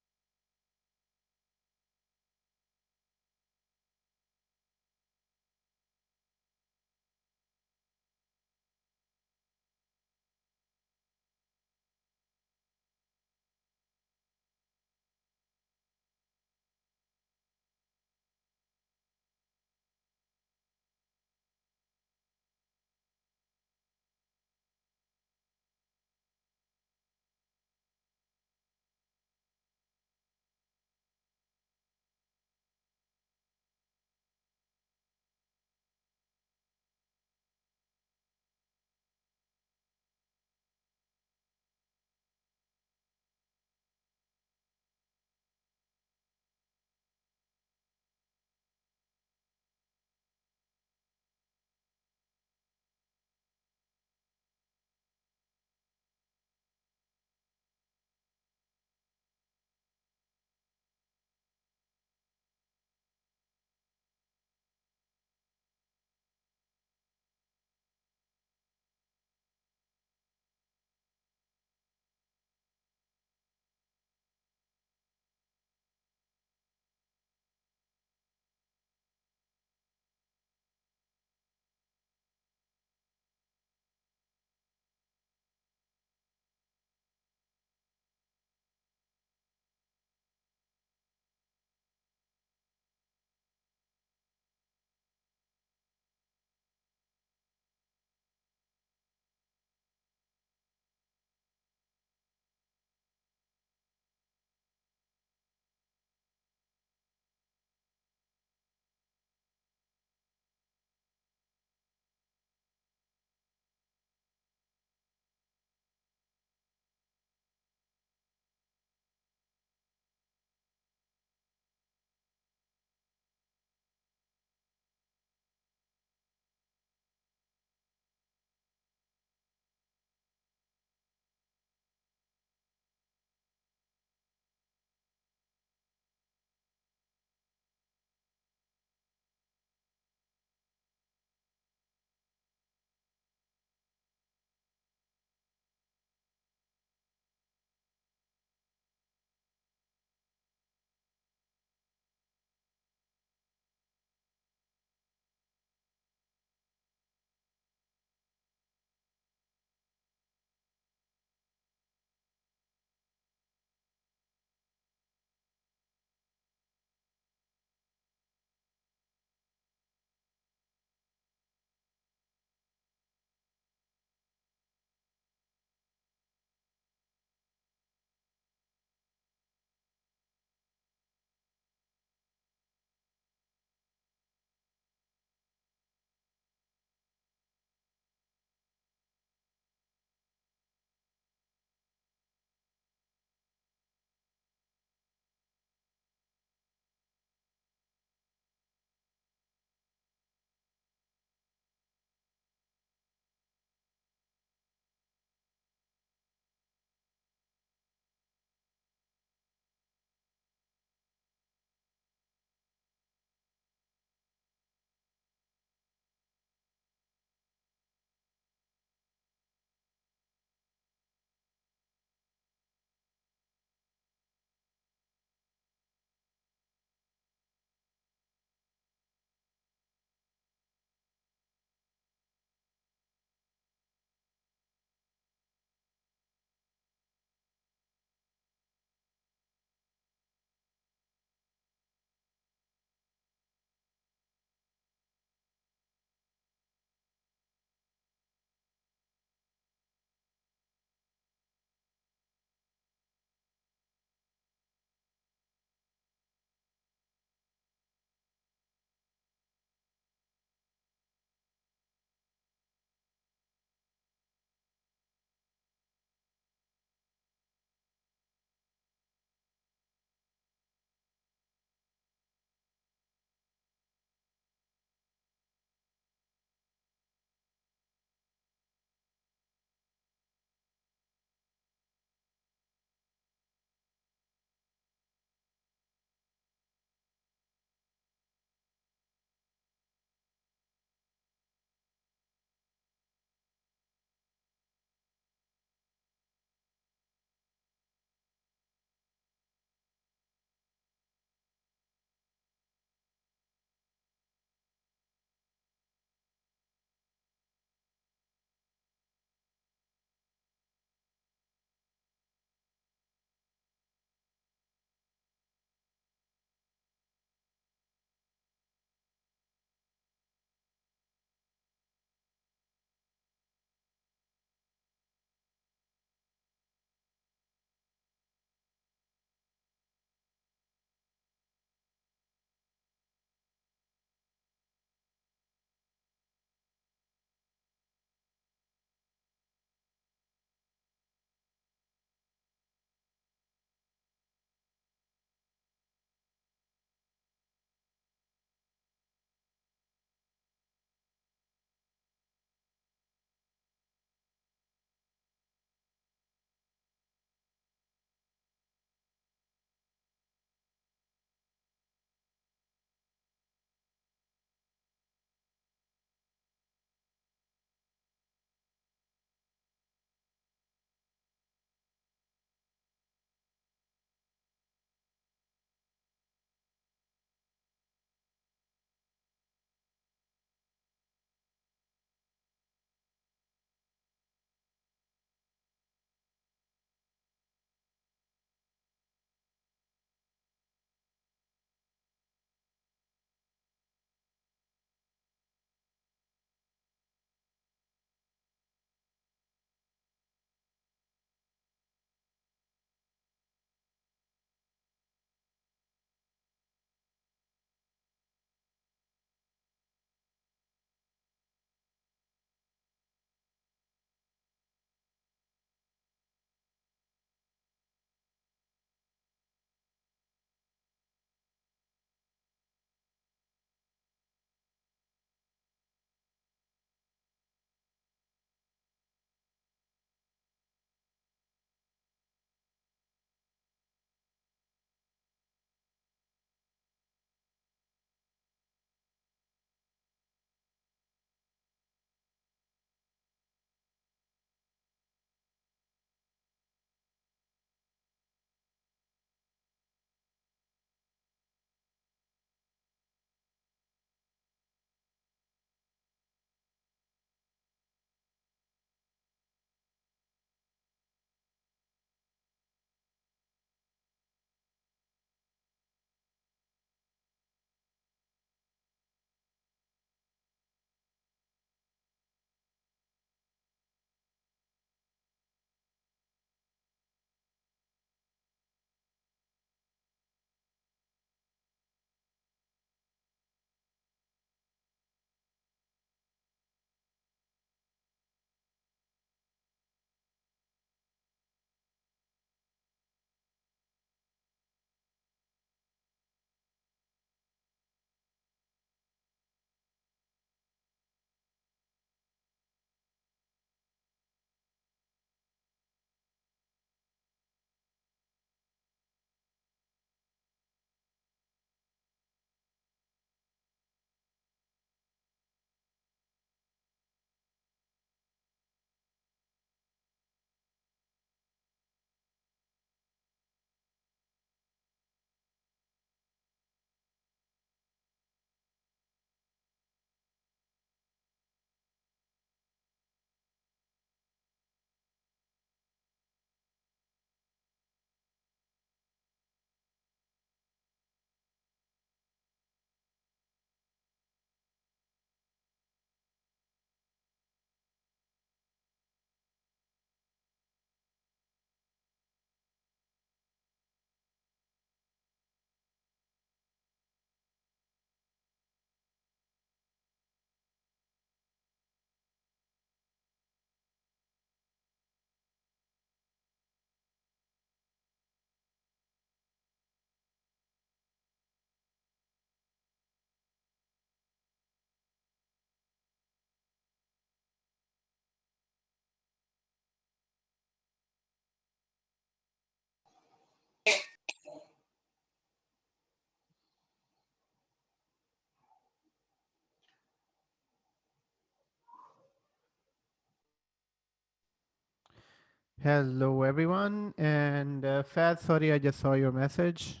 Hello, everyone. And Faz, sorry, I just saw your message.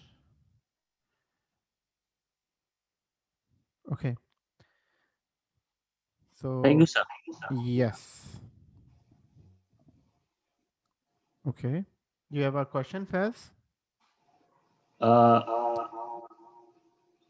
Okay. Thank So, you, sir. yes. Okay. You have a question, Faz? Uh,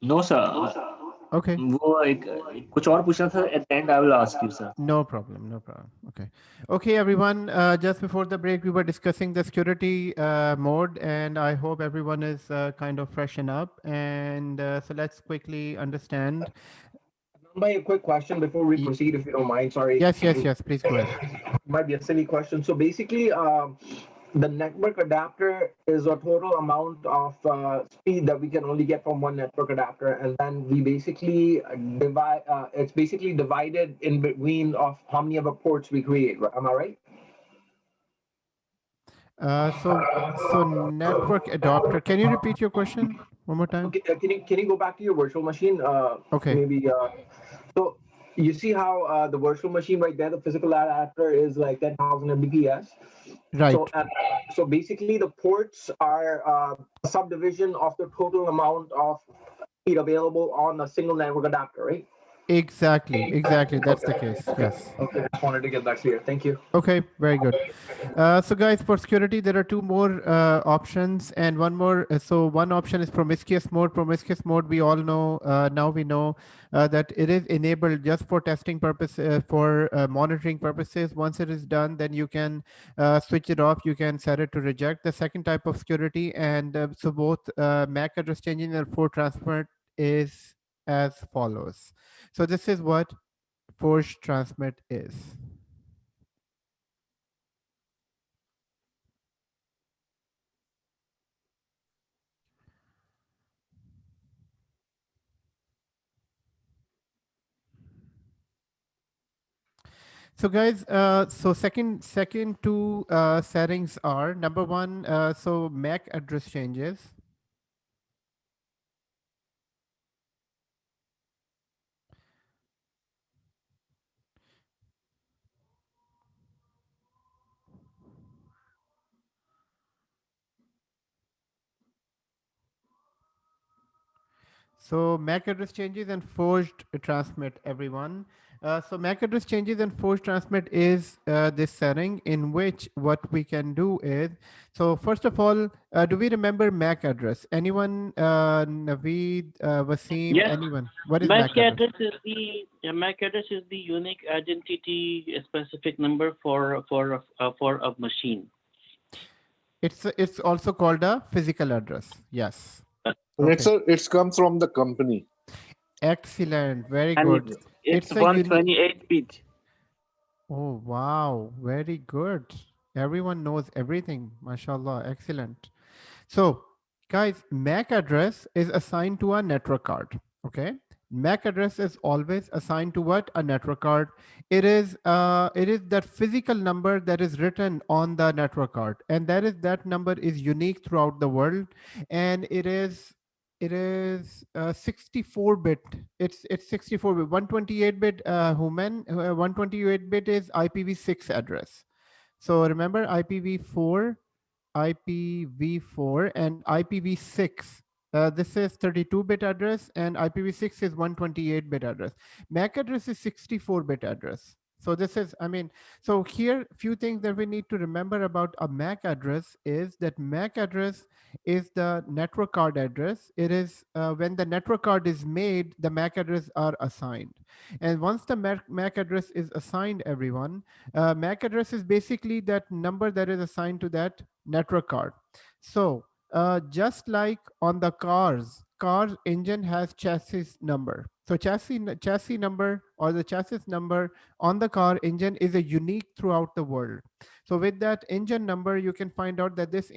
no, sir. Okay. वो कुछ और पूछना था at the end I will ask you, sir. No problem, no problem. Okay. Okay, everyone. Just before the break, we were discussing the security mode, and I hope everyone is kind of freshen up. And so let's quickly understand. A quick question before we proceed, if you don't mind. Sorry. Yes, yes, yes. Please go ahead. Might be a silly question. So basically, the network adapter is a total amount of speed that we can only get from one network adapter, and then we basically divide. It's basically divided in between of how many of the ports we create. Am I right? So network adapter. Can you repeat your question one more time? Okay, can you go back to your virtual machine? Okay. Maybe. So you see how the virtual machine right there, the physical adapter is like 10,000 Mbps. Right. So basically, the ports are a subdivision of the total amount of speed available on a single network adapter, right? Exactly. Exactly. That's the case. Yes. Okay, just wanted to get that clear. Thank you. Okay, very good. So guys, for security, there are two more options and one more. So one option is promiscuous mode. Promiscuous mode, we all know, now we know that it is enabled just for testing purpose, for monitoring purposes. Once it is done, then you can switch it off. You can set it to reject. The second type of security, and so both MAC address changing and port transfer is as follows. So this is what forced transmit is. So guys, so second two settings are number one, so MAC address changes. So MAC address changes and forced transmit, everyone. So MAC address changes and forced transmit is this setting in which what we can do is, so first of all, do we remember MAC address? Anyone, Naveed, Wasim, Yes. anyone? What is MAC MAC address? MAC address is the unique identity specific number for a machine. It's also called a physical address. Yes. And Okay. it's come from the company. Excellent. Very And good. it's A unique. 128 bit. Oh, wow. Very good. Everyone knows everything. MashaAllah. Excellent. So, guys, MAC address is assigned to a network card. Okay. MAC address is always assigned to what? A network card. It is that physical number that is written on the network card, and that number is unique throughout the world, and it is 64-bit. It's 64-bit. 128-bit human. 128-bit is IPv6 address. So remember IPv4, IPv4, and IPv6. This is 32-bit address, and IPv6 is 128-bit address. MAC address is 64-bit address. So this is, I mean, so here, few things that we need to remember about a MAC address is that MAC address is the network card address. It is when the network card is made, the MAC address are assigned. And once the MAC address is assigned, everyone, MAC address is basically that number that is assigned to that network card. So just like on the car engine has chassis number. So chassis number or the chassis number on the car engine is a unique throughout the world. So with that engine number, you can find out that this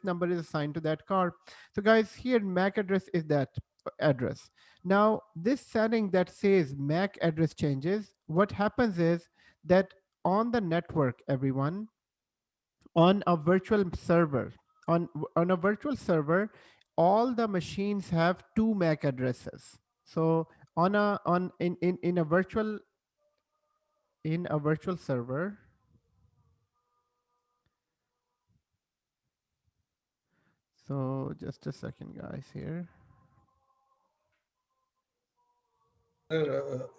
number is assigned to that car. So guys, here MAC address is that address. Now this setting that says MAC address changes, what happens is that on the network, everyone, on a virtual server, on a virtual server, all the machines have two MAC addresses. So in a virtual server, So just a second, guys, here.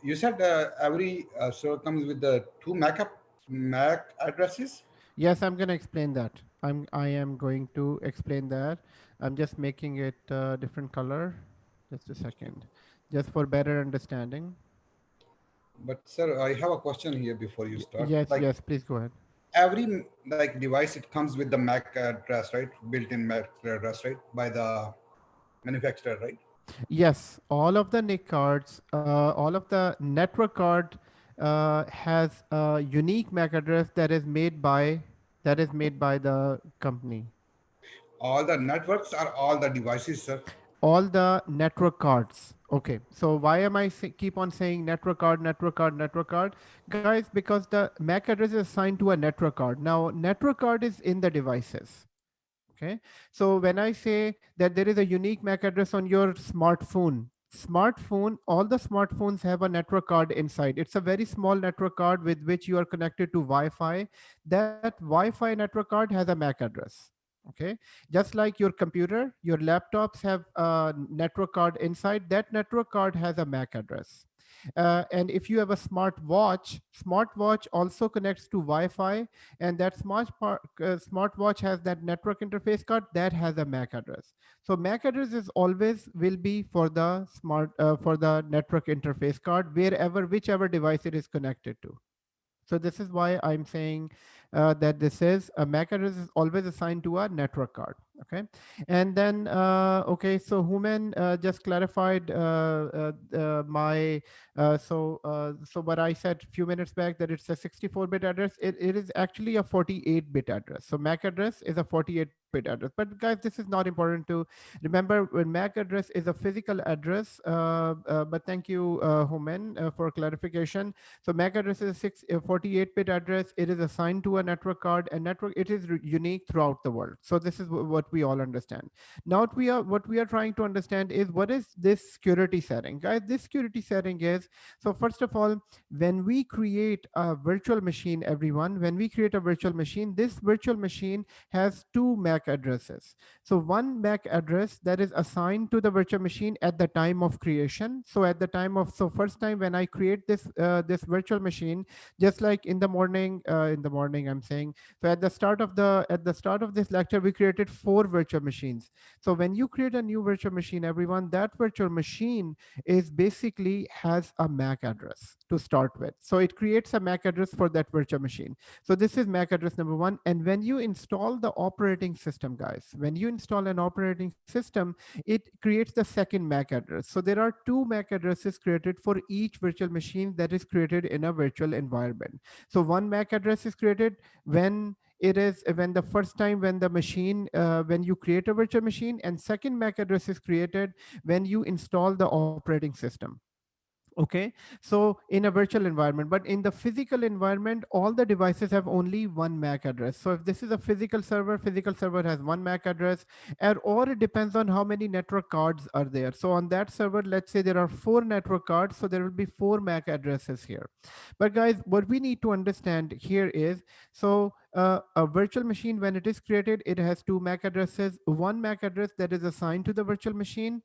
You said every server comes with the two MAC addresses. Yes, I'm going to explain that. I am going to explain that. I'm just making it a different color. Just a second, just for better understanding. But sir, I have a question here before you start. Yes, Like yes, please go ahead. every like device, it comes with the MAC address, right? Built-in MAC address, right? By the manufacturer, right? Yes, all of the NIC cards, all of the network card has a unique MAC address that is made by the company. All the networks are all the devices, sir. All the network cards. Okay, so why am I keep on saying network card, network card, network card? Guys, because the MAC address is assigned to a network card. Now, network card is in the devices. Okay, so when I say that there is a unique MAC address on your smartphone, all the smartphones have a network card inside. It's a very small network card with which you are connected to Wi-Fi. That Wi-Fi network card has a MAC address. Okay, just like your computer, your laptops have a network card inside. That network card has a MAC address. And if you have a smartwatch also connects to Wi-Fi, and that smartwatch has that network interface card that has a MAC address. So MAC address is always will be for the for the network interface card whichever device it is connected to. So this is why I'm saying that this is a MAC address is always assigned to a network card. Okay, and then okay, so Human just clarified so what I said a few minutes back, that it's a 64-bit address. It is actually a 48-bit address. So MAC address is a 48-bit address. But guys, this is not important to remember. When MAC address is a physical address. But thank you, Human, for clarification. So MAC address is a 48-bit address. It is assigned to a network card, and network it is unique throughout the world. So this is what we all understand. Now what we are trying to understand is what is this security setting, guys. This security setting is, so first of all, when we create a virtual machine, everyone, when we create a virtual machine, this virtual machine has two MAC addresses. So one MAC address that is assigned to the virtual machine at the time of creation. So at the time of, so first time when I create this virtual machine, just like in the morning, I'm saying, so at the start of this lecture, we created 4 virtual machines. So when you create a new virtual machine, everyone, that virtual machine is basically has a MAC address to start with. So it creates a MAC address for that virtual machine. So this is MAC address number 1. And when you install the operating system, guys, when you install an operating system, it creates the second MAC address. So there are 2 MAC addresses created for each virtual machine that is created in a virtual environment. So one MAC address is created when the first time when the machine when you create a virtual machine, and second MAC address is created when you install the operating system. Okay, so in a virtual environment, but in the physical environment, all the devices have only one MAC address. So if this is a physical server has one MAC address, or it depends on how many network cards are there. So on that server, let's say there are 4 network cards, so there will be 4 MAC addresses here. But guys, what we need to understand here is, so a virtual machine, when it is created, it has 2 MAC addresses. One MAC address that is assigned to the virtual machine,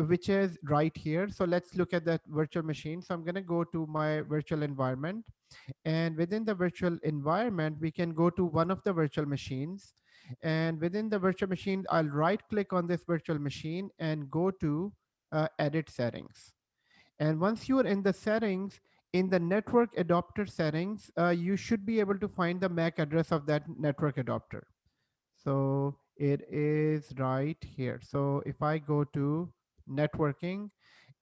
which is right here. So let's look at that virtual machine. So I'm going to go to my virtual environment, and within the virtual environment, we can go to one of the virtual machines, and within the virtual machine, I'll right click on this virtual machine and go to edit settings. And once you are in the settings, in the network adapter settings, you should be able to find the MAC address of that network adapter. So it is right here. So if I go to networking,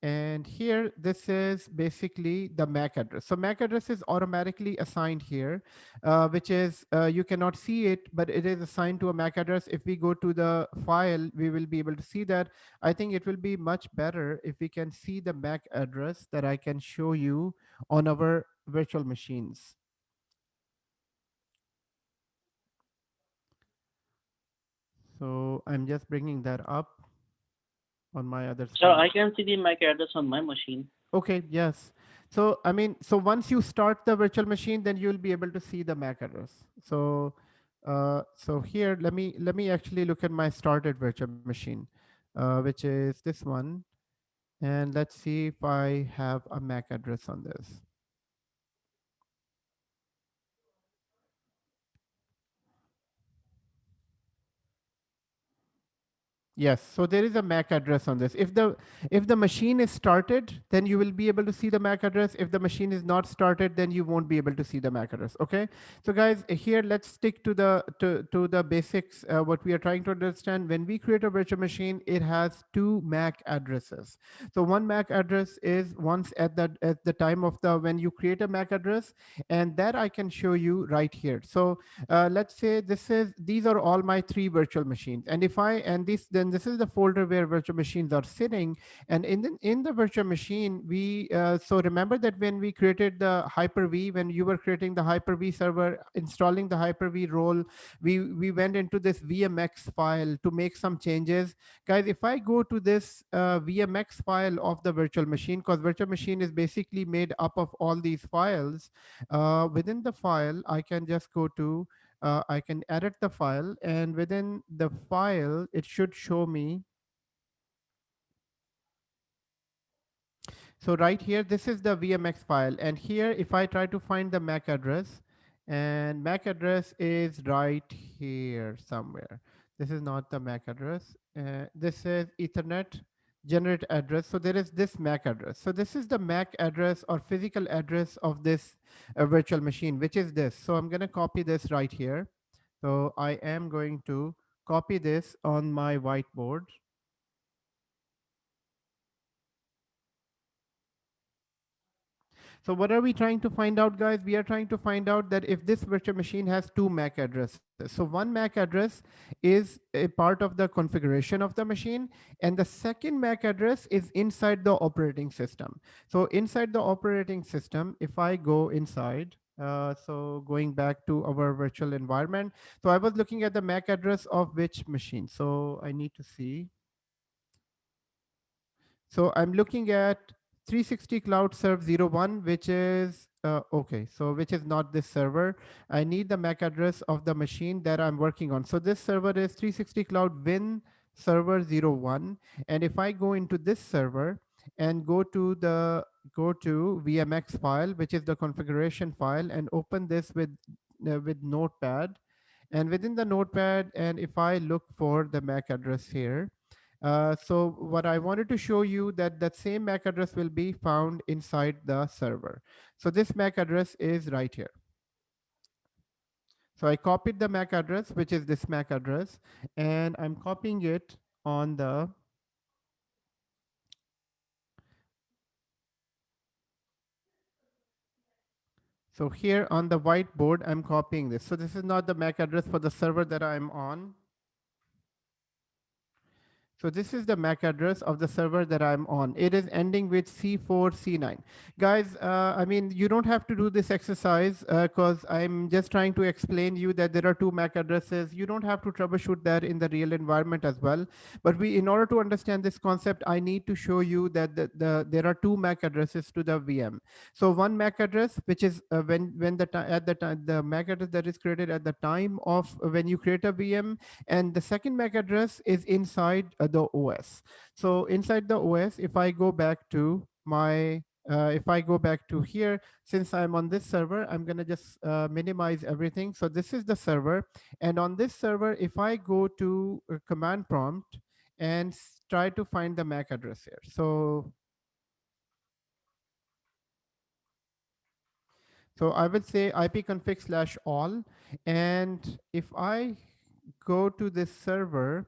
and here, this is basically the MAC address. So MAC address is automatically assigned here, which is, you cannot see it, but it is assigned to a MAC address. If we go to the file, we will be able to see that. I think it will be much better if we can see the MAC address that I can show you on our virtual machines. So I'm just bringing that up on my other screen. So I can see the MAC address on my machine. Okay, yes. So I mean, so once you start the virtual machine, then you'll be able to see the MAC address. So So here, let me actually look at my started virtual machine, which is this one, and let's see if I have a MAC address on this. Yes, so there is a MAC address on this. If the machine is started, then you will be able to see the MAC address. If the machine is not started, then you won't be able to see the MAC address. Okay. So guys, here let's stick to the basics. What we are trying to understand, when we create a virtual machine, it has two MAC addresses. So one MAC address is once at the time of the when you create a MAC address, and that I can show you right here. So let's say these are all my three virtual machines, and if I and this is the folder where virtual machines are sitting. And in the virtual machine, we so remember that when we created the Hyper-V, when you were creating the Hyper-V server, installing the Hyper-V role, we went into this VMX file to make some changes. Guys, if I go to this VMX file of the virtual machine, because virtual machine is basically made up of all these files, within the file I can just go to I can edit the file, and within the file, it should show me. So right here, this is the VMX file. And here, if I try to find the MAC address, and MAC address is right here somewhere. This is not the MAC address. This is Ethernet generate address. So there is this MAC address. So this is the MAC address or physical address of this virtual machine, which is this. So I'm going to copy this right here. So I am going to copy this on my whiteboard. So what are we trying to find out, guys? We are trying to find out that if this virtual machine has two MAC addresses. So one MAC address is a part of the configuration of the machine, and the second MAC address is inside the operating system. So inside the operating system, if I go inside, so going back to our virtual environment, so I was looking at the MAC address of which machine. So I need to see. So I'm looking at 360 Cloud Serve 01, which is okay. So which is not this server. I need the MAC address of the machine that I'm working on. So this server is 360 Cloud Win Server 01. And if I go into this server and go to VMX file, which is the configuration file, and open this with Notepad. And within the Notepad, and if I look for the MAC address here, so what I wanted to show you that same MAC address will be found inside the server. So this MAC address is right here. So I copied the MAC address, which is this MAC address, and I'm copying it on the so here on the whiteboard, I'm copying this. So this is not the MAC address for the server that I'm on. So this is the MAC address of the server that I'm on. It is ending with C4C9. Guys, I mean, you don't have to do this exercise because I'm just trying to explain you that there are two MAC addresses. You don't have to troubleshoot that in the real environment as well. But in order to understand this concept, I need to show you that there are two MAC addresses to the VM. So one MAC address, which is the MAC address that is created at the time of when you create a VM, and the second MAC address is inside the OS. So inside the OS, if I go back to here, since I'm on this server, I'm gonna just minimize everything. So this is the server, and on this server, if I go to command prompt and try to find the MAC address here. So I would say ipconfig/all, and if I go to this server,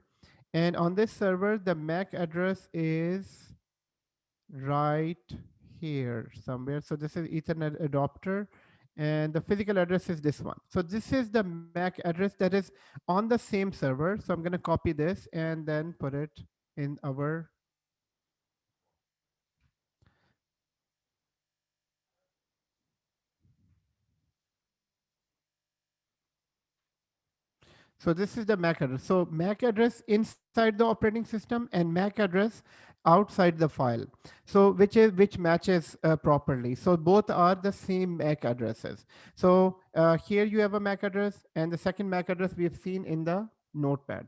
and on this server, the MAC address is right here somewhere. So this is Ethernet adapter, and the physical address is this one. So this is the MAC address that is on the same server. So I'm going to copy this and then put it in our. So this is the MAC address. So MAC address inside the operating system and MAC address outside the file. So which matches properly. So both are the same MAC addresses. So here you have a MAC address, and the second MAC address we have seen in the notepad.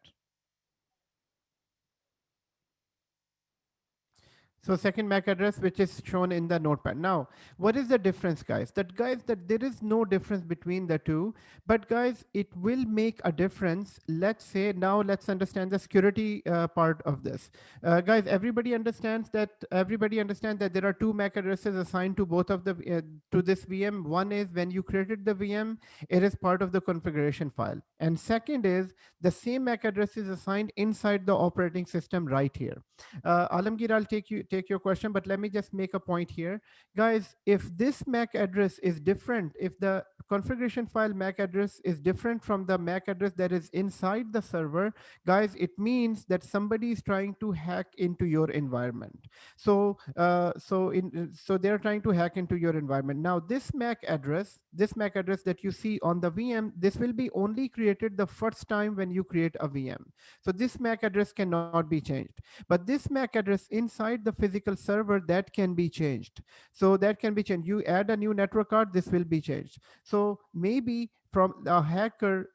So second MAC address, which is shown in the notepad. Now, what is the difference, guys? That there is no difference between the two, but guys, it will make a difference. Let's say now let's understand the security part of this. Guys, everybody understands that there are two MAC addresses assigned to both of the to this VM. One is when you created the VM, it is part of the configuration file, and second is the same MAC address is assigned inside the operating system right here. Alamgir, I'll take your question, but let me just make a point here. Guys, if this MAC address is different, if the configuration file MAC address is different from the MAC address that is inside the server, guys, it means that somebody is trying to hack into your environment. So they're trying to hack into your environment. Now, this MAC address that you see on the VM, this will be only created the first time when you create a VM. So this MAC address cannot be changed. But this MAC address inside the physical server, that can be changed. So that can be changed. You add a new network card, this will be changed. So maybe from a hacker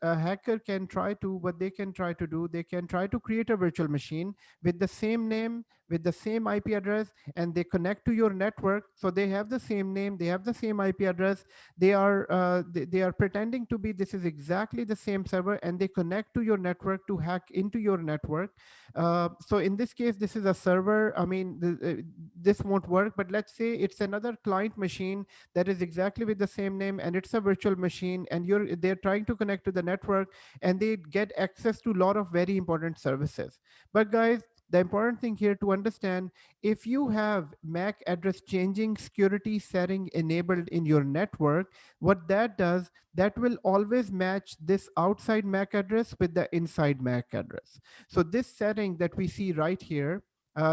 can try to, what they can try to do, they can try to create a virtual machine with the same name, with the same IP address, and they connect to your network. So they have the same name, they have the same IP address. They are pretending to be, this is exactly the same server, and they connect to your network to hack into your network. So in this case, this is a server. I mean, this won't work, but let's say it's another client machine that is exactly with the same name, and it's a virtual machine, and they're trying to connect to the network, and they get access to a lot of very important services. But guys, the important thing here to understand, if you have MAC address changing security setting enabled in your network, what that does, that will always match this outside MAC address with the inside MAC address. So this setting that we see right here,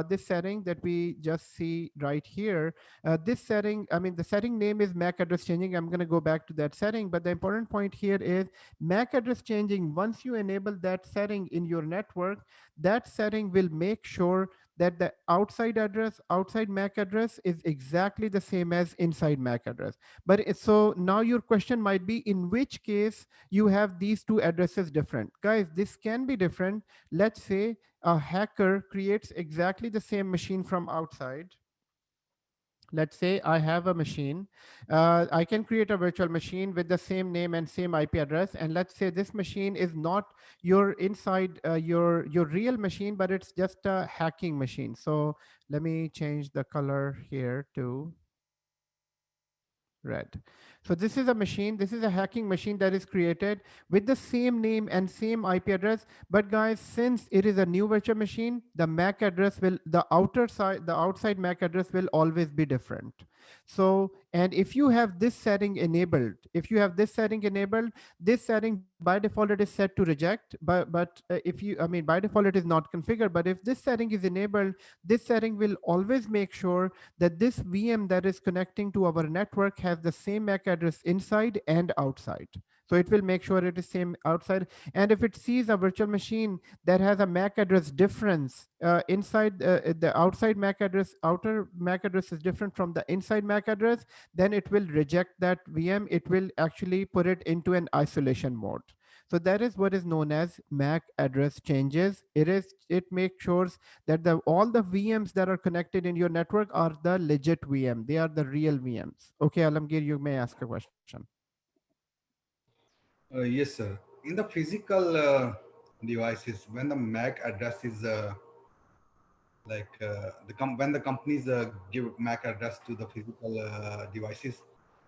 this setting that we just see right here, this setting, I mean, the setting name is MAC address changing. I'm going to go back to that setting, but the important point here is MAC address changing. Once you enable that setting in your network, that setting will make sure that the outside MAC address is exactly the same as inside MAC address. But so now your question might be, in which case you have these two addresses different? Guys, this can be different. Let's say a hacker creates exactly the same machine from outside. Let's say I have a machine. I can create a virtual machine with the same name and same IP address. And let's say this machine is not your inside your real machine, but it's just a hacking machine. So let me change the color here to red. So this is a machine, this is a hacking machine that is created with the same name and same IP address. But guys, since it is a new virtual machine, the MAC address will, the outside MAC address will always be different. So, and if you have this setting enabled, this setting by default it is set to reject, but if you, I mean, by default it is not configured, but if this setting is enabled, this setting will always make sure that this VM that is connecting to our network has the same MAC address inside and outside. So it will make sure it is same outside. And if it sees a virtual machine that has a MAC address difference inside the outside MAC address, outer MAC address is different from the inside MAC address, then it will reject that VM. It will actually put it into an isolation mode. So that is what is known as MAC address changes. It makes sure that all the VMs that are connected in your network are the legit VM. They are the real VMs. Okay, Alamgir, you may ask a question. Yes, sir. In the physical devices, when the MAC address is when the companies give MAC address to the physical devices,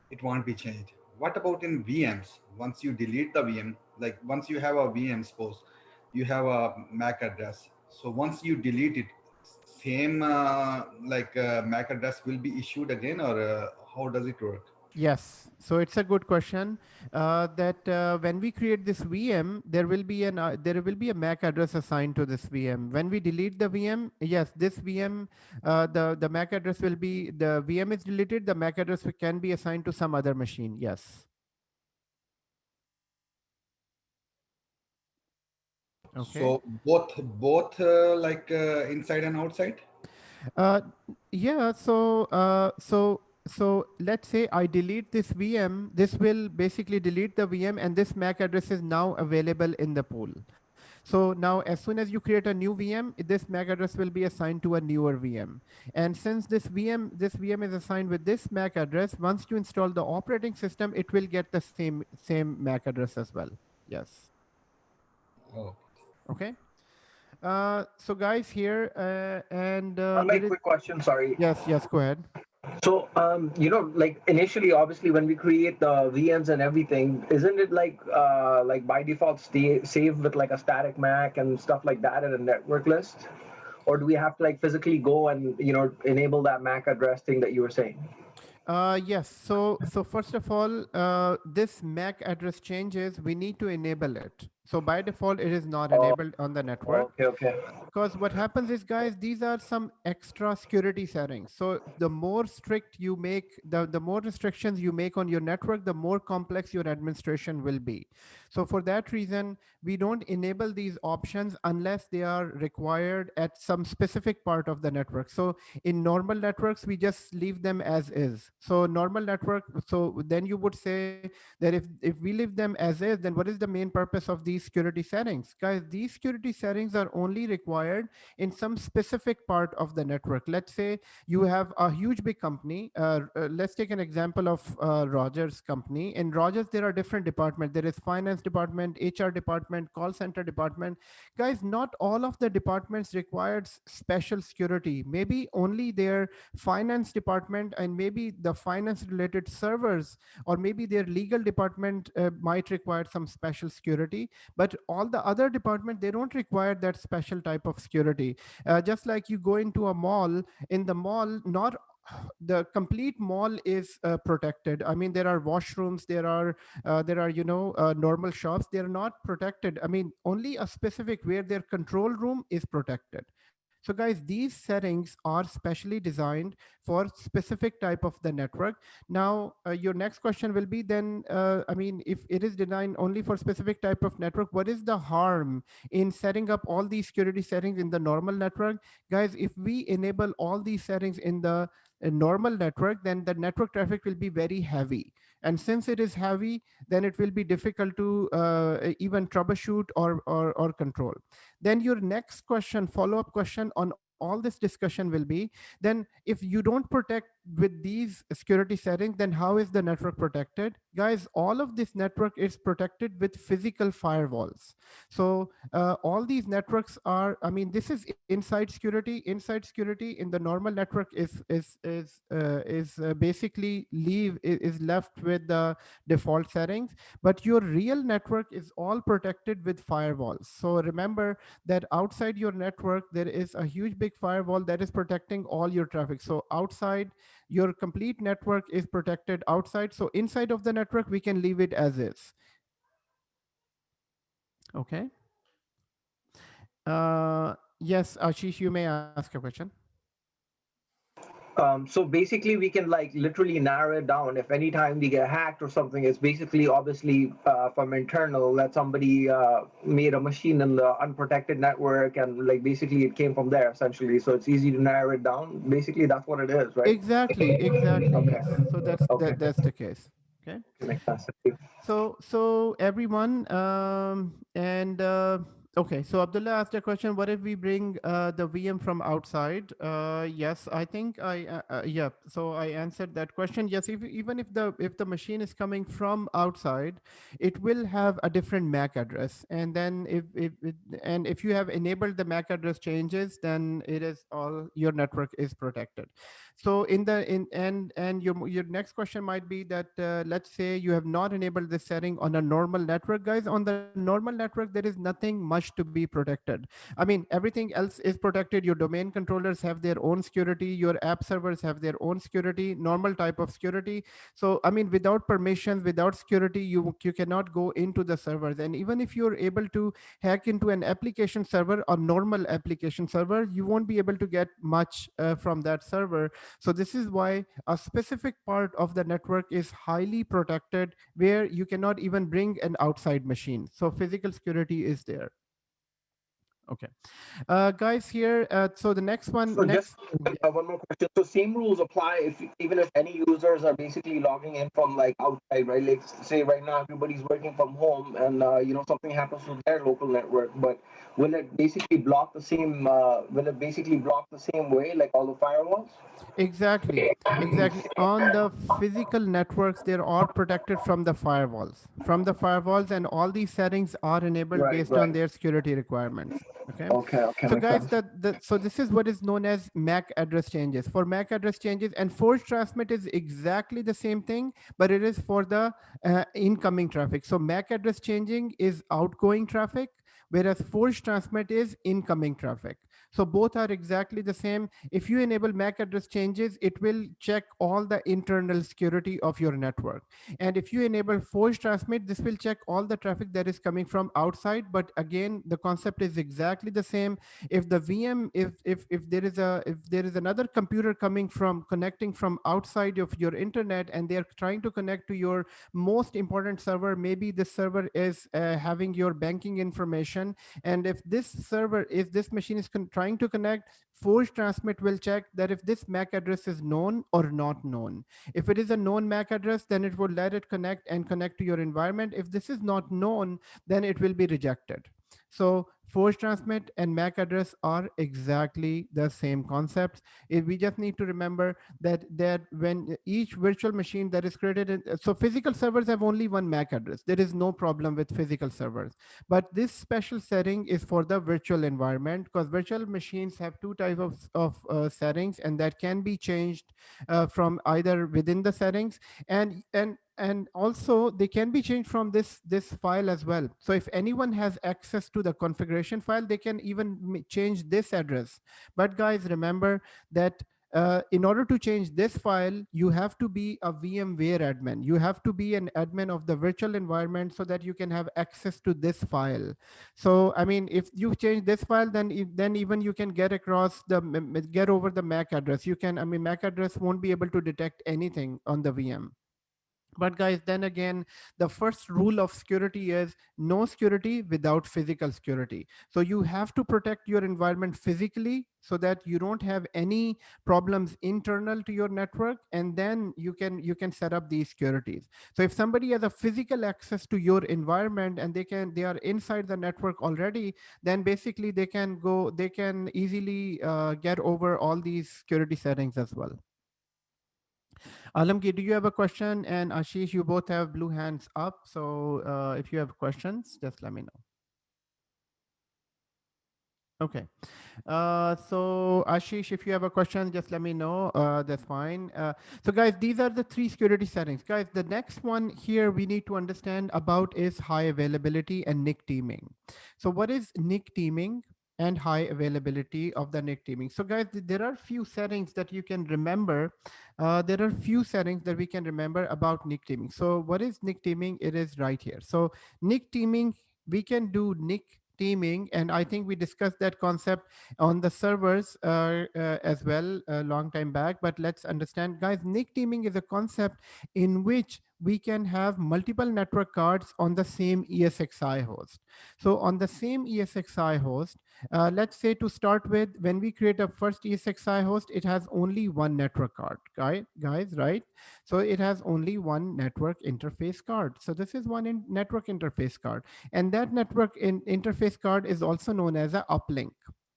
it won't be changed. What about in VMs? Once you delete the VM, like once you have a VM, suppose you have a MAC address. So once you delete it, same MAC address will be issued again, or how does it work? Yes, so it's a good question. That when we create this VM, there will be a MAC address assigned to this VM. When we delete the VM, yes, this VM, the MAC address will be, the VM is deleted. The MAC address can be assigned to some other machine. Yes. Okay. So both inside and outside. Uh, yeah. So let's say I delete this VM. This will basically delete the VM, and this MAC address is now available in the pool. So now, as soon as you create a new VM, this MAC address will be assigned to a newer VM. And since this VM is assigned with this MAC address, once you install the operating system, it will get the same MAC address as well. Yes. Oh. Okay. So guys here, and One there like is quick question, sorry. yes. Go ahead. So, like initially, obviously, when we create the VMs and everything, isn't it like by default stay saved with like a static MAC and stuff like that in a network list, or do we have to like physically go and enable that MAC address thing that you were saying? Yes. So first of all, this MAC address changes. We need to enable it. So by default, it is not Oh, enabled on the network. okay. Because what happens is, guys, these are some extra security settings. So the more strict you make, the more restrictions you make on your network, the more complex your administration will be. So for that reason, we don't enable these options unless they are required at some specific part of the network. So in normal networks, we just leave them as is. So normal network, so then you would say that if we leave them as is, then what is the main purpose of these security settings? Guys, these security settings are only required in some specific part of the network. Let's say you have a huge big company. Let's take an example of Rogers company. In Rogers, there are different departments. There is finance department, HR department, call center department. Guys, not all of the departments required special security. Maybe only their finance department and maybe the finance related servers, or maybe their legal department might require some special security, but all the other department, they don't require that special type of security. Just like you go into a mall, in the mall, not the complete mall is protected. I mean, there are washrooms, there are normal shops, they're not protected. I mean, only a specific where their control room is protected. So guys, these settings are specially designed for specific type of the network. Now your next question will be, then I mean, if it is designed only for specific type of network, what is the harm in setting up all these security settings in the normal network? Guys, if we enable all these settings in the normal network, then the network traffic will be very heavy. And since it is heavy, then it will be difficult to even troubleshoot or control. Then your next question, follow-up question on all this discussion will be, then if you don't protect with these security settings, then how is the network protected? Guys, all of this network is protected with physical firewalls. So all these networks are, I mean, this is inside security. Inside security in the normal network is basically is left with the default settings, but your real network is all protected with firewalls. So remember that outside your network, there is a huge big firewall that is protecting all your traffic. So outside, your complete network is protected outside. So inside of the network, we can leave it as is. Okay. Yes, Ashish, you may ask a question. So basically, we can like literally narrow it down. If anytime we get hacked or something, it's basically obviously from internal that somebody made a machine in the unprotected network, and like basically it came from there essentially. So it's easy to narrow it down. Basically, that's what it is, right? Exactly. Okay. Yes. So Okay. that's the case. Okay. Makes sense. Thank you. So everyone, and okay. So Abdullah asked a question: what if we bring the VM from outside? Yes, I think yeah. So I answered that question. Yes, even if the machine is coming from outside, it will have a different MAC address, and then if you have enabled the MAC address changes, then it is all your network is protected. So and your next question might be that let's say you have not enabled this setting on a normal network. Guys, on the normal network, there is nothing much to be protected. I mean, everything else is protected. Your domain controllers have their own security, your app servers have their own security, normal type of security. So I mean, without permissions, without security, you cannot go into the servers. And even if you're able to hack into an application server, a normal application server, you won't be able to get much from that server. So this is why a specific part of the network is highly protected, where you cannot even bring an outside machine. So physical security is there. Okay. Guys here, so the next one, So just next. one more question. So same rules apply if even if any users are basically logging in from like outside, right? Like say right now everybody's working from home and something happens to their local network, but will it basically block the same? Will it basically block the same way like all the firewalls? Exactly, exactly. On the physical networks, they are protected from the firewalls, and all these settings are enabled Right, based on right. their security requirements. Okay. Okay, okay, So makes guys, sense. so this is what is known as MAC address changes. For MAC address changes, and force transmit is exactly the same thing, but it is for the incoming traffic. So MAC address changing is outgoing traffic, whereas force transmit is incoming traffic. So both are exactly the same. If you enable MAC address changes, it will check all the internal security of your network. And if you enable force transmit, this will check all the traffic that is coming from outside. But again, the concept is exactly the same. If the VM, if there is another computer coming from connecting from outside of your internet, and they're trying to connect to your most important server, maybe this server is having your banking information, and if this machine is trying to connect, force transmit will check that if this MAC address is known or not known. If it is a known MAC address, then it will let it connect and connect to your environment. If this is not known, then it will be rejected. So force transmit and MAC address are exactly the same concepts. We just need to remember that when each virtual machine that is created, so physical servers have only one MAC address. There is no problem with physical servers. But this special setting is for the virtual environment, because virtual machines have two types of settings, and that can be changed from either within the settings, and also they can be changed from this file as well. So if anyone has access to the configuration file, they can even change this address. But guys, remember that in order to change this file, you have to be a VMware admin. You have to be an admin of the virtual environment so that you can have access to this file. So, I mean, if you change this file, then even you can get across get over the MAC address. You can, I mean, MAC address won't be able to detect anything on the VM. But guys, then again, the first rule of security is no security without physical security. So you have to protect your environment physically so that you don't have any problems internal to your network, and then you can set up these securities. So if somebody has a physical access to your environment and they are inside the network already, then basically they can easily get over all these security settings as well. Alamgir, do you have a question? And Ashish, you both have blue hands up. So if you have questions, just let me know. Okay. So Ashish, if you have a question, just let me know. That's fine. So guys, these are the three security settings. Guys, the next one here we need to understand about is high availability and NIC teaming. So what is NIC teaming and high availability of the NIC teaming? So guys, there are few settings that you can remember. There are few settings that we can remember about NIC teaming. So what is NIC teaming? It is right here. So NIC teaming, we can do NIC teaming, and I think we discussed that concept on the servers as well a long time back. But let's understand, guys, NIC teaming is a concept in which we can have multiple network cards on the same ESXi host. So on the same ESXi host, let's say to start with, when we create a first ESXi host, it has only one network card, guys, right? So it has only one network interface card. So this is one network interface card. And that network interface card is also known as a uplink.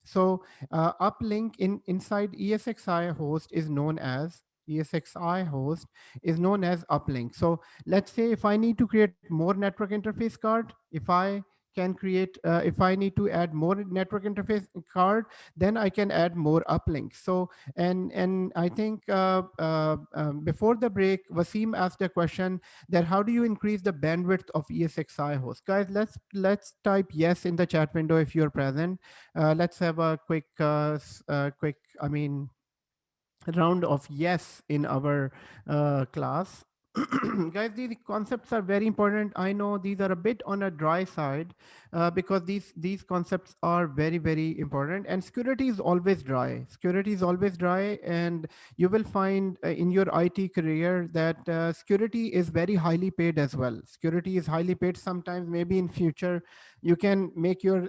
So uplink inside ESXi host is known as ESXi host is known as uplink. So let's say if I need to create more network interface card, if I need to add more network interface card, then I can add more uplinks. So and I think before the break, Wasim asked a question that how do you increase the bandwidth of ESXi host? Guys, let's type yes in the chat window if you're present. Let's have a quick round of yes in our class. Guys, these concepts are very important. I know these are a bit on a dry side because these concepts are very, very important. And security is always dry. Security is always dry. And you will find in your IT career that security is very highly paid as well. Security is highly paid. Sometimes maybe in future, you can make your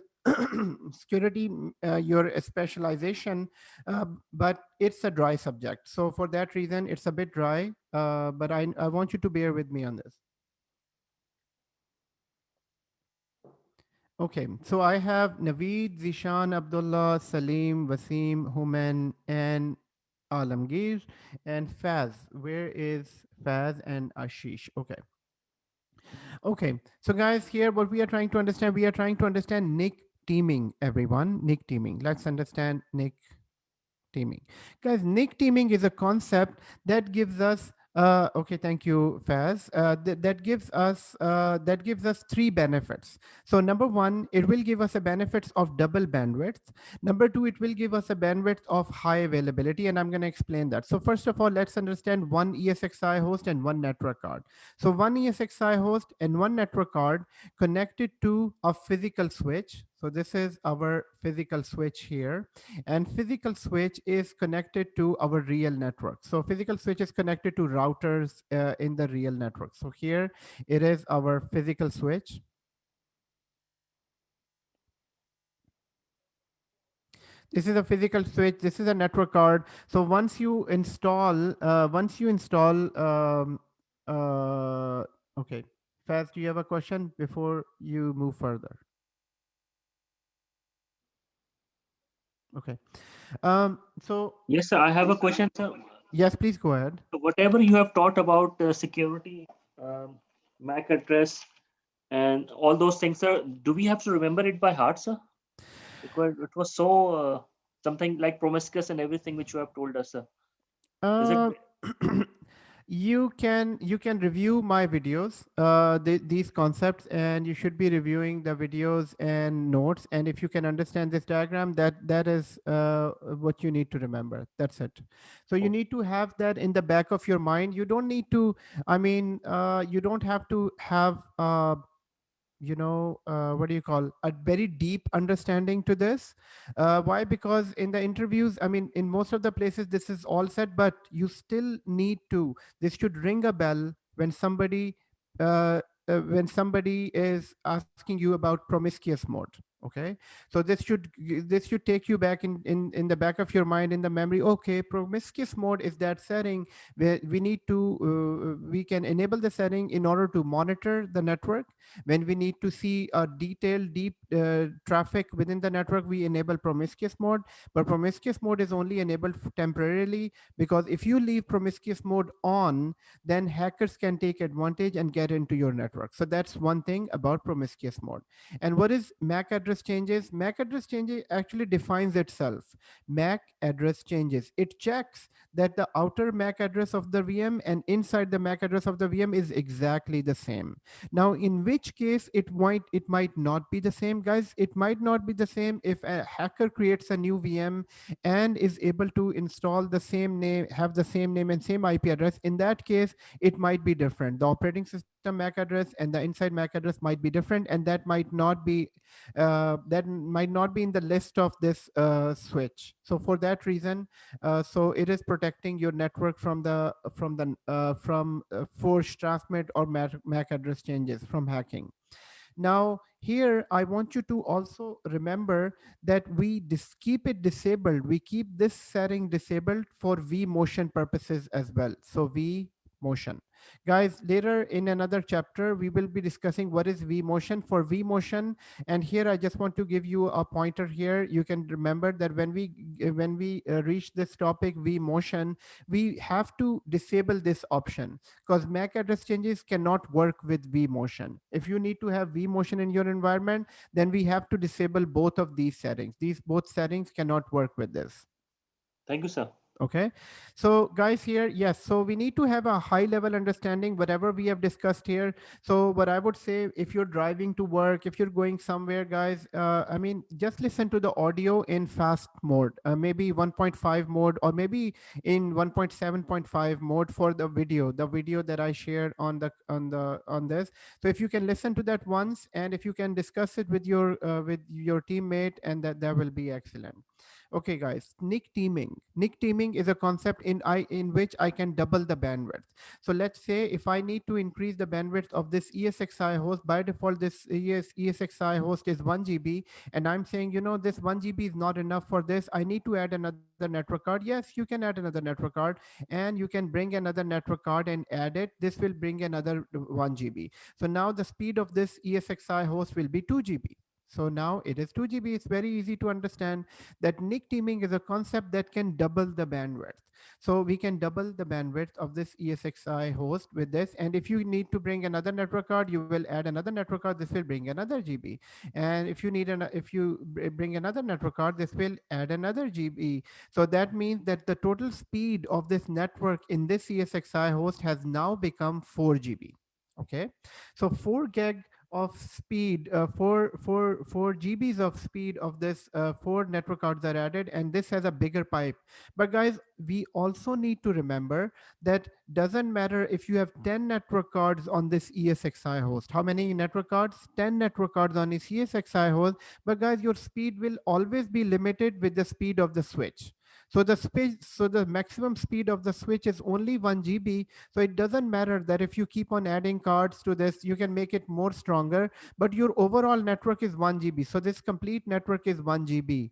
security, your specialization, but it's a dry subject. So for that reason, it's a bit dry, but I want you to bear with me on this. Okay, so I have Naveed, Zishan, Abdullah, Salim, Wasim, Human, and Alamgir, and Faz. Where is Faz and Ashish? Okay. Okay, so guys, here what we are trying to understand, we are trying to understand nick teaming, everyone. Nick teaming. Let's understand nick teaming. Guys, nick teaming is a concept that gives us okay, thank you, Faz. That gives us three benefits. So number one, it will give us a benefits of double bandwidth. Number two, it will give us a bandwidth of high availability, and I'm going to explain that. So first of all, let's understand one ESXi host and one network card. So one ESXi host and one network card connected to a physical switch. So this is our physical switch here, and physical switch is connected to our real network. So physical switch is connected to routers in the real network. So here it is our physical switch. This is a physical switch. This is a network card. So once you install, okay, Faz, do you have a question before you move further? Okay. So Yes, sir. I have a question, sir. Yes, please go ahead. So whatever you have taught about security, MAC address, and all those things, sir, do we have to remember it by heart, sir? Because it was so something like promiscuous and everything which you have told us, sir. Is it? You can review my videos, these concepts, and you should be reviewing the videos and notes. And if you can understand this diagram, that is what you need to remember. That's it. So you need to have that in the back of your mind. You don't need to. I mean, you don't have to have. What do you call, a very deep understanding to this. Why? Because in the interviews, I mean, in most of the places this is all said, but you still need to, this should ring a bell when somebody is asking you about promiscuous mode. Okay, so this should take you back in the back of your mind, in the memory. Okay, promiscuous mode is that setting where we need to we can enable the setting in order to monitor the network. When we need to see a detailed deep traffic within the network, we enable promiscuous mode. But promiscuous mode is only enabled temporarily, because if you leave promiscuous mode on, then hackers can take advantage and get into your network. So that's one thing about promiscuous mode. And what is MAC address changes? MAC address changes actually defines itself. MAC address changes, it checks that the outer MAC address of the VM and inside the MAC address of the VM is exactly the same. Now, in which case it might not be the same, guys. It might not be the same if a hacker creates a new VM and is able to install the same name, have the same name and same IP address. In that case, it might be different. The operating system MAC address and the inside MAC address might be different, and that might not be in the list of this switch. So for that reason, so it is protecting your network from forced transmit or MAC address changes from hacking. Now, here I want you to also remember that we keep it disabled. We keep this setting disabled for Vmotion purposes as well. So Vmotion. Guys, later in another chapter, we will be discussing what is Vmotion. For Vmotion, and here I just want to give you a pointer here. You can remember that when we reach this topic Vmotion, we have to disable this option, because MAC address changes cannot work with Vmotion. If you need to have Vmotion in your environment, then we have to disable both of these settings. These both settings cannot work with this. Thank you, sir. Okay, so guys, here, yes, so we need to have a high level understanding whatever we have discussed here. So what I would say, if you're driving to work, if you're going somewhere, guys, I mean, just listen to the audio in fast mode, maybe 1.5 mode, or maybe in 1.7.5 mode for the video that I shared on this. So if you can listen to that once, and if you can discuss it with your teammate, and that will be excellent. Okay, guys, nick teaming. Nick teaming is a concept in which I can double the bandwidth. So let's say if I need to increase the bandwidth of this ESXi host, by default this ESXi host is 1 GB, and I'm saying, this 1 GB is not enough for this. I need to add another network card. Yes, you can add another network card, and you can bring another network card and add it. This will bring another 1 GB. So now the speed of this ESXi host will be 2 GB. So now it is 2 GB. It's very easy to understand that nick teaming is a concept that can double the bandwidth. So we can double the bandwidth of this ESXi host with this. And if you need to bring another network card, you will add another network card. This will bring another GB. And if you bring another network card, this will add another GB. So that means that the total speed of this network in this ESXi host has now become 4 GB. Okay, so 4 gig of speed, 4 GBs of speed of this 4 network cards are added, and this has a bigger pipe. But guys, we also need to remember that doesn't matter if you have 10 network cards on this ESXi host. How many network cards? 10 network cards on this ESXi host. But guys, your speed will always be limited with the speed of the switch. So the maximum speed of the switch is only 1 GB. So it doesn't matter that if you keep on adding cards to this, you can make it more stronger, but your overall network is 1 GB. So this complete network is 1 GB.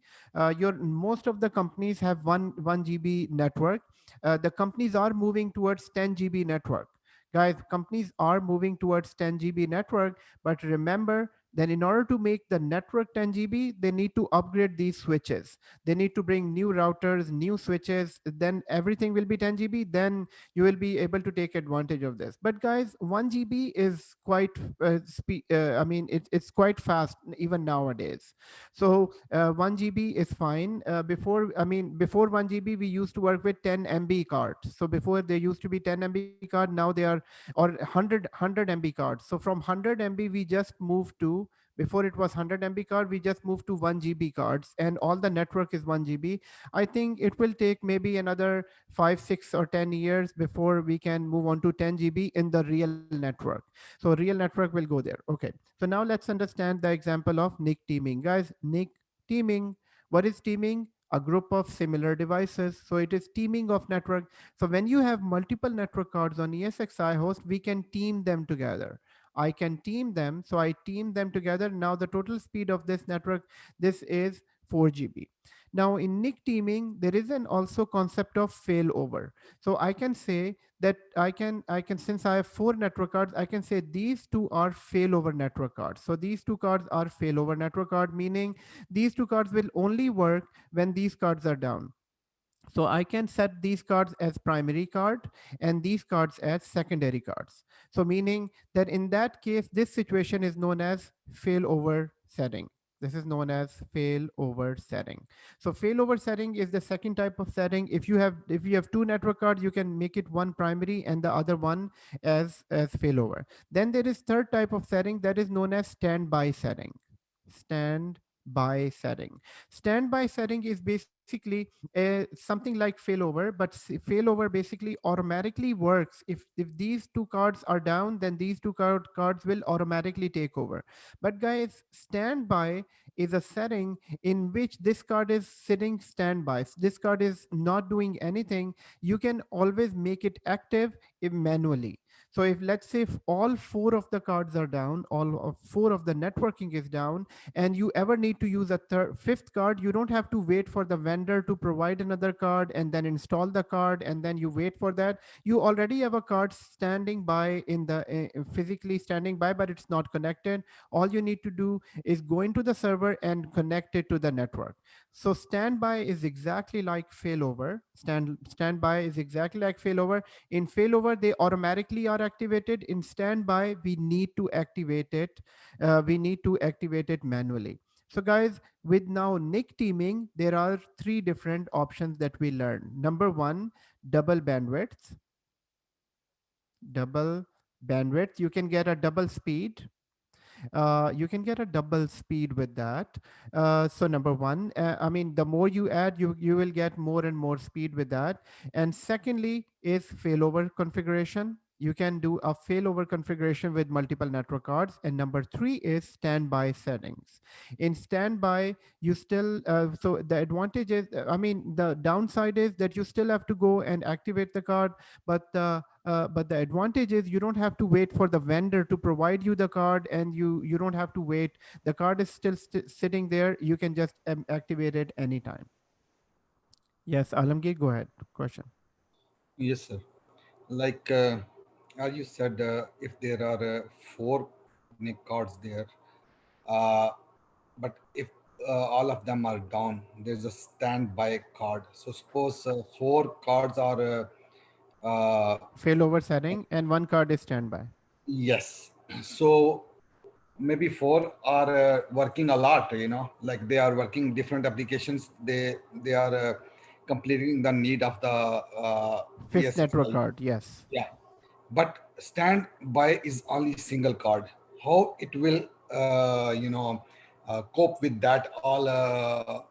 Your most of the companies have 1 GB network. The companies are moving towards 10 GB network. Guys, companies are moving towards 10 GB network, but remember, then in order to make the network 10 GB, they need to upgrade these switches. They need to bring new routers, new switches, then everything will be 10 GB. Then you will be able to take advantage of this. But guys, 1 GB is quite, I mean, it's quite fast even nowadays. So 1 GB is fine. Before 1 GB, we used to work with 10 MB cards. So before there used to be 10 MB card, now they are, or 100 MB cards. So from 100 MB, we just moved to, before it was 100 MB card, we just moved to 1 GB cards, and all the network is 1 GB. I think it will take maybe another 5, 6, or 10 years before we can move on to 10 GB in the real network. So real network will go there. Okay. So now let's understand the example of nick teaming. Guys, nick teaming. What is teaming? A group of similar devices. So it is teaming of network. So when you have multiple network cards on ESXi host, we can team them together. I can team them. So I team them together. Now the total speed of this network, this is 4 GB. Now in nick teaming, there is an also concept of failover. So I can say that since I have 4 network cards, I can say these two are failover network cards. So these 2 cards are failover network card, meaning these 2 cards will only work when these cards are down. So I can set these cards as primary card and these cards as secondary cards. So meaning that in that case, this situation is known as failover setting. This is known as failover setting. So failover setting is the second type of setting. If you have 2 network cards, you can make it one primary and the other one as failover. Then there is third type of setting that is known as standby setting. Standby setting. Standby setting is basically something like failover, but failover basically automatically works. If these 2 cards are down, then these 2 cards will automatically take over. But guys, standby is a setting in which this card is sitting standby. This card is not doing anything. You can always make it active manually. So if, let's say, if all 4 of the cards are down, all of 4 of the networking is down, and you ever need to use a fifth card, you don't have to wait for the vendor to provide another card and then install the card and then you wait for that. You already have a card standing by in the physically standing by, but it's not connected. All you need to do is go into the server and connect it to the network. So standby is exactly like failover. Standby is exactly like failover. In failover, they automatically are activated. In standby, we need to activate it. Manually. So guys, with now nick teaming, there are 3 different options that we learn. Number 1, double bandwidth. Double bandwidth. You can get a double speed. With that. So number 1, the more you add, you will get more and more speed with that. And secondly is failover configuration. you can do a failover configuration with multiple network cards. And number three is standby settings. In standby, you still, so the advantage is, I mean, the downside is that you still have to go and activate the card, but the advantage is you don't have to wait for the vendor to provide you the card, and you don't have to wait. The card is still sitting there. You can just activate it anytime. Yes, Alamgir, go ahead. Question. Yes, sir. Like as you said, if there are four NIC cards there, uh, but if all of them are down, there's a standby card. So suppose four cards are Failover setting, and one card is standby. yes. So maybe four are working a lot. Like they are working different applications. They are completing the need of the Fifth network ESXi. card, yes. Yeah, but standby is only single card. How it will cope with that all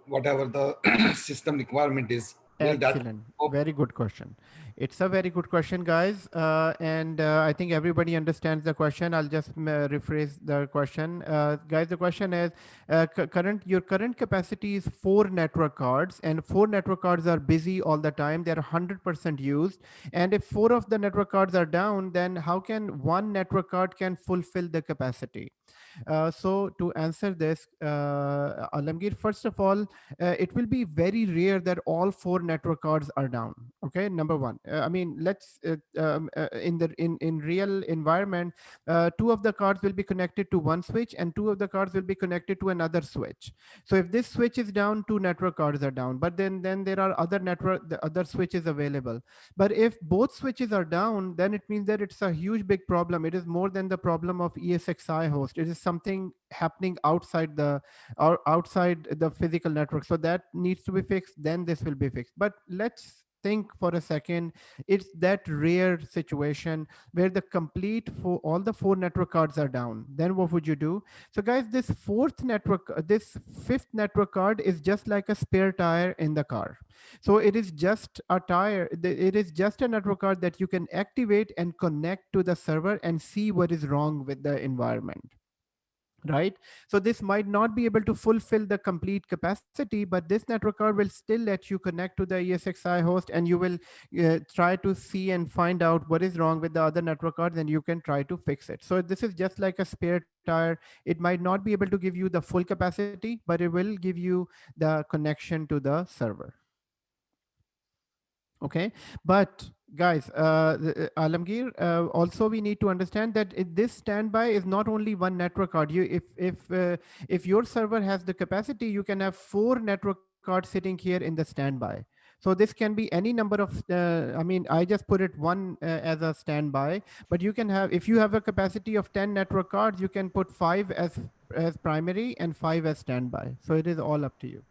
whatever the system requirement is, will that Excellent. cope? Very good question. It's a very good question, guys. And I think everybody understands the question. I'll just rephrase the question. Guys, the question is, your current capacity is 4 network cards, and 4 network cards are busy all the time. They're 100% used. And if 4 of the network cards are down, then how can one network card can fulfill the capacity? So to answer this, Alamgir, first of all, it will be very rare that all 4 network cards are down. Okay, number one. I mean, let's in real environment, 2 of the cards will be connected to one switch, and 2 of the cards will be connected to another switch. So if this switch is down, 2 network cards are down. But then there are the other switches available. But if both switches are down, then it means that it's a huge big problem. It is more than the problem of ESXi host. It is something happening outside the physical network. So that needs to be fixed. Then this will be fixed. But let's think for a second. It's that rare situation where the complete for all the 4 network cards are down. Then what would you do? So guys, this fifth network card is just like a spare tire in the car. So it is just a tire. It is just a network card that you can activate and connect to the server and see what is wrong with the environment. Right. So this might not be able to fulfill the complete capacity, but this network card will still let you connect to the ESXi host, and you will try to see and find out what is wrong with the other network cards, and you can try to fix it. So this is just like a spare tire. It might not be able to give you the full capacity, but it will give you the connection to the server. Okay, but guys, Alamgir, also we need to understand that this standby is not only one network card. If your server has the capacity, you can have 4 network cards sitting here in the standby. So this can be any number of, I mean, I just put it one as a standby, but you can have, if you have a capacity of 10 network cards, you can put 5 as primary and 5 as standby. So it is all up to you.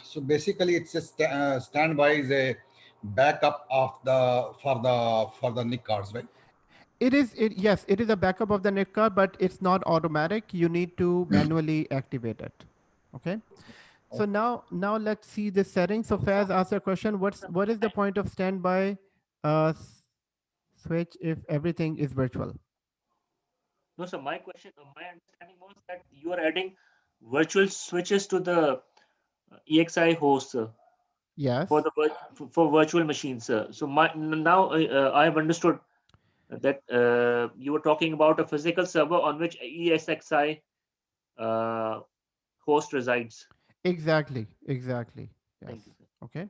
So basically, it's a standby is a backup of the for the NIC cards, right? Yes, it is a backup of the NIC card, but it's not automatic. You need to manually activate it. Okay. So now let's see the settings. So Faz asked a question: what is the point of standby switch if everything is virtual? No, so my understanding was that you are adding virtual switches to the EXI host. Yes. For virtual machines. So now I have understood that you were talking about a physical server on which ESXi host resides. Exactly. Yes. Okay.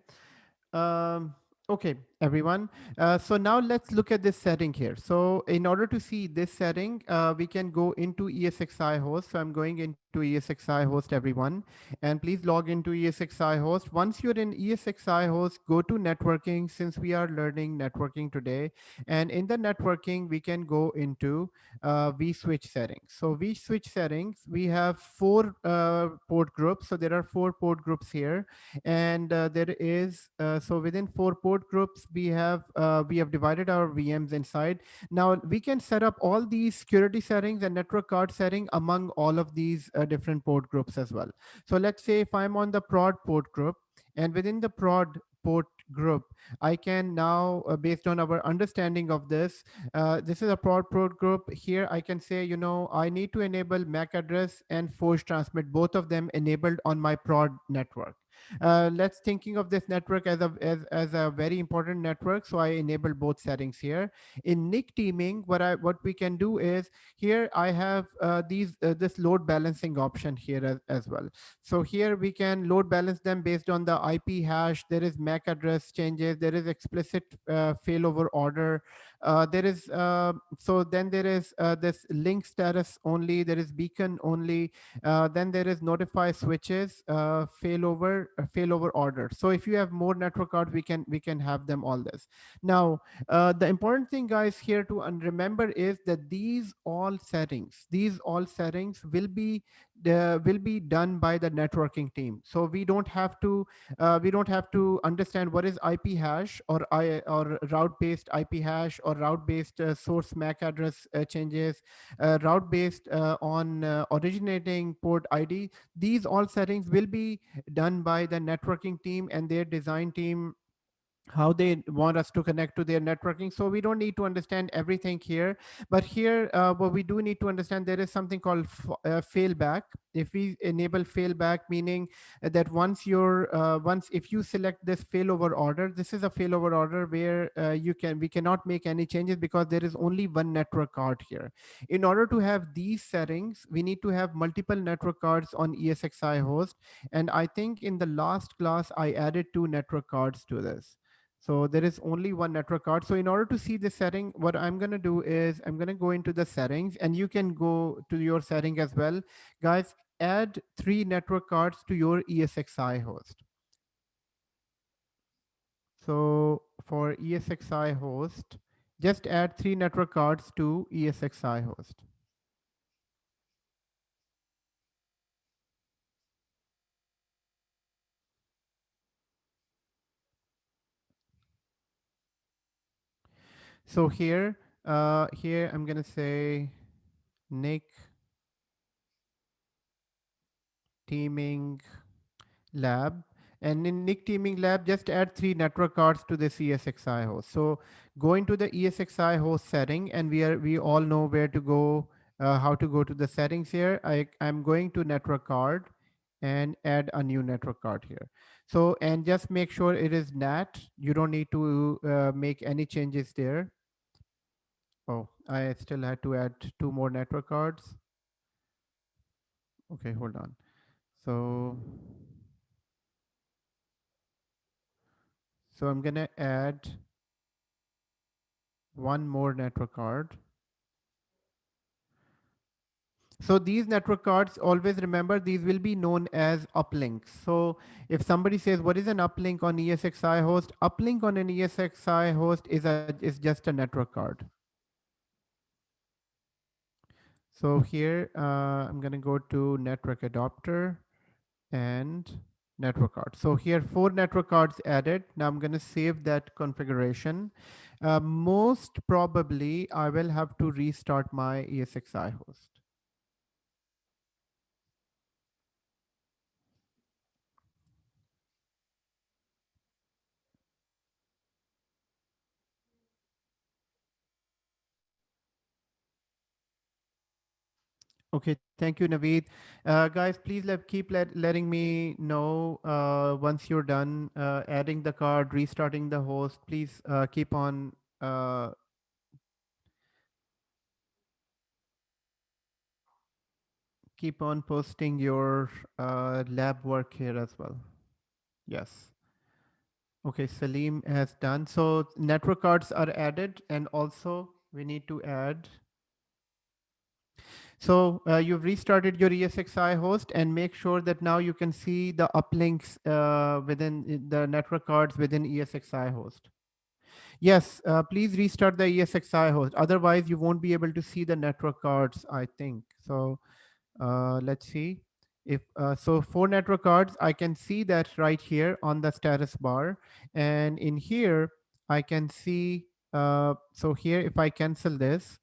Okay, everyone. So now let's look at this setting here. So in order to see this setting, we can go into ESXi host. So I'm going into ESXi host, everyone. And please log into ESXi host. Once you're in ESXi host, go to networking, since we are learning networking today. And in the networking, we can go into vSwitch settings. So vSwitch settings, we have 4 port groups. So there are 4 port groups here. And there is, so within 4 port groups, we have divided our VMs inside. Now we can set up all these security settings and network card setting among all of these different port groups as well. So let's say if I'm on the prod port group, and within the prod port group, I can now, based on our understanding of this is a prod port group. Here I can say, I need to enable MAC address and force transmit, both of them enabled on my prod network. Let's thinking of this network as a very important network. So I enable both settings here. In NIC teaming, what we can do is, here I have this load balancing option here as well. So here we can load balance them based on the IP hash. There is MAC address changes. There is explicit failover order. There is so then there is this link status only. There is beacon only. Then there is notify switches, failover order. So if you have more network cards, we can have them all this. Now, the important thing, guys, here to remember is that these all settings will be done by the networking team. So we don't have to understand what is IP hash or route based IP hash or route based source MAC address changes, route based on originating port ID. These all settings will be done by the networking team and their design team, how they want us to connect to their networking. So we don't need to understand everything here, but here what we do need to understand, there is something called failback. If we enable failback, meaning that once if you select this failover order, this is a failover order where we cannot make any changes because there is only one network card here. In order to have these settings, we need to have multiple network cards on ESXi host, and I think in the last class I added 2 network cards to this. So there is only one network card. So in order to see the setting, what I'm going to do is I'm going to go into the settings, and you can go to your setting as well. Guys, add 3 network cards to your ESXi host. So for ESXi host, just add 3 network cards to ESXi host. So here I'm going to say NIC teaming lab, and in NIC teaming lab, just add 3 network cards to this ESXi host. So go into the ESXi host setting, and we all know where to go, how to go to the settings here. I'm going to network card and add a new network card here. So, and just make sure it is NAT. You don't need to make any changes there. Oh, I still had to add 2 more network cards. Okay, hold on. So I'm gonna add 1 more network card. So these network cards, always remember, these will be known as uplinks. So if somebody says, what is an uplink on ESXi host? Uplink on an ESXi host is just a network card. So here I'm going to go to network adapter and network card. So here 4 network cards added. Now I'm going to save that configuration. Most probably I will have to restart my ESXi host. Okay, thank you, Naveed. Guys, please keep letting me know once you're done adding the card, restarting the host. Please keep on posting your lab work here as well. Yes. Okay, Salim has done. So network cards are added, and also we need to add. So you've restarted your ESXi host, and make sure that now you can see the uplinks within the network cards within ESXi host. Yes, please restart the ESXi host. Otherwise, you won't be able to see the network cards, I think. So let's see. If so 4 network cards, I can see that right here on the status bar. And in here, I can see, so here, if I cancel this,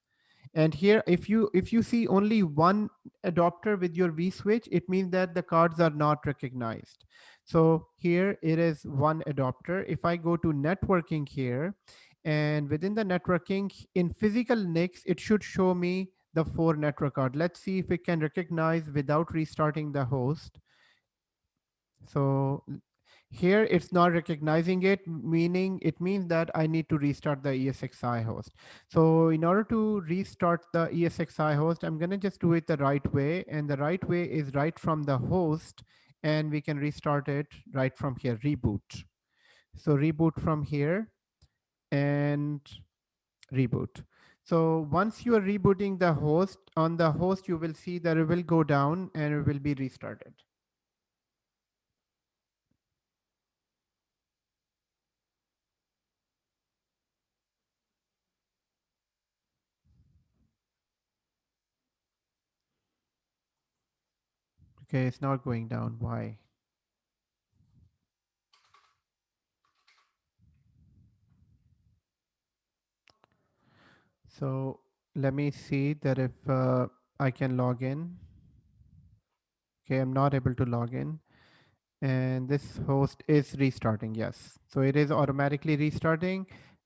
And here, if you see only one adapter with your V switch, it means that the cards are not recognized. So here it is one adapter. If I go to networking here, and within the networking in physical NICs, it should show me the 4 network card. Let's see if it can recognize without restarting the host. So here it's not recognizing it, meaning it means that I need to restart the ESXi host. So in order to restart the ESXi host, I'm gonna just do it the right way. And the right way is right from the host, and we can restart it right from here, reboot. So reboot from here and reboot. So once you are rebooting the host, on the host, you will see that it will go down and it will be restarted. Okay, it's not going down. Why? So let me see that if I can log in. Okay, I'm not able to log in. And this host is restarting, yes. So it is automatically restarting.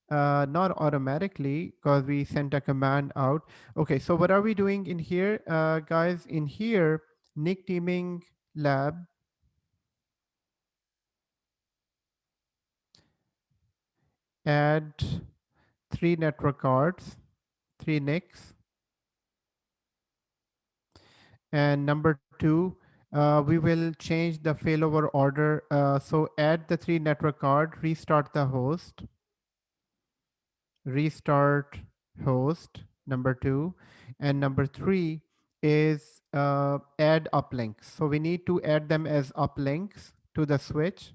Not automatically, because we sent a command out. Okay, so what are we doing in here? Guys, in here, Nick Teaming Lab, add 3 network cards, 3 NICs. And number 2, we will change the failover order. So add the 3 network card, restart the host, restart host, number 2. And number 3 is add uplinks. So we need to add them as uplinks to the switch.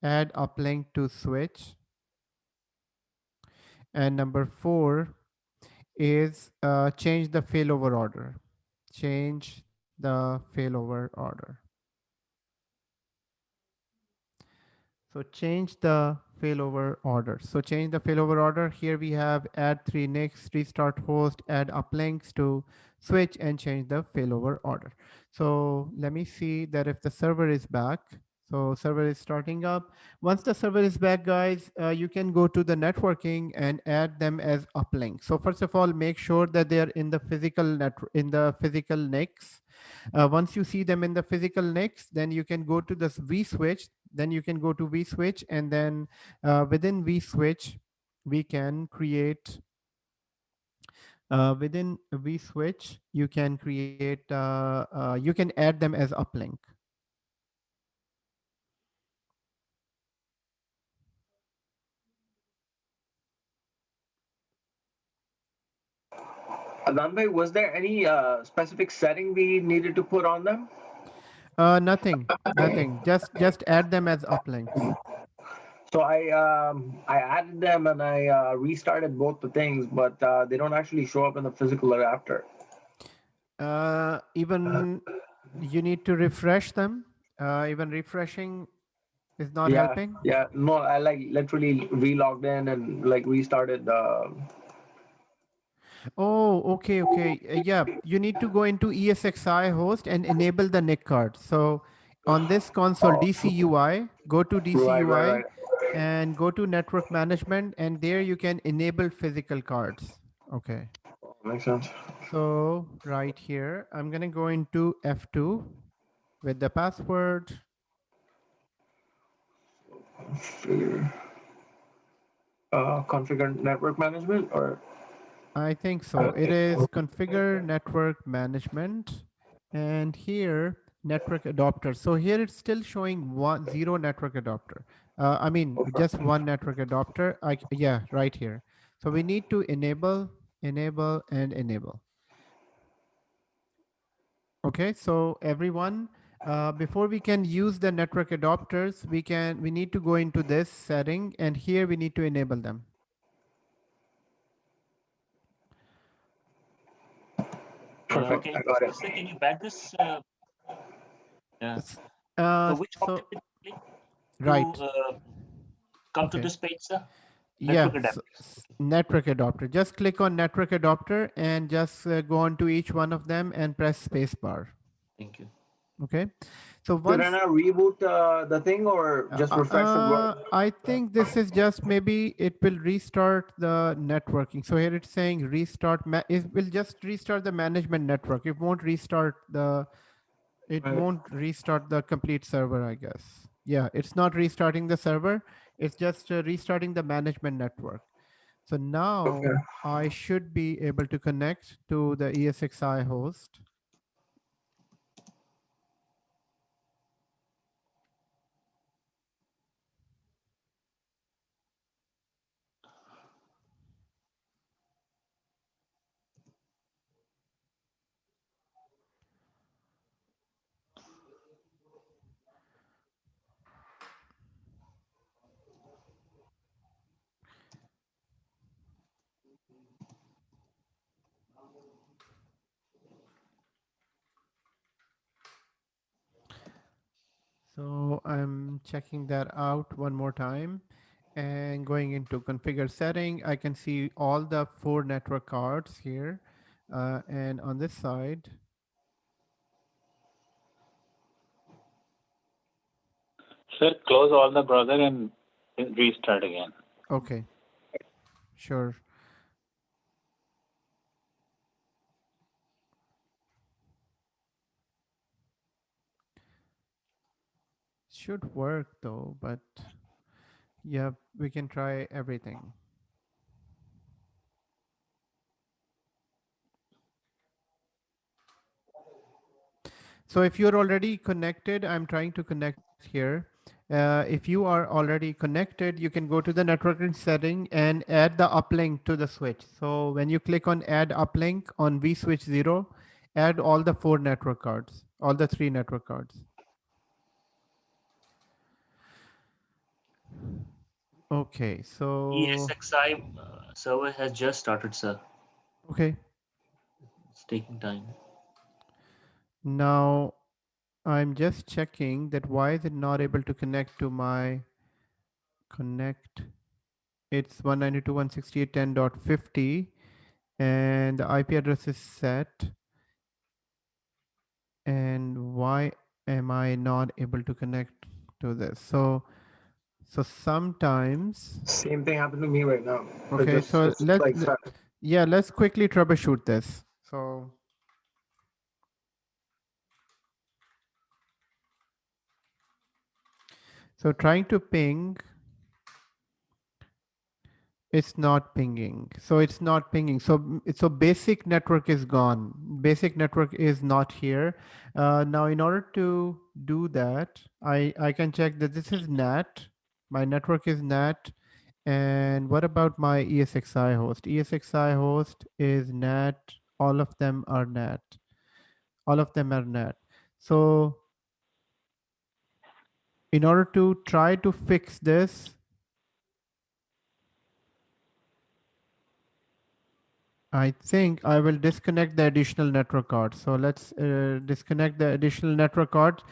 Add uplink to switch. And number 4 is change the failover order. Change the failover order. So change the failover order. So change the failover order. Here we have add 3 NICs, restart host, add uplinks to switch, and change the failover order. So let me see that if the server is back. So server is starting up. Once the server is back, guys, you can go to the networking and add them as uplinks. So first of all, make sure that they are in the physical NICs. Once you see them in the physical NICs, then you can go to this vSwitch. Then you can go to vSwitch, and then within vSwitch, we can create within vSwitch, you can create, you can add them as uplink. Adnan, was there any specific setting we needed to put on them? Nothing. Just add them as uplinks. So I added them and I restarted both the things, but they don't actually show up in the physical adapter. Even you need to refresh them. Even refreshing is not Yeah, helping. yeah. No, I like literally relogged in and like restarted the. Oh, okay. Yeah, you need to go into ESXi host and enable the NIC card. So on this console, DCUI, go to DCUI Right. and go to network management, and there you can enable physical cards. Okay. Makes sense. So right here, I'm gonna go into F2 with the password. Configure network management, or I think so. It is configure network management, and here network adapter. So here it's still showing 0 network adapter. I mean, just 1 network adapter. Yeah, right here. So we need to enable, and enable. Okay, so everyone, before we can use the network adapters, we need to go into this setting, and here we need to enable them. perfect. Okay, I got it. so can you back this? Yeah. Uh, So which so option did you click right. to come to Okay. this page, sir? Yeah, adapter. network adapter. Just click on network adapter and just go on to each one of them and press spacebar. Thank you. Okay. So So once then I reboot the thing or just refresh it? I think this is just maybe it will restart the networking. So here it's saying restart. It will just restart the management network. It won't restart the. It won't restart the complete server, I guess. Yeah, it's not restarting the server. It's just restarting the management network. So now I should be able to connect to the ESXi host. So I'm checking that out one more time and going into configure setting. I can see all the 4 network cards here. And on this side, Sir, close all the browser and restart again. okay, sure. Should work though, but yeah, we can try everything. So if you're already connected, I'm trying to connect here. If you are already connected, you can go to the networking setting and add the uplink to the switch. So when you click on add uplink on vSwitch 0, add all the 4 network cards, all the 3 network cards. Okay, so ESXi server has just started, sir. okay. It's taking time. Now I'm just checking that why is it not able to connect to my connect. It's 192.168.10.50 and the IP address is set. And why am I not able to connect to this? So sometimes. Same thing happened to me right now. Okay, so let's quickly troubleshoot this. So trying to ping, it's not pinging. So it's not pinging. So basic network is gone. Basic network is not here. Now in order to do that, I can check that this is NAT. My network is NAT. And what about my ESXi host? ESXi host is NAT. All of them are NAT. All of them are NAT. So in order to try to fix this, I think I will disconnect the additional network card. So let's disconnect the additional network card,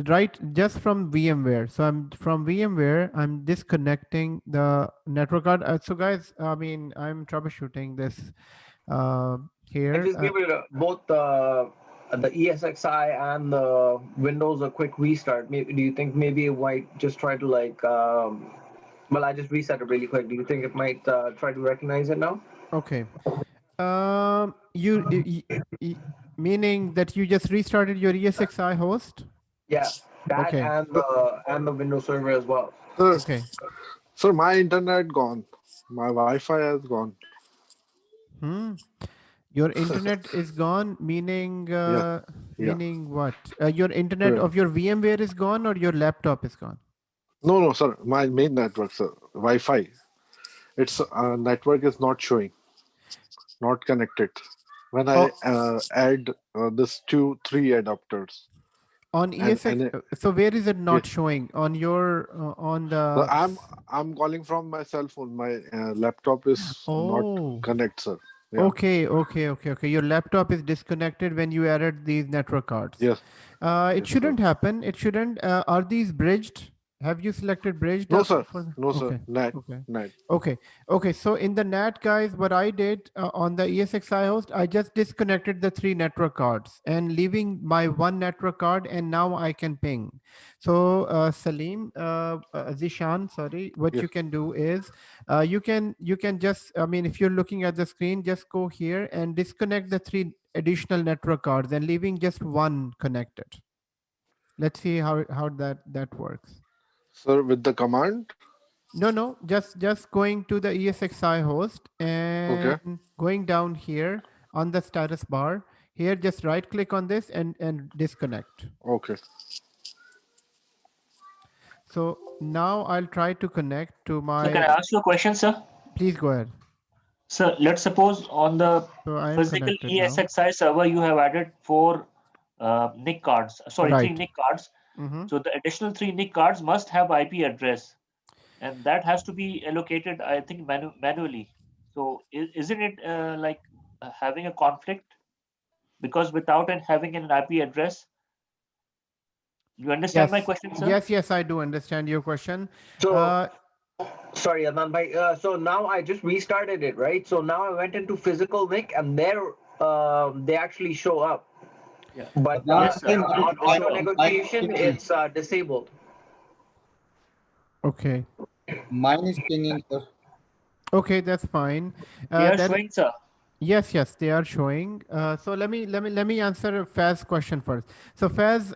right? Just from VMware. So I'm from VMware, I'm disconnecting the network card. So guys, I mean, I'm troubleshooting this here. I just give it both the ESXi and the Windows a quick restart. Maybe, do you think maybe it might just try to like, well, I just reset it really quick. Do you think it might try to recognize it now? Okay. Meaning that you just restarted your ESXi host? Yeah, that Okay. and the Windows Server as well. Okay. So my internet gone. My Wi-Fi has gone. Your internet is gone, meaning meaning what? Your internet Correct. of your VMware is gone or your laptop is gone? No, sir. My main network, sir. Wi-Fi. Its network is not showing. Not connected. When I add this 2-3 adapters. On ESX, so where is it not showing? On your on the? So I'm calling from my cell phone. My laptop is not connect, sir. Yeah. Okay. Your laptop is disconnected when you added these network cards. Yes. It shouldn't happen. It shouldn't. Are these bridged? Have you selected bridge? No, sir. For No, sir. okay. NAT. Okay. NAT. Okay. Okay. So in the NAT, guys, what I did on the ESXi host, I just disconnected the 3 network cards and leaving my 1 network card, and now I can ping. So Salim, Zishan, sorry, what Yes. you can do is you can just, I mean, if you're looking at the screen, just go here and disconnect the 3 additional network cards and leaving just 1 connected. Let's see how that works. Sir, with the command? No, just going to the ESXi host Okay. and going down here on the status bar. Here, just right click on this and disconnect. Okay. So now I'll try to connect to So can I my, ask you a question, sir? please go ahead. So let's suppose on the So I am physical connected now. ESXi server, you have added 4 NIC cards, sorry, 3 Right. NIC cards. Mhm. So the additional 3 NIC cards must have IP address, and that has to be allocated, I think, manually. So isn't it like having a conflict? Because without having an IP address, you understand my Yes, question, sir? yes, I do understand your question. So, sorry, Adnan bhai. So now I just restarted it, right? So now I went into physical NIC, and there they actually show up. Yeah. But Yes, sir. on auto negotiation, it's disabled. Okay. Mine is pinging, sir. Okay, that's fine. They are that- showing, sir. Yes, they are showing. So let me answer Faz's question first. So Faz,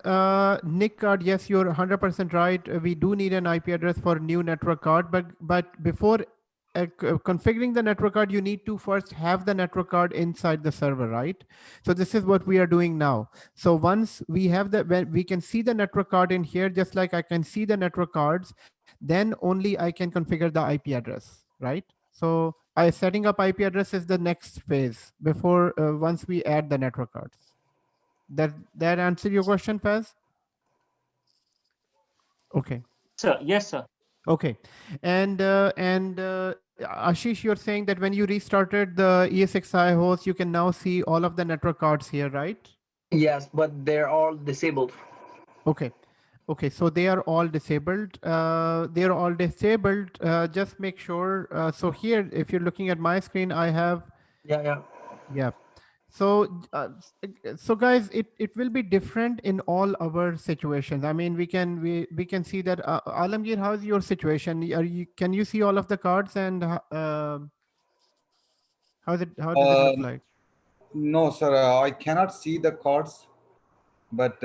NIC card, yes, you're 100% right. We do need an IP address for new network card, but before configuring the network card, you need to first have the network card inside the server, right? So this is what we are doing now. So once we have when we can see the network card in here, just like I can see the network cards, then only I can configure the IP address, right? So setting up IP address is the next phase before once we add the network cards. That answer your question, Faz? Okay. Sir, yes, sir. Okay, and Ashish, you're saying that when you restarted the ESXi host, you can now see all of the network cards here, right? Yes, but they're all disabled. Okay. Okay, so they are all disabled. They're all disabled. Just make sure. So here, if you're looking at my screen, I have. Yeah. So, so guys, it will be different in all our situations. I mean, we can see that. Alamgir, how's your situation? Can you see all of the cards, and how does it look like? No, sir. I cannot see the cards, but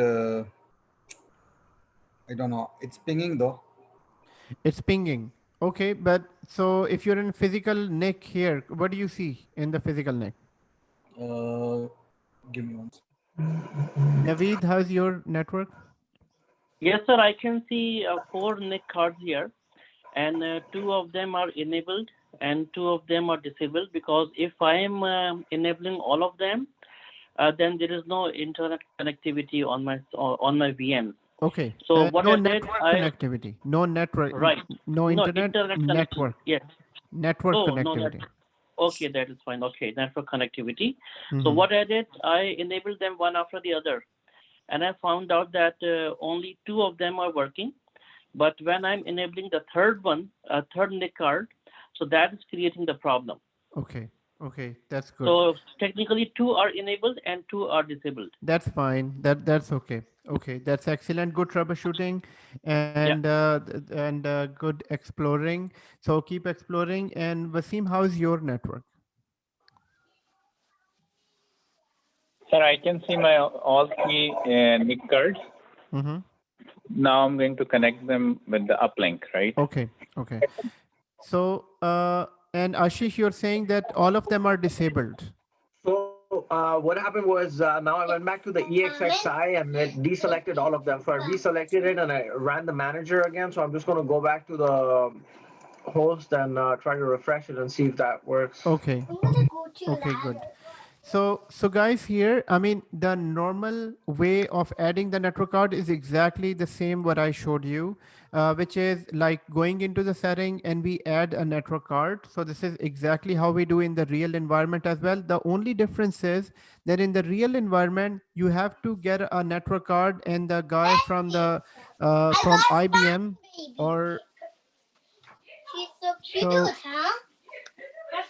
I don't know. It's pinging though. It's pinging. Okay, but so if you're in physical NIC here, what do you see in the physical NIC? Give me one second. Naveed, how's your network? Yes, sir. I can see 4 NIC cards here, and 2 of them are enabled and 2 of them are disabled, because if I am enabling all of them, then there is no internet connectivity on my VM. Okay. So what no I did, network connectivity. No network. Right. No internet. connectivity. Network. Yes. Network No connectivity. network. Okay, that is fine. Okay, network connectivity. So Mhm. what I did, I enabled them one after the other, and I found out that only 2 of them are working. But when I'm enabling the third one, third NIC card, so that is creating the problem. Okay. Okay, that's good. So technically 2 are enabled and 2 are disabled. That's fine. That's okay. Okay, that's excellent. Good troubleshooting, and good exploring. So keep exploring. And Wasim, how's your network? Sir, I can see my all 3 NIC cards. Mm-hmm. Now I'm going to connect them with the uplink, right? Okay. Okay. So and Ashish, you're saying that all of them are disabled. So what happened was now I went back to the EXXI and it deselected all of them. So I reselected it and I ran the manager again. So I'm just going to go back to the host and try to refresh it and see if that works. Okay. Okay, good. So guys, here, I mean, the normal way of adding the network card is exactly the same what I showed you, which is like going into the setting and we add a network card. So this is exactly how we do in the real environment as well. The only difference is that in the real environment, you have to get a network card, and the guy from the from IBM Or She's so cute, so huh?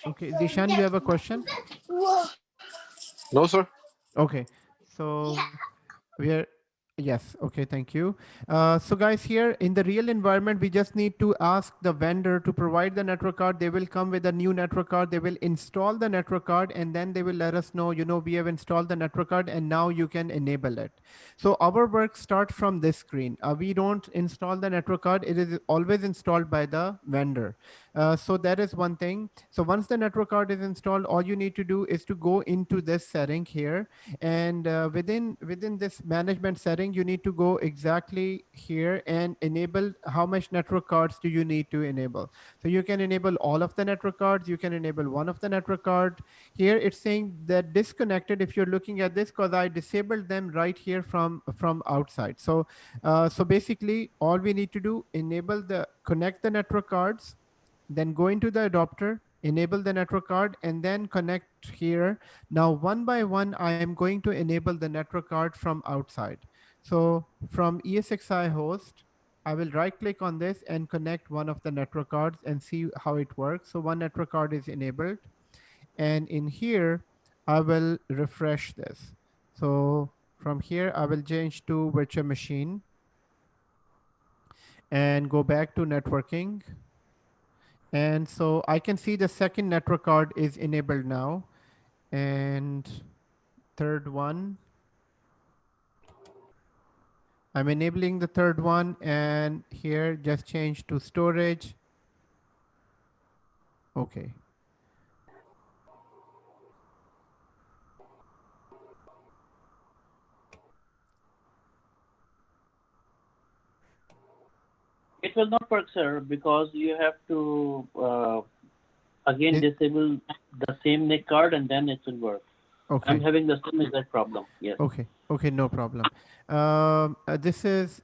okay, Zishan, you have a question? No, sir. Okay, so we are, yes, okay, thank you. So guys, here in the real environment, we just need to ask the vendor to provide the network card. They will come with a new network card. They will install the network card, and then they will let us know, we have installed the network card and now you can enable it. So our work starts from this screen. We don't install the network card. It is always installed by the vendor. So that is one thing. So once the network card is installed, all you need to do is to go into this setting here, and within this management setting, you need to go exactly here and enable how much network cards do you need to enable. So you can enable all of the network cards. You can enable one of the network card. Here it's saying that disconnected. If you're looking at this, because I disabled them right here from outside. So so basically, all we need to do, connect the network cards, then go into the adapter, enable the network card, and then connect here. Now, one by one, I am going to enable the network card from outside. So from ESXi host, I will right click on this and connect one of the network cards and see how it works. So one network card is enabled. And in here, I will refresh this. So from here, I will change to virtual machine and go back to networking. And so I can see the second network card is enabled now. And third one, I'm enabling the third one, and here just change to storage. Okay. It will not work, sir, because you have to again disable the same NIC card and then it will work. Okay. I'm having the same exact problem. Yes. Okay. Okay. No problem. This is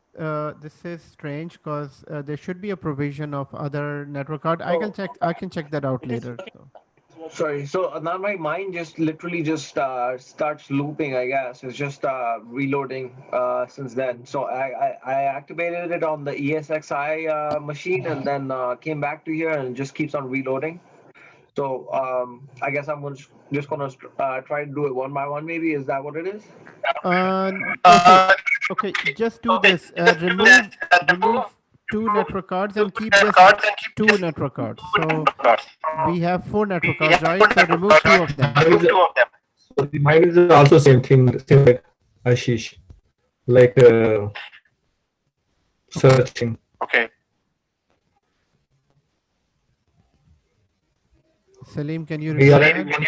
strange because there should be a provision of other network card. I can check that out later. So. Sorry. So now my mind just literally just starts looping. I guess it's just reloading since then. So I activated it on the ESXi machine and then came back to here and it just keeps on reloading. So I guess I'm just gonna try to do it one by one. Maybe is that what it is? Okay. Okay. Just do this. Remove two network cards and keep just two network cards. So we have 4 network cards, right? So remove 2 of them. So mine is also same thing, same like Ashish, like searching. Okay. Salim, can you repeat that?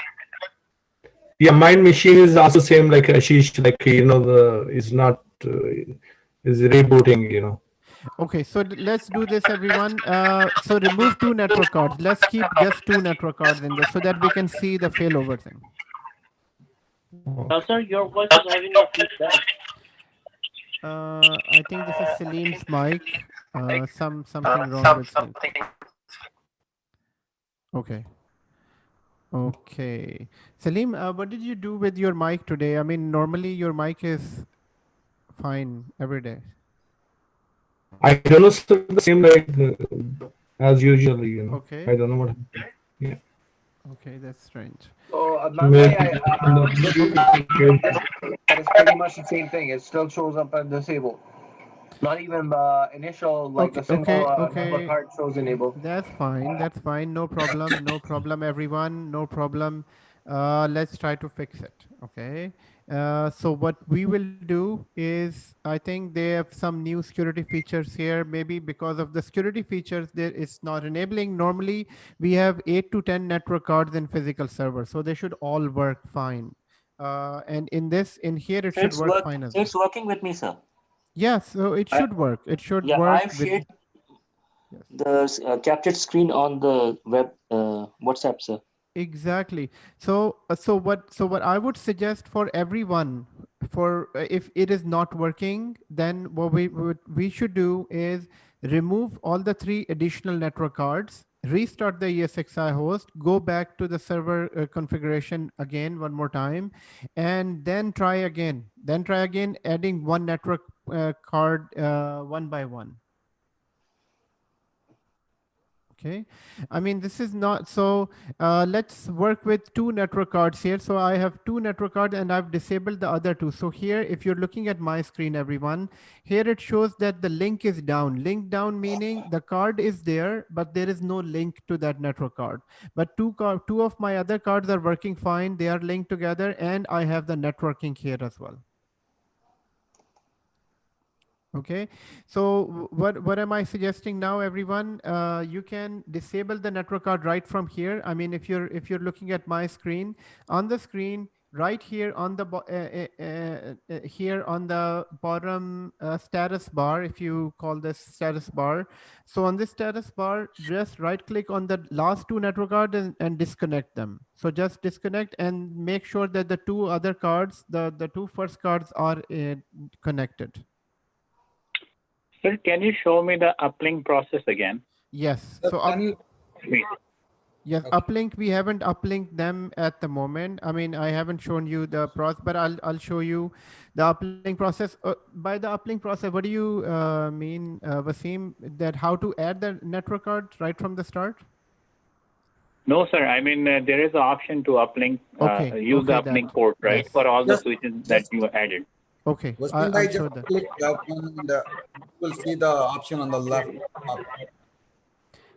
Yeah, mine machine is also same like Ashish, like is not is rebooting. Okay, so let's do this, everyone. So remove 2 network cards. Let's keep just 2 network cards in this so that we can see the failover thing. Sir, your voice is having a feedback. I think this is Salim's mic. Something wrong with Salim. Okay. Okay. Salim, what did you do with your mic today? I mean, normally your mic is fine every day. I don't know, so the same like as usually, Okay. I don't know what happened. Yeah. Okay, that's strange. So it's pretty much the same thing. It still shows up as disabled. Not even the initial, like the simple network card shows enabled. That's fine. That's fine. No problem. No problem, everyone. No problem. Let's try to fix it. Okay. So what we will do is, I think they have some new security features here. Maybe because of the security features, it's not enabling. Normally, we have 8 to 10 network cards in physical server, so they should all work fine. And in here, it should work fine as well. It's working with me, sir. Yeah, so it should work. It should work. I've shared the captured screen on the web WhatsApp, sir. Exactly. So what I would suggest for everyone, if it is not working, then what we should do is remove all the 3 additional network cards, restart the ESXi host, go back to the server configuration again one more time, and then try again. Then try again, adding one network card one by one. Okay, I mean, this is not so. Let's work with two network cards here. So I have two network cards and I've disabled the other two. So here, if you're looking at my screen, everyone, here it shows that the link is down. Link down meaning the card is there, but there is no link to that network card. But two of my other cards are working fine. They are linked together, and I have the networking here as well. Okay, so what am I suggesting now, everyone? You can disable the network card right from here. I mean, if you're looking at my screen, on the screen right here on the here on the bottom status bar, if you call this status bar, so on this status bar, just right click on the last two network cards and disconnect them. So just disconnect and make sure that the two other cards, the two first cards are connected. Sir, can you show me the uplink process again? Yes. Sir, So yes, Okay. uplink, we haven't uplinked them at the moment. I mean, I haven't shown you the process, but I'll show you the uplink process. By the uplink process, what do you mean, Wasim? That how to add the network card right from the start? No, sir. I mean, there is an option to uplink, use the uplink port, right, yes. for all the Just- switches that you added. Okay, Wasim I'll bhai, show just that. click and you will see the option on the left.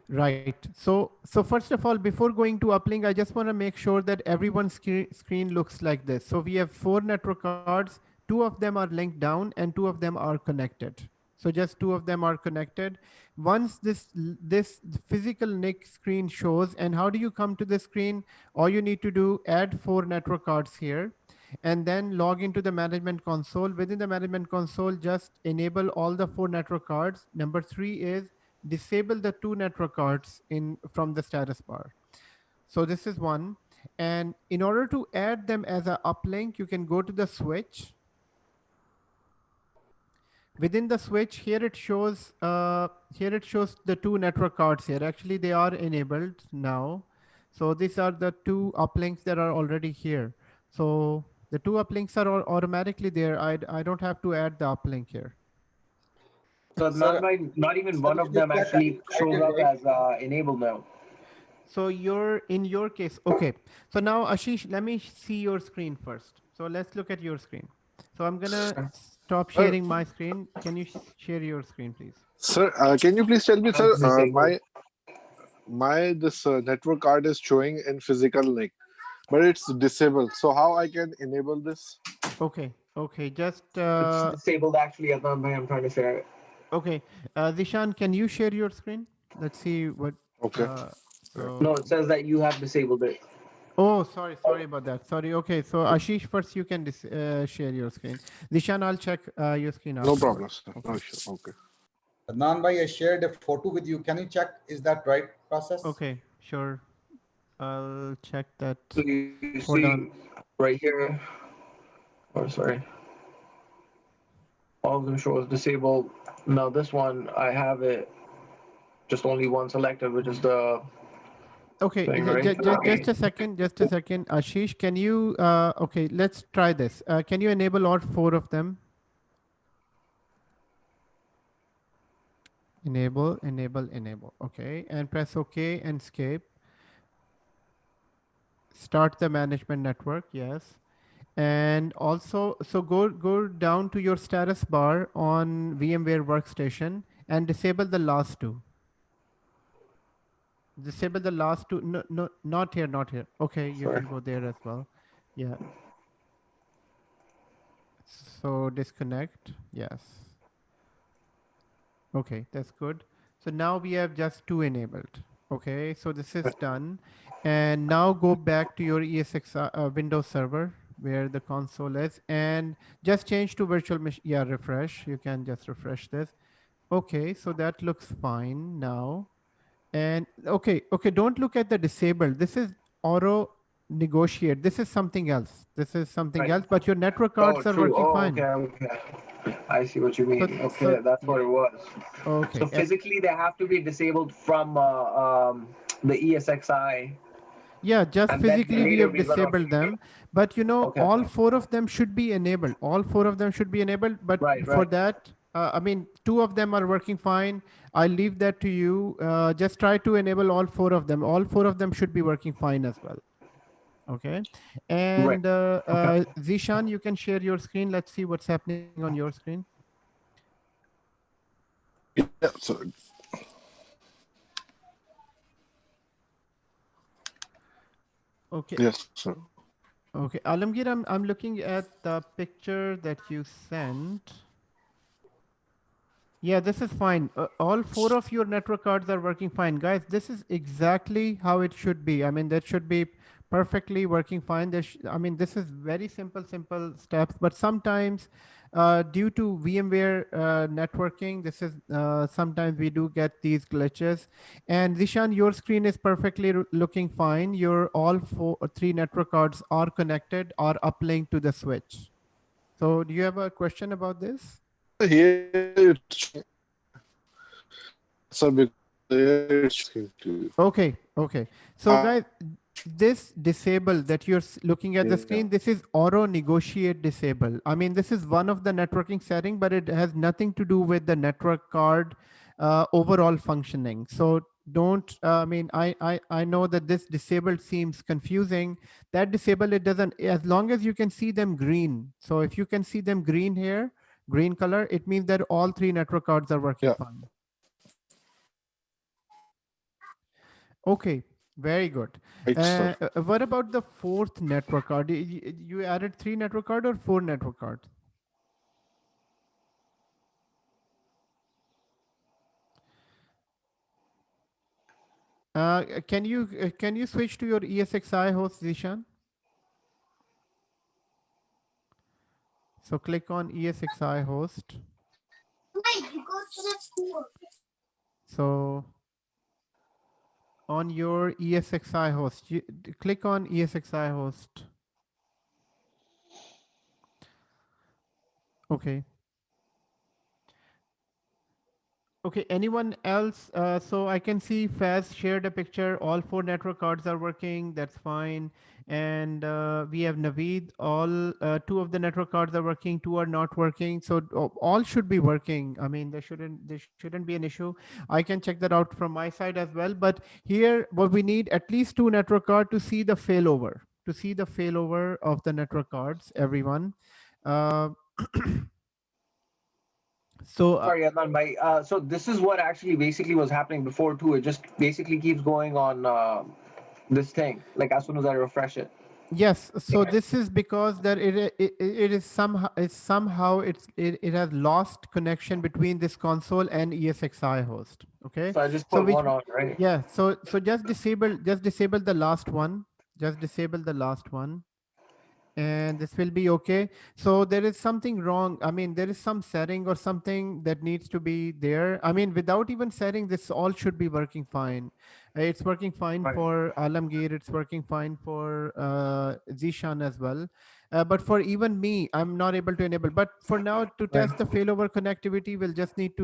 Right. So first of all, before going to uplink, I just want to make sure that everyone's screen looks like this. So we have 4 network cards. 2 of them are linked down and 2 of them are connected. So just 2 of them are connected. Once this physical NIC screen shows, and how do you come to the screen? All you need to do, add 4 network cards here, and then log into the management console. Within the management console, just enable all the 4 network cards. Number 3 is disable the 2 network cards from the status bar. So this is one. And in order to add them as an uplink, you can go to the switch. Within the switch, here it shows the 2 network cards here. Actually, they are enabled now. So these are the 2 uplinks that are already here. So the 2 uplinks are automatically there. I don't have to add the uplink here. So not even one of them actually shows up as enabled now. So in your case, okay. So now Ashish, let me see your screen first. So let's look at your screen. So I'm gonna stop sharing my screen. Can you share your screen, please? Sir, can you please tell me, sir, my this network card is showing in physical NIC, but it's disabled. So how I can enable this? Okay, just it's disabled actually. I'm trying to share it. Okay, Zishan, can you share your screen? Let's see what. Okay. No, it says that you have disabled it. Oh, sorry about that. Sorry. Okay, so Ashish, first you can share your screen. Zishan, I'll check your screen out. No problem, sir. Okay. No issue. Okay. Adnan bhai, I shared a photo with you. Can you check? Is that right process? Okay, sure. I'll check that. So you Hold see on. right here. Oh, sorry. All of them show as disabled. Now this one, I have it just only one selected, which is the Okay, thing, right? just a second. Ashish, can you, okay, let's try this. Can you enable all 4 of them? Enable. Okay, and press OK and escape. Start the management network, yes. And also, so go down to your status bar on VMware Workstation and disable the last 2. Disable the last 2. No, not here. Okay, you can go there as well. Yeah. So disconnect. Yes. Okay, that's good. So now we have just 2 enabled. Okay, so this is done. And now go back to your ESXi Windows server where the console is and just change to virtual machine. Yeah, refresh. You can just refresh this. Okay, so that looks fine now. And okay, don't look at the disabled. This is auto negotiate. This is something else. But your network cards are working fine. Okay. I see what you mean. So, That's what it was. Okay. So physically, they have to be disabled from the ESXi. Yeah, just physically we have disabled them, but all 4 of them should be enabled. All 4 of them should be enabled, but for that, I mean, 2 of them are working fine. I'll leave that to you. Just try to enable all 4 of them. All 4 of them should be working fine as well. Okay. Right. And Zishan, you can share your screen. Let's see what's happening on your screen. Yeah, so Okay. yes, sir. Okay. Alamgir, I'm looking at the picture that you sent. Yeah, this is fine. All 4 of your network cards are working fine. Guys, this is exactly how it should be. I mean, that should be perfectly working fine. I mean, this is very simple steps, but sometimes due to VMware networking, this is sometimes we do get these glitches. And Zishan, your screen is perfectly looking fine. Your all 3 network cards are connected or uplinked to the switch. So do you have a question about this? Here it's sir, because here it's Okay, okay. So guys, this disable that you're looking at the screen, this is auto negotiate disable. I mean, this is one of the networking setting, but it has nothing to do with the network card overall functioning. So don't, I mean, I know that this disabled seems confusing. That disable, it doesn't, as long as you can see them green. So if you can see them green here, green color, it means that all 3 network cards are working fine. Okay, very good. Right, sir. What about the 4th network card? You added 3 network card or 4 network cards? Can you switch to your ESXi host, Zishan? So click on ESXi host. So on your ESXi host, click on ESXi host. Okay. Okay, anyone else? So I can see Faz shared a picture. All 4 network cards are working. That's fine. And we have Naveed. All 2 of the network cards are working. 2 are not working. So all should be working. I mean, there shouldn't be an issue. I can check that out from my side as well. But here, what we need at least 2 network cards to see the failover. To see the failover of the network cards, everyone. So Sorry, Adnan bhai. So this is what actually basically was happening before too. It just basically keeps going on this thing. Like as soon as I refresh it. yes, so this is because that it is somehow it has lost connection between this console and ESXi host. Okay, So I just so put which one on, right? yeah, so just disable the last one. Just disable the last one. And this will be okay. So there is something wrong. I mean, there is some setting or something that needs to be there. I mean, without even setting, this all should be working fine. It's working fine for Alamgir. It's working fine for Zishan as well. But for even me, I'm not able to enable. But for now, to test the failover connectivity, we just need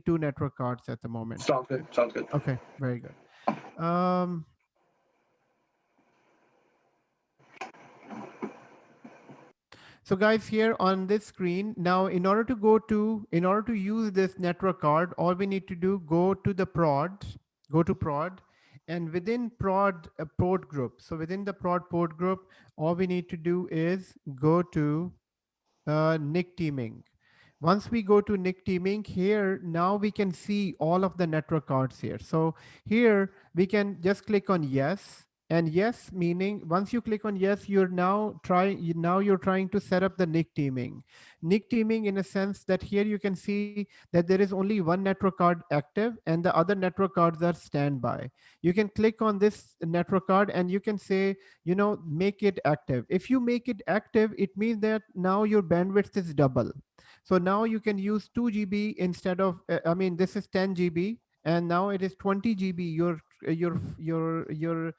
2 network cards at the moment. Sounds good. Sounds good. Okay, very good. So guys, here on this screen, now in order to use this network card, all we need to do, go to prod, and within prod port group. So within the prod port group, all we need to do is go to NIC teaming. Once we go to NIC teaming here, now we can see all of the network cards here. So here we can just click on yes. And yes, meaning once you click on yes, you're now trying to set up the NIC teaming. NIC teaming in a sense that here you can see that there is only one network card active and the other network cards are standby. You can click on this network card and you can say, make it active. If you make it active, it means that now your bandwidth is double. So now you can use 2 GB instead of, I mean, this is 10 GB and now it is 20 GB. Your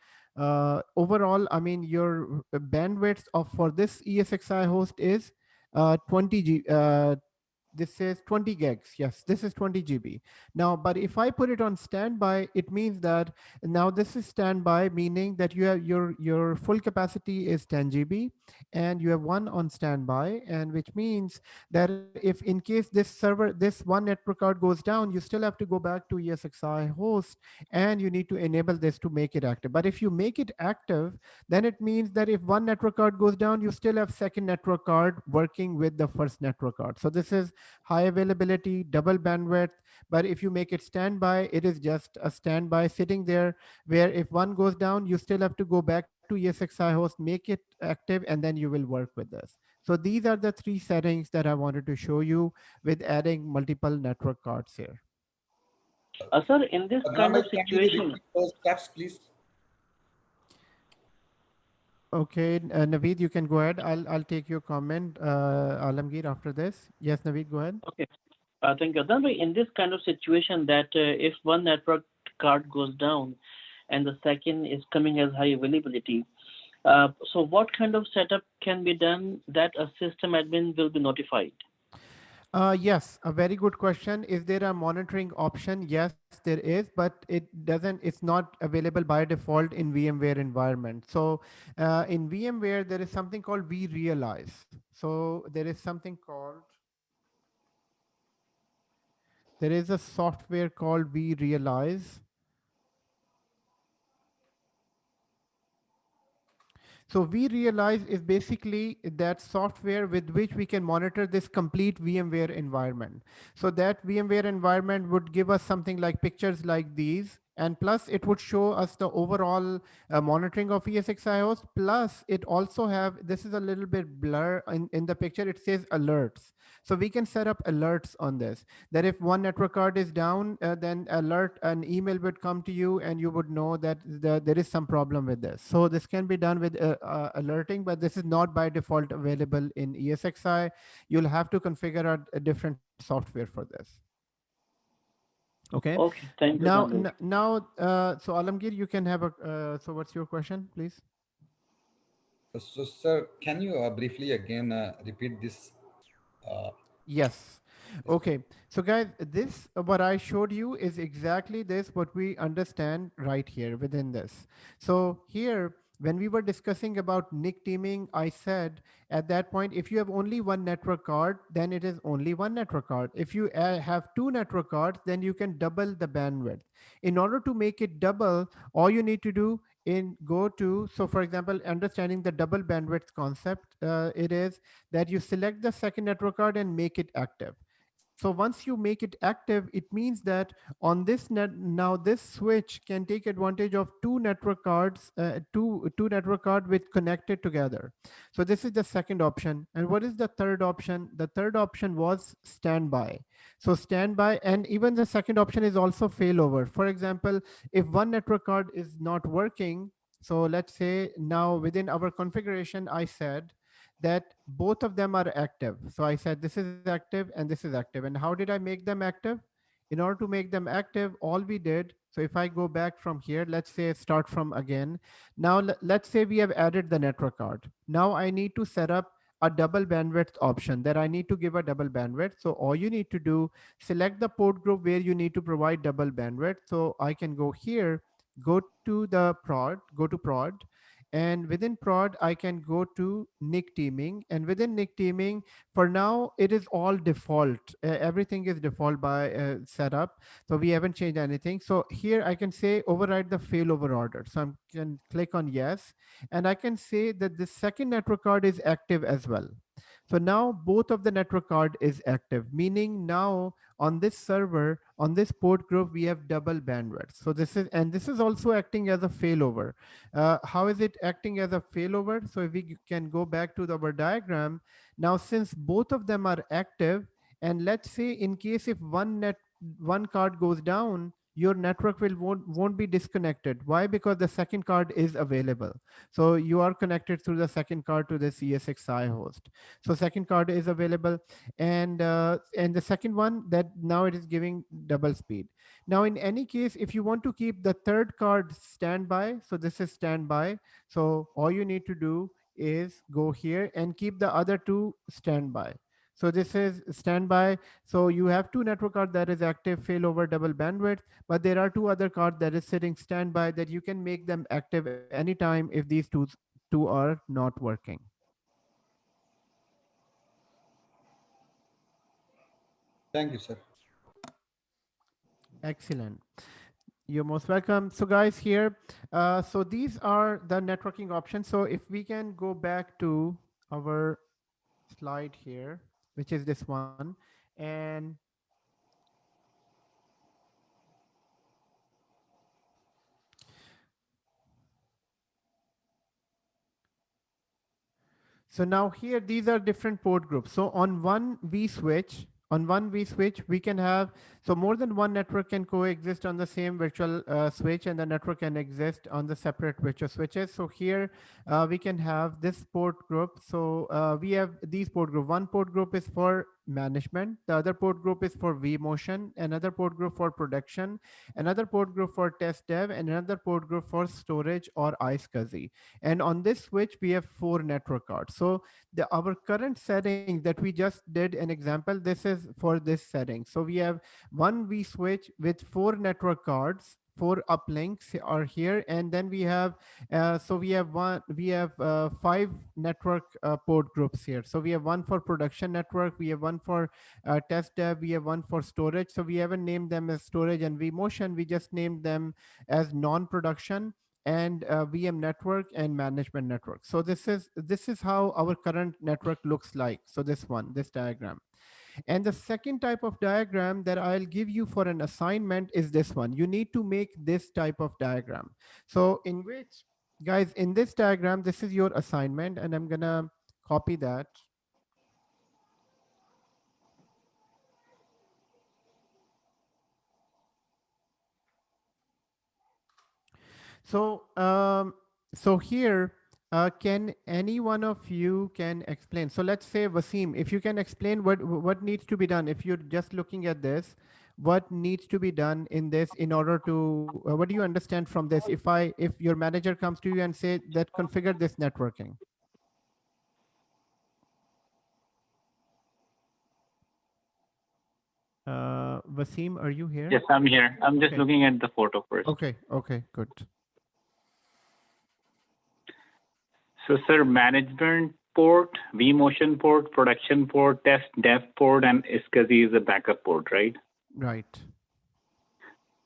overall, I mean, your bandwidth for this ESXi host is 20 GB. this is 20 gigs. Yes, this is 20 GB. Now, but if I put it on standby, it means that now this is standby, meaning that you have your full capacity is 10 GB and you have one on standby, and which means that if in case this server, this one network card goes down, you still have to go back to ESXi host and you need to enable this to make it active. But if you make it active, then it means that if one network card goes down, you still have second network card working with the first network card. So this is high availability, double bandwidth. But if you make it standby, it is just a standby sitting there, where if one goes down, you still have to go back to ESXi host, make it active, and then you will work with this. So these are the three settings that I wanted to show you with adding multiple network cards here. Sir, in this kind Nabai, of can you situation, repeat those steps, please? Okay, Naveed, you can go ahead. I'll take your comment, Alamgir, after this. Yes, Naveed, go ahead. okay, thank you. Then in this kind of situation that if one network card goes down and the second is coming as high availability, so what kind of setup can be done that a system admin will be notified? Yes, a very good question. Is there a monitoring option? Yes, there is, but it's not available by default in VMware environment. So in VMware, there is something called vRealize. So there is a software called vRealize. So vRealize is basically that software with which we can monitor this complete VMware environment. So that VMware environment would give us something like pictures like these. And plus it would show us the overall monitoring of ESXi host. Plus it also have, this is a little bit blur in the picture, it says alerts. So we can set up alerts on this, that if one network card is down, then an email would come to you and you would know that there is some problem with this. So this can be done with alerting, but this is not by default available in ESXi. You'll have to configure a different software for this. Okay. Okay, thank you. So Alamgir, you can have so what's your question, please? So, sir, can you briefly again repeat this? Yes. Okay. So guys, this what I showed you is exactly this, what we understand right here within this. So here, when we were discussing about NIC teaming, I said at that point, if you have only one network card, then it is only one network card. If you have two network cards, then you can double the bandwidth. In order to make it double, all you need to do so for example, understanding the double bandwidth concept, it is that you select the second network card and make it active. So once you make it active, it means that on this now this switch can take advantage of two network cards, two network card with connected together. So this is the second option. And what is the third option? The third option was standby. So standby, and even the second option is also failover. For example, if one network card is not working, so let's say now within our configuration, I said that both of them are active. So I said this is active and this is active. And how did I make them active? In order to make them active, all we did, so if I go back from here, let's say start from again. Now let's say we have added the network card. Now I need to set up a double bandwidth option, that I need to give a double bandwidth. So all you need to do, select the port group where you need to provide double bandwidth. So I can go here, go to the prod, go to prod, and within prod, I can go to NIC teaming, and within NIC teaming, for now, it is all default. Everything is default by setup. So we haven't changed anything. So here I can say override the failover order. So I can click on yes, and I can say that the second network card is active as well. So now both of the network card is active, meaning now on this server, on this port group, we have double bandwidth. So this is also acting as a failover. How is it acting as a failover? So if we can go back to our diagram, now since both of them are active, and let's say in case if one card goes down, your network won't be disconnected. Why? Because the second card is available. So you are connected through the second card to this ESXi host. So second card is available, and the second one, that now it is giving double speed. Now in any case, if you want to keep the third card standby, so this is standby. So all you need to do is go here and keep the other two standby. So this is standby. So you have two network card that is active failover double bandwidth, but there are two other cards that is sitting standby that you can make them active anytime if these two are not working. Thank you, sir. Excellent. You're most welcome. So guys here, so these are the networking options. So if we can go back to our slide here, which is this one, and so now here, these are different port groups. So on one vSwitch, we can have, so more than one network can coexist on the same virtual switch, and the network can exist on the separate virtual switches. So here we can have this port group. So we have these port group. One port group is for management. The other port group is for Vmotion, another port group for production, another port group for test dev, and another port group for storage or Esxi. And on this switch, we have 4 network cards. So our current setting that we just did an example, this is for this setting. So we have one vSwitch with 4 network cards, 4 uplinks are here, and then we have we have 5 network port groups here. So we have one for production network, we have one for test dev, we have one for storage. So we haven't named them as storage and Vmotion, we just named them as non-production and VM network and management network. So this is how our current network looks like. So this diagram. And the second type of diagram that I'll give you for an assignment is this one. You need to make this type of diagram. So in which, guys, in this diagram, this is your assignment, and I'm gonna copy that. So here, can any one of you can explain? So let's say Wasim, if you can explain what needs to be done. If you're just looking at this, what needs to be done in this in order to, what do you understand from this? If your manager comes to you and say that configure this networking. Wasim, are you here? Yes, I'm here. I'm just looking at the photo first. Okay, good. So, sir, management port, Vmotion port, production port, test dev port, and Esxi is a backup port, right? Right.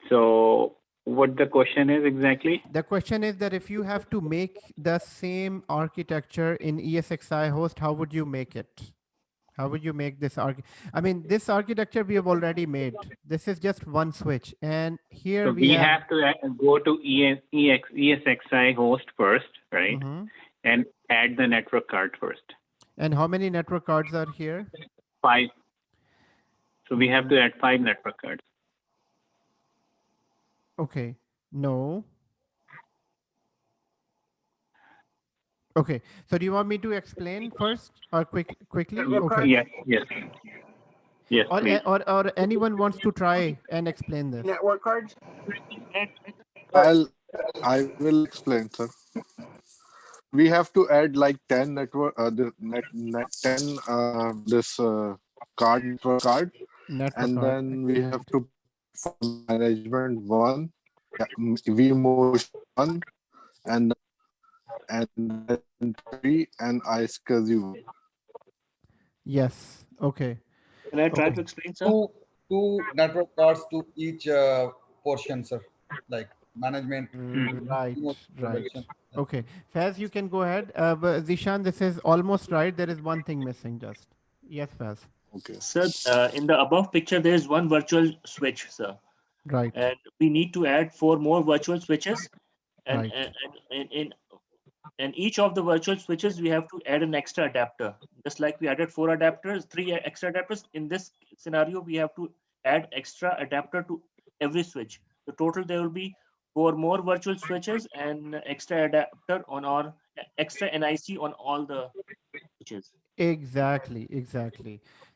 So, what the question is exactly? The question is that if you have to make the same architecture in Esxi host, how would you make it? How would you make this this architecture we have already made. This is just one switch, and here So we have to go to Esxi host first, right? Mm-hmm. And add the network card first. And how many network cards are here? 5. So we have to add 5 network cards. Okay. No. Okay. So do you want me to explain first or quickly? Okay. Yes. Or anyone wants to try and explain this? Network cards? I will explain, sir. We have to add like 10 network, 10 card network card, and then we have to for management 1, Vmotion 1, and then 3 and Esxi 1. Yes. Okay. Can I try to explain, sir? Two network cards to each portion, sir. Like management. Right. Okay. Faz, you can go ahead. But Zishan, this is almost right. There is one thing missing just. Yes, Faz. Okay. Sir, in the above picture, there is one virtual switch, sir. Right. And we need to add 4 more virtual switches. And, right. and each of the virtual switches, we have to add an extra adapter. Just like we added 4 adapters, 3 extra adapters. In this scenario, we have to add extra adapter to every switch. The total, there will be 4 more virtual switches and extra adapter on our extra NIC on all the switches. Exactly.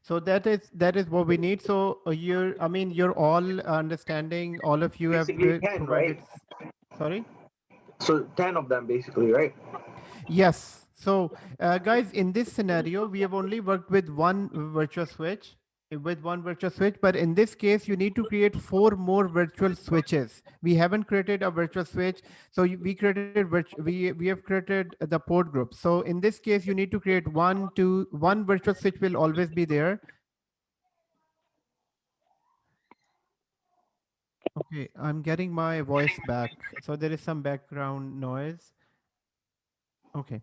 So that is what we need. So you're all understanding. All of you Basically have 10, provided. right? Sorry. So 10 of them, basically, right? Yes. So, guys, in this scenario, we have only worked with one virtual switch, but in this case, you need to create 4 more virtual switches. We haven't created a virtual switch, so we created we have created the port group. So in this case, you need to create one virtual switch will always be there. Okay, I'm getting my voice back, so there is some background noise. Okay.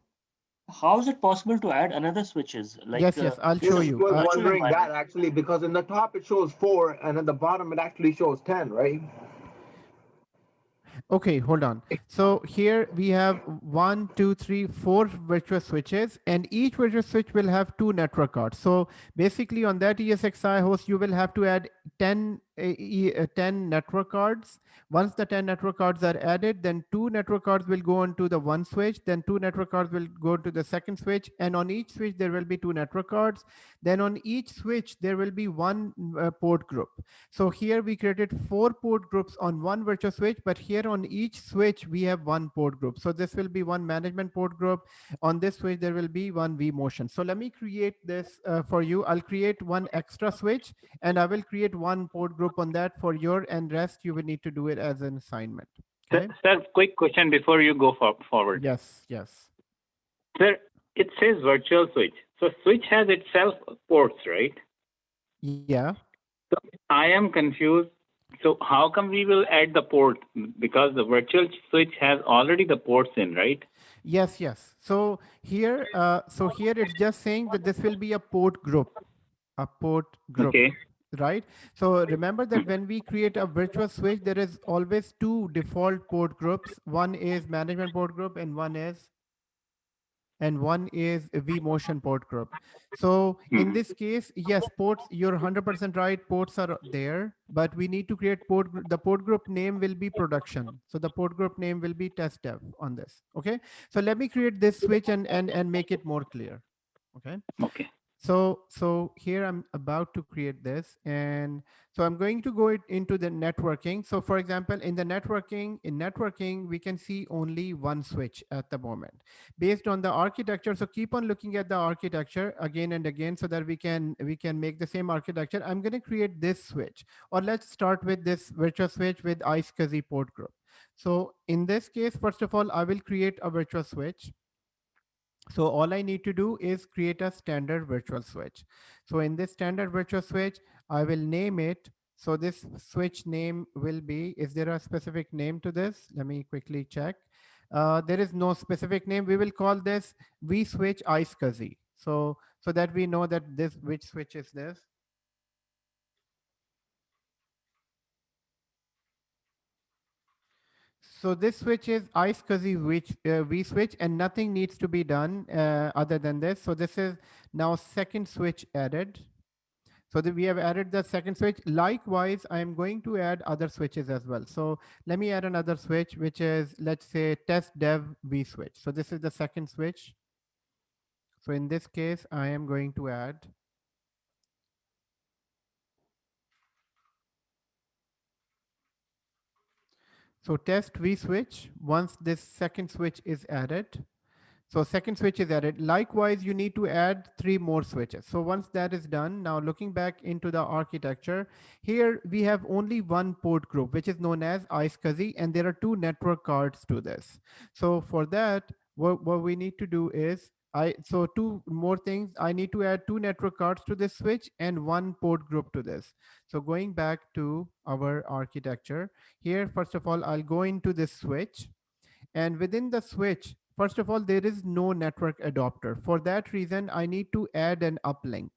How is it possible to add another switches like Yes, I'll Yes, show I you. was virtual wondering that environment? actually, because in the top it shows 4, and at the bottom it actually shows 10, right? Okay, hold on. So here we have 1, 2, 3, 4 virtual switches, and each virtual switch will have 2 network cards. So basically on that ESXi host, you will have to add 10 network cards. Once the 10 network cards are added, then 2 network cards will go onto the one switch, then 2 network cards will go to the second switch, and on each switch there will be 2 network cards. Then on each switch there will be one port group. So here we created 4 port groups on one virtual switch, but here on each switch we have one port group. So this will be one management port group. On this switch there will be one Vmotion. So let me create this for you. I'll create one extra switch and I will create one port group on that for your, and rest you will need to do it as an assignment. Okay. Sir, quick question before you go forward. Yes. Sir, it says virtual switch. So switch has itself ports, right? Yeah. So I am confused. So how come we will add the port? Because the virtual switch has already the ports in, right? Yes. So here it's just saying that this will be a port group. Okay. Right? So remember that when we create a virtual switch, there is always 2 default port groups. One is management port group and one is a Vmotion port group. So in this case, yes, ports, you're 100% right. Ports are there, but we need to create the port group name will be production. So the port group name will be test dev on this. Okay. So let me create this switch and make it more clear. Okay. Okay. So here I'm about to create this, and so I'm going to go into the networking. So for example, in networking, we can see only one switch at the moment based on the architecture. So keep on looking at the architecture again and again so that we can make the same architecture. I'm going to create this switch, or let's start with this virtual switch with Esxi port group. So in this case, first of all, I will create a virtual switch. So all I need to do is create a standard virtual switch. So in this standard virtual switch, I will name it. So this switch name will be, is there a specific name to this? Let me quickly check. There is no specific name. We will call this vSwitch Esxi. So that we know that which switch is this. So this switch is Esxi vSwitch, and nothing needs to be done other than this. So this is now second switch added. So that we have added the second switch. Likewise, I am going to add other switches as well. So let me add another switch, which is, let's say, test dev vSwitch. So this is the second switch. So in this case, I am going to add. So test vSwitch, once this second switch is added. So second switch is added. Likewise, you need to add 3 more switches. So once that is done, now looking back into the architecture, here we have only one port group, which is known as Esxi, and there are 2 network cards to this. So for that, what we need to do is, so 2 more things. I need to add 2 network cards to this switch and 1 port group to this. So going back to our architecture, here, first of all, I'll go into this switch. And within the switch, first of all, there is no network adapter. For that reason, I need to add an uplink.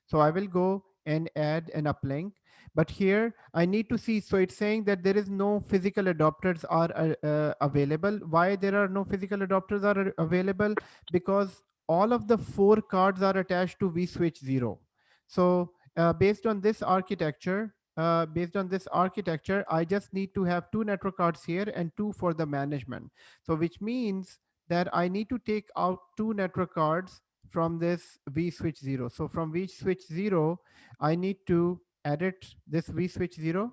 So I will go and add an uplink. But here I need to see, so it's saying that there is no physical adapters are available. Why there are no physical adapters are available? Because all of the 4 cards are attached to vSwitch 0. So based on this architecture, I just need to have 2 network cards here and 2 for the management. So which means that I need to take out 2 network cards from this vSwitch 0. So from vSwitch 0, I need to edit this vSwitch 0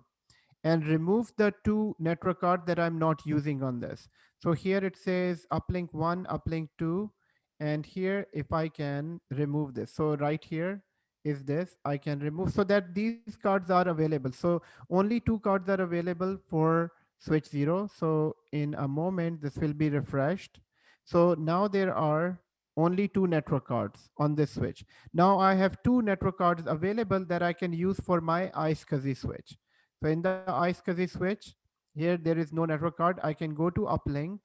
and remove the 2 network cards that I'm not using on this. So here it says uplink 1, uplink 2, And here, if I can remove this, so right here is this, I can remove so that these cards are available. So only 2 cards are available for switch 0. So in a moment, this will be refreshed. So now there are only 2 network cards on this switch. Now I have 2 network cards available that I can use for my Esxi switch. So in the Esxi switch, here there is no network card. I can go to uplink,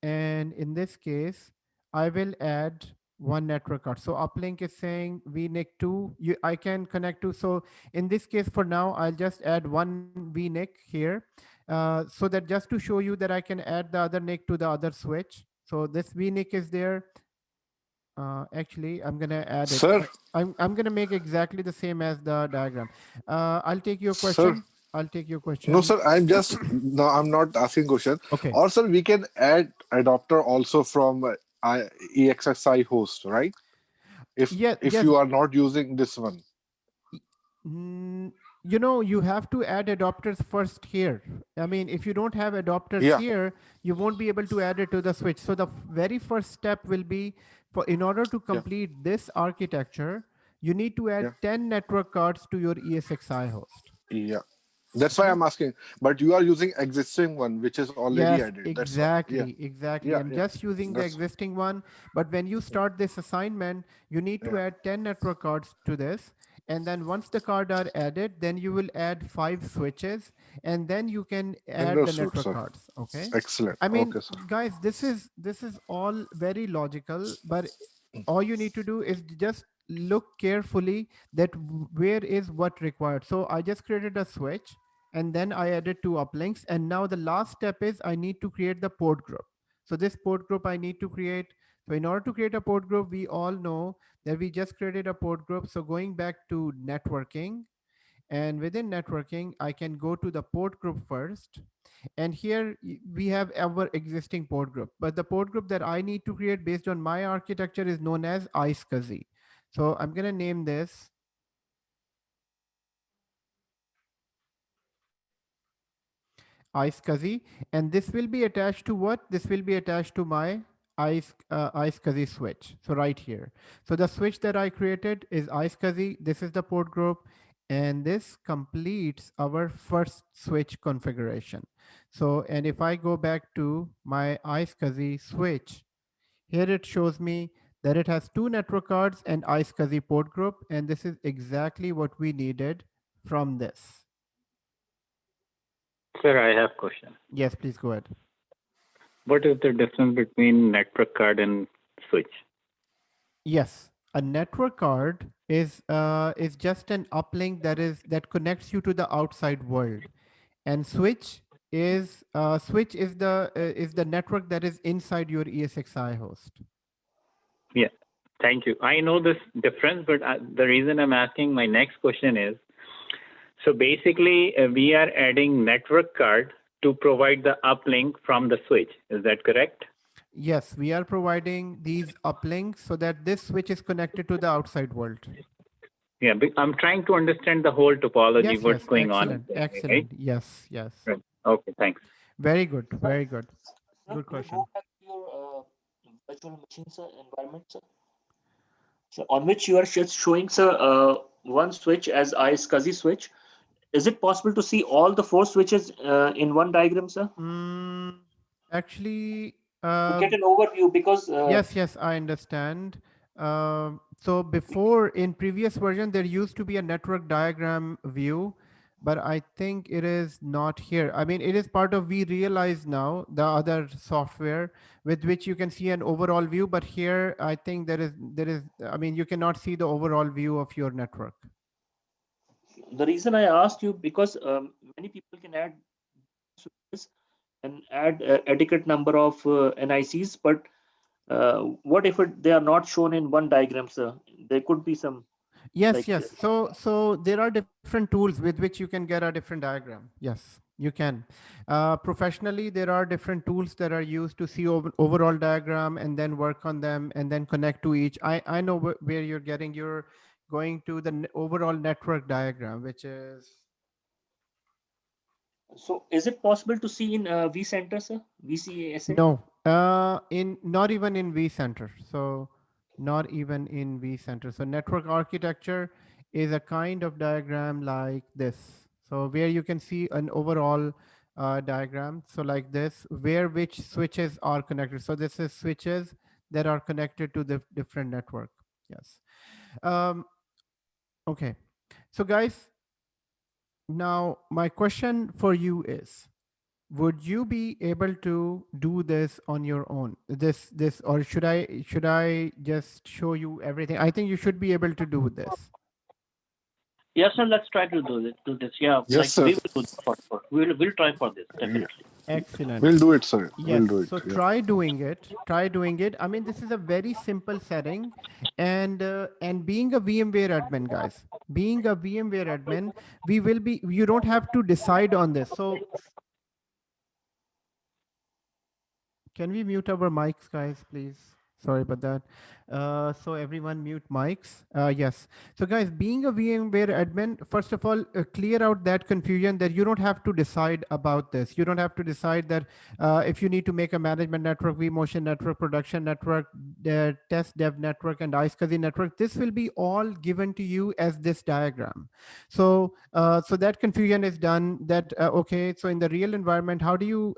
and in this case, I will add 1 network card. So uplink is saying VNIC2, I can connect to. So in this case, for now, I'll just add 1 VNIC here. So that just to show you that I can add the other NIC to the other switch. So this VNIC is there. Actually, I'm gonna add it. Sir, I'm gonna make exactly the same as the diagram. I'll take your sir. question. I'll take your No, question. sir. I'm just no. I'm not asking question. Okay. Or sir, we can add adapter also from EXXI host, right? Yeah. If Yes. you are not using this one. Mm, you have to add adapters first here. I mean, if you don't have adapters Yeah. here, you won't be able to add it to the switch. So the very first step will be in order to Yeah. complete this architecture, you need to add Yeah. 10 network cards to your ESXi host. Yeah. That's why Okay. I'm asking. But you are using existing one, which is already Yes, added. That's why. Yeah. exactly. Yeah. I'm Yeah. just using the That's existing one. But when you start this assignment, you need to yeah. add 10 network cards to this. And then once the card are added, then you will add 5 switches, and then you can add the Understood, network sir. cards. Okay. Excellent. I mean, Okay, sir. guys, this is all very logical, but all you need to do is just look carefully that where is what required. So I just created a switch, and then I added 2 uplinks. And now the last step is I need to create the port group. So this port group I need to create. So in order to create a port group, we all know that we just created a port group. So going back to networking, and within networking, I can go to the port group first. And here we have our existing port group. But the port group that I need to create based on my architecture is known as Esxi. So I'm going to name this Esxi, and this will be attached to what? This will be attached to my Esxi switch. So right here. So the switch that I created is Esxi. This is the port group, and this completes our first switch configuration. So, and if I go back to my Esxi switch, here it shows me that it has 2 network cards and Esxi port group, and this is exactly what we needed from this. Sir, I have question. Yes, please go ahead. What is the difference between network card and switch? Yes, a network card is just an uplink that connects you to the outside world, and switch is the network that is inside your ESXi host. Yeah, thank you. I know this difference, but the reason I'm asking my next question is, so basically we are adding network card to provide the uplink from the switch. Is that correct? Yes, we are providing these uplinks so that this switch is connected to the outside world. Yeah, I'm trying to understand the whole topology, Yes, what's yes, going excellent, on. excellent. Right? Yes, yes. Right. Okay, thanks. Very good, very good. Sir, Good can you question. go back to your virtual machine, sir, environment, sir? So on which you are just showing, sir, one switch as Esxi switch. Is it possible to see all the 4 switches in one diagram, sir? Actually, To get an overview, because yes, I understand. So before, in previous version, there used to be a network diagram view, but I think it is not here. I mean, it is part of vRealize now, the other software with which you can see an overall view. But here, I think I mean, you cannot see the overall view of your network. the reason I asked you, because many people can add switches and add adequate number of NICs, but what if they are not shown in one diagram, sir? There could be some. Yes, Like, yes. So there are different tools with which you can get a different diagram. Yes, you can. Professionally, there are different tools that are used to see overall diagram and then work on them and then connect to each. I know where you're getting. You're going to the overall network diagram, which is So is it possible to see in vCenter, sir? VCSA? No, not even in vCenter. So not even in vCenter. So network architecture is a kind of diagram like this. So where you can see an overall diagram. So like this, where which switches are connected. So this is switches that are connected to the different network. Yes. Okay. So guys, now my question for you is, would you be able to do this on your own, this or should I just show you everything? I think you should be able to do this. Yes, sir. Let's try to do this. Yeah, Yes, like sir. we will do this for. We'll try for this definitely. Excellent. We'll do it, sir. Yes, We'll do it. so Yeah. try doing it. I mean, this is a very simple setting, and being a VMware admin, guys, being a VMware admin, you don't have to decide on this. So can we mute our mics, guys, please? Sorry about that. So everyone mute mics. Yes. So guys, being a VMware admin, first of all, clear out that confusion that you don't have to decide about this. You don't have to decide that if you need to make a management network, Vmotion network, production network, test dev network, and Esxi network. This will be all given to you as this diagram. So so that confusion is done. That okay. So in the real environment, how do you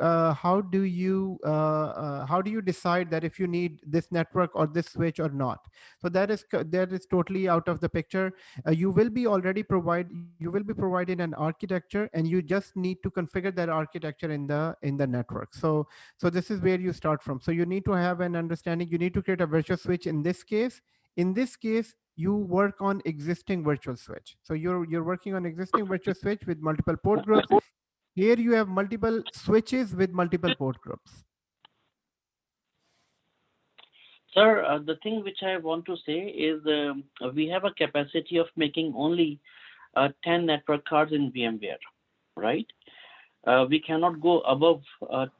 decide that if you need this network or this switch or not? So that is totally out of the picture. You will be provided an architecture, and you just need to configure that architecture in the network. So this is where you start from. So you need to have an understanding. You need to create a virtual switch. In this case, you work on existing virtual switch. So you're working on existing virtual switch with multiple port groups. Here you have multiple switches with multiple port groups. Sir, the thing which I want to say is we have a capacity of making only 10 network cards in VMware, right? We cannot go above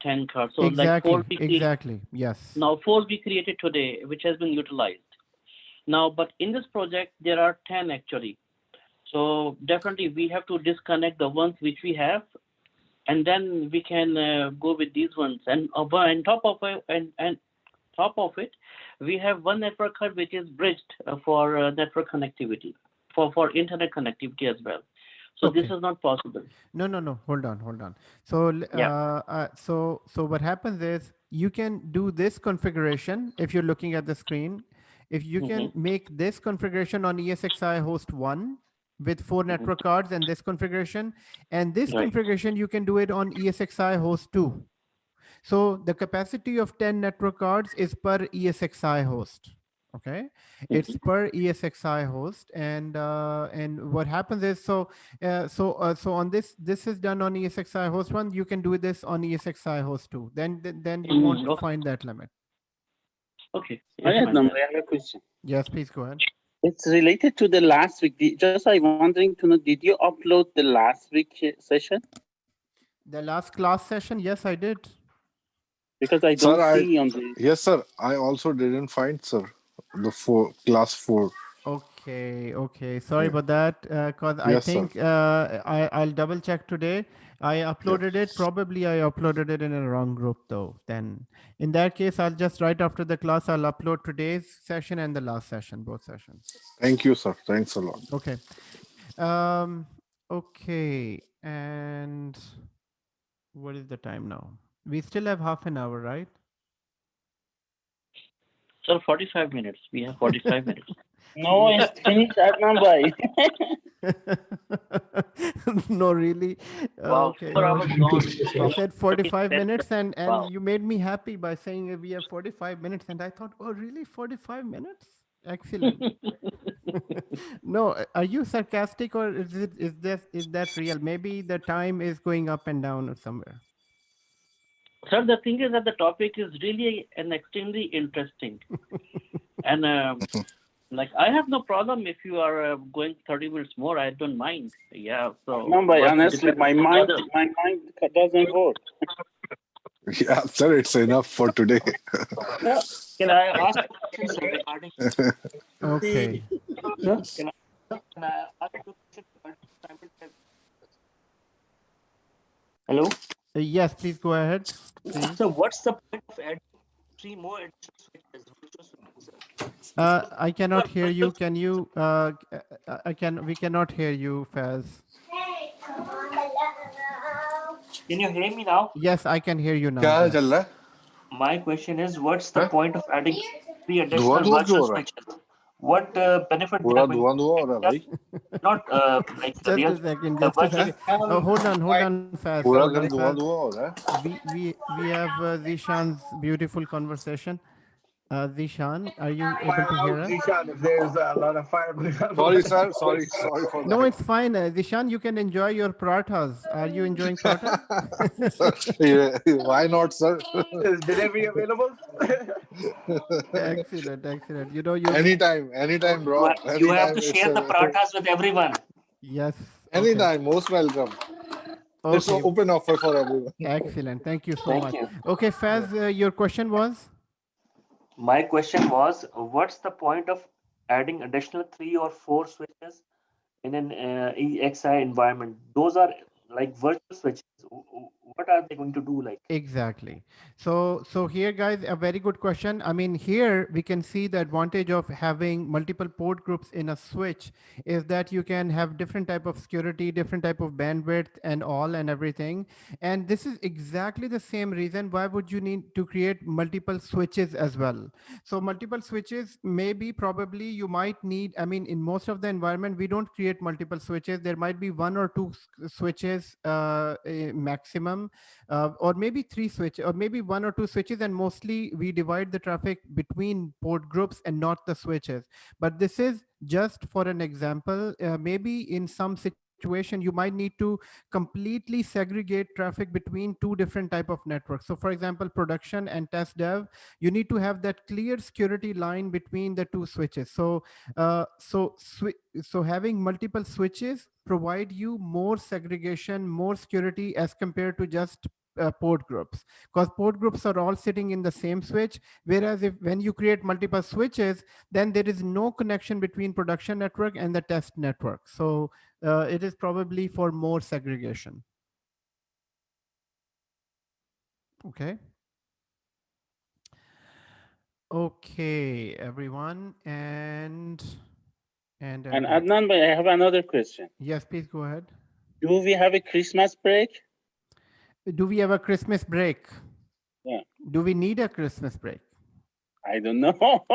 10 cards. So Exactly. like Exactly. Yes. Now 4 we created today, which has been utilized. Now, but in this project, there are 10 actually. So definitely we have to disconnect the ones which we have, and then we can go with these ones. And on top of it, we have one network card which is bridged for network connectivity, for internet connectivity as well. So Okay. this is not possible. No. Hold on. So so what happens is you can do this configuration if you're looking at the screen. If you can make this configuration on ESXi host 1 with 4 network cards and this configuration, and this configuration you can do it on ESXi host 2. So the capacity of 10 network cards is per ESXi host. Okay, it's per ESXi host, and what happens is so on this is done on ESXi host 1. You can do this on ESXi host 2. Then you won't find that limit. Okay. I have a question. Yes, please go ahead. It's related to the last week. Just I'm wondering to know, did you upload the last week session? The last class session? Yes, I did. Because I don't see on the... Yes, sir. I also didn't find, sir, the class 4. Okay. Sorry about that. Because I think I'll double check today. I uploaded it. Probably I uploaded it in a wrong group though. Then in that case, I'll just right after the class, I'll upload today's session and the last session, both sessions. Thank you, sir. Thanks a lot. Okay. Okay. And what is the time now? We still have half an hour, right? So 45 minutes. We have 45 minutes. No, it's finished at number. No, really? Wow. Okay. 4 hours gone. You said 45 minutes and Wow. you made me happy by saying we have 45 minutes. And I thought, oh, really? 45 minutes? Excellent. No, are you sarcastic or is that real? Maybe the time is going up and down or somewhere. Sir, the thing is that the topic is really and extremely interesting. And like, I have no problem if you are going 30 minutes more. I don't mind. Yeah. So. No, but honestly, my mind doesn't work. Yeah, sir, it's enough for today. Can I ask a question, sir, regarding? Okay. Can I ask a question regarding Hello. Yes, please go ahead. Please. So what's the point of adding 3 more additional switches? Virtual switches? I cannot hear you. Can you? We cannot hear you, Faz. Can you hear me now? Yes, I can hear you now. क्या Yes. चल रहा है? My question is, what's the Huh? point of adding 3 धुआं additional धुआं क्यों virtual हो रहा है? switches? What benefit they पूरा are going धुआं धुआं हो रहा है भाई. not like Just real a second. Just a virtual. second. Hold on, Faz. पूरा Hold घर on, धुआं Faz. धुआं हो रहा है. We have Zishan's beautiful conversation. Zishan, are you able to hear us? Zishan, if there's a lot of fire going on. Sorry, sir. Sorry for No, that. it's fine. Zishan, you can enjoy your parathas. Are you enjoying parathas? Yeah, why not, sir? Is delivery available? Excellent, excellent. You know, you Anytime, bro. You have Anytime. to It's share the parathas with everyone. Yes. anytime. Most welcome. It's an Okay. open offer for everyone. Excellent. Thank you so Thank much. you. Okay, Faz, your question was? My question was, what's the point of adding additional 3 or 4 switches in an EXI environment? Those are like virtual switches. What are they going to do? Like Exactly. So here, guys, a very good question. I mean, here we can see the advantage of having multiple port groups in a switch is that you can have different type of security, different type of bandwidth and all and everything. And this is exactly the same reason why would you need to create multiple switches as well. So multiple switches, maybe probably you might need, I mean, in most of the environment, we don't create multiple switches. There might be 1 or 2 switches maximum. Or maybe 3 switches, or maybe 1 or 2 switches, and mostly we divide the traffic between port groups and not the switches. But this is just for an example. Maybe in some situation you might need to completely segregate traffic between 2 different type of networks. So for example, production and test dev, you need to have that clear security line between the 2 switches. So having multiple switches provide you more segregation, more security as compared to just port groups, because port groups are all sitting in the same switch. Whereas when you create multiple switches, then there is no connection between production network and the test network. So it is probably for more segregation. Okay. Okay, everyone. And Adnan, but I have another question. Yes, please go ahead. Do we have a Christmas break? Do we have a Christmas break? Yeah. Do we need a Christmas break? I don't know.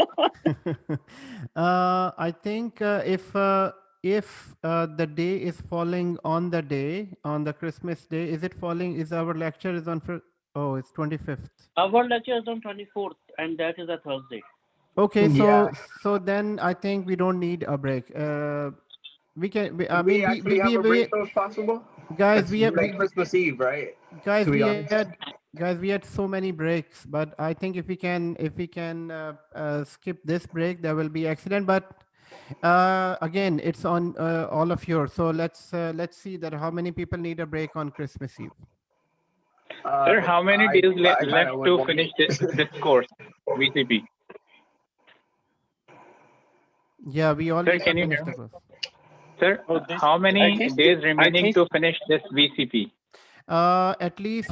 I think if the day is falling on the day, on the Christmas day, is it falling? Is our lecture is on? Oh, it's 25th. Our lecture is on 24th, and that is a Thursday. Okay, Yeah. so then I think we don't need a break. We can. I we mean, actually have a break though, if possible. guys, It's we have like Christmas Eve, right? guys, To be we honest. had so many breaks, but I think if we can skip this break, there will be excellent. But again, it's on all of yours. So let's see that how many people need a break on Christmas Eve. Sir, how many days left to finish this course, VCP? Yeah, we all Sir, need to can you finish hear the me? course. Sir, how many days remaining to finish this VCP? At least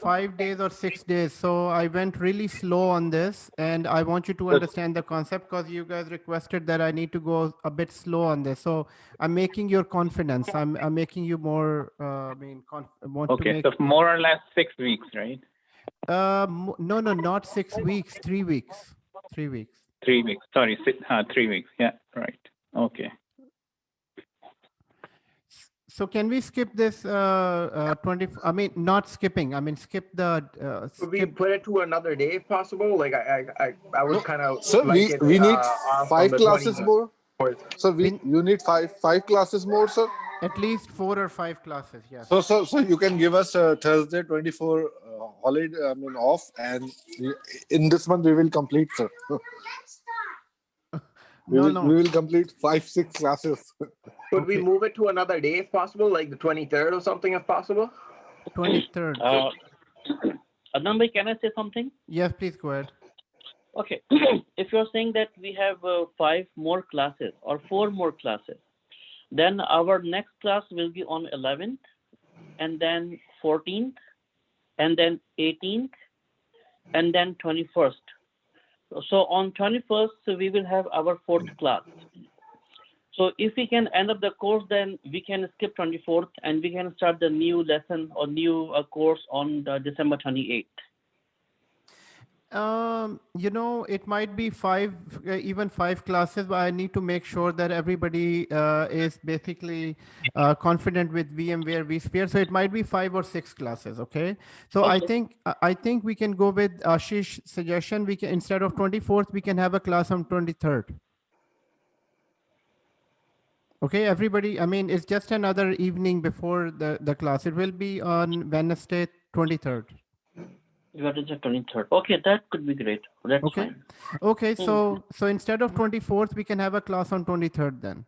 five days or 6 days. So I went really slow on this, and I want you to understand the concept because you guys requested that I need to go a bit slow on this. So I'm making your confidence. I'm making you more. Okay, so more or less 6 weeks, right? No, not 6 weeks. 3 weeks. 3 weeks. 3 weeks. Sorry, 3 weeks. Yeah, right. Okay. So can we skip this 20? I mean, not skipping. I mean, skip the. Could we put it to another day if possible? Like I would kind of. Sir, like we need off 5 on the classes 20th. more. So you need five classes more, sir. At least 4 or 5 classes. Yes. So you can give us Thursday 24 holiday. I mean off, and in this month we will complete, sir. We will complete 5-6 classes. Could we move it to another day if possible, like the 23rd or something if possible? 23rd. Adnan bhai, can I say something? Yes, please go ahead. Okay. If you're saying that we have 5 more classes or 4 more classes, then our next class will be on 11th. and then 14th, and then 18th, and then 21st. So on 21st, we will have our 4th class. So if we can end up the course, then we can skip 24th and we can start the new lesson or new course on December 28th. You know, it might be even five classes, but I need to make sure that everybody is basically confident with VMware vSphere. So it might be 5 or 6 classes. Okay. So Okay. I think we can go with Ashish's suggestion. We can, instead of 24th, we can have a class on 23rd. Okay, everybody. I mean, it's just another evening before the class. It will be on Wednesday, 23rd. What is the 23rd? Okay, that could be great. That's Okay. fine. Okay, so instead of 24th, we can have a class on 23rd then.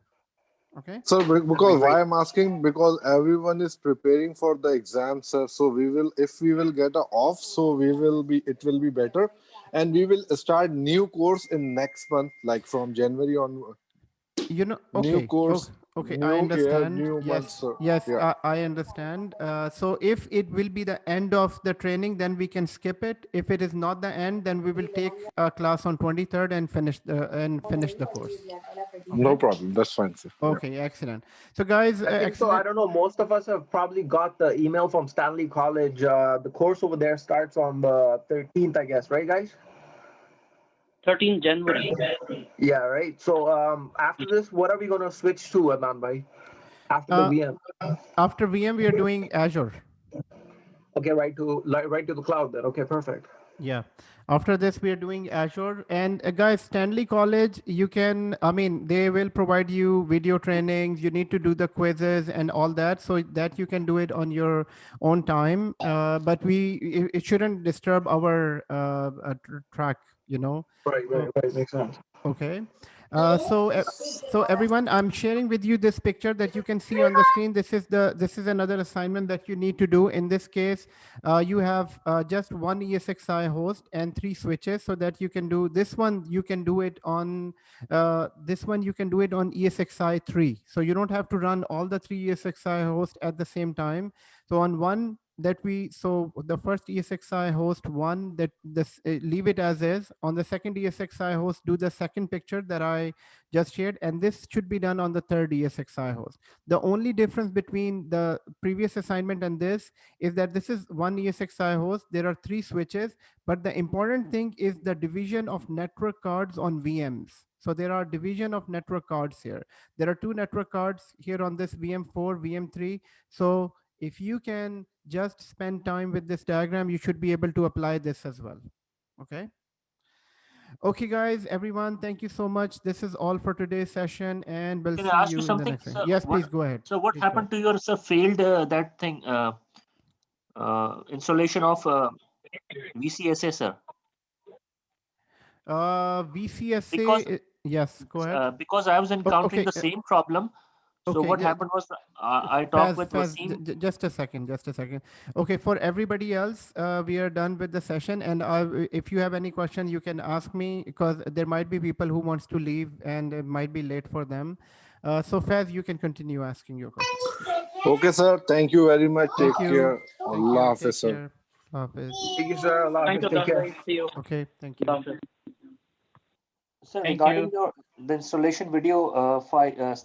Okay. So because why I'm asking, because everyone is preparing for the exams, sir. So we will, if we will get a off, so we will be, it will be better, and we will start new course in next month, like from January on. You know, New okay, course, okay, I new year, understand. new month, Yes, sir. yes, Yeah. I understand. So if it will be the end of the training, then we can skip it. If it is not the end, then we will take a class on 23rd and finish the course. No problem. That's fine, sir. Okay, excellent. So guys, I think so. I don't know. Most of us have probably got the email from Stanley College. The course over there starts on the 13th, I guess, right, guys? 13th January. Yeah, right. So after this, what are we going to switch to, Adnan bhai? After the VM? After VM, we are doing Azure. Okay, right to the cloud then. Okay, perfect. Yeah. After this, we are doing Azure. And guys, Stanley College, you can, I mean, they will provide you video trainings. You need to do the quizzes and all that, so that you can do it on your own time. But it shouldn't disturb our track, you know. Right, makes sense. Okay. So everyone, I'm sharing with you this picture that you can see on the screen. This is another assignment that you need to do. In this case, you have just one ESXi host and 3 switches, so that you can do this one. You can do it on ESXi 3. So you don't have to run all the 3 ESXi hosts at the same time. So on one so the first ESXi host 1, that leave it as is. On the second ESXi host, do the second picture that I just shared, and this should be done on the third ESXi host. The only difference between the previous assignment and this is that this is one ESXi host. There are 3 switches, but the important thing is the division of network cards on VMs. So there are division of network cards here. There are 2 network cards here on this VM4, VM3. So if you can just spend time with this diagram, you should be able to apply this as well. Okay. Okay, guys, everyone, thank you so much. This is all for today's session, and we'll Can see I ask you you in the something? next one. Yes, please go ahead. So what happened to your failed that thing installation of VCSA, sir? VCSA, yes, go ahead. Because I was encountering the same problem. So what happened was I talked with Wasim. Just a second. Okay, for everybody else, we are done with the session. And if you have any question, you can ask me, because there might be people who wants to leave and it might be late for them. So Faz, you can continue asking your questions. Okay, sir. Thank you very much. Thank Take you. care. Allah Hafiz, sir. Thank you, sir. Allah Thank you, Hafiz. Take care. Dr. See you. Okay, thank you. Dr. Sir, Thank regarding you. the installation video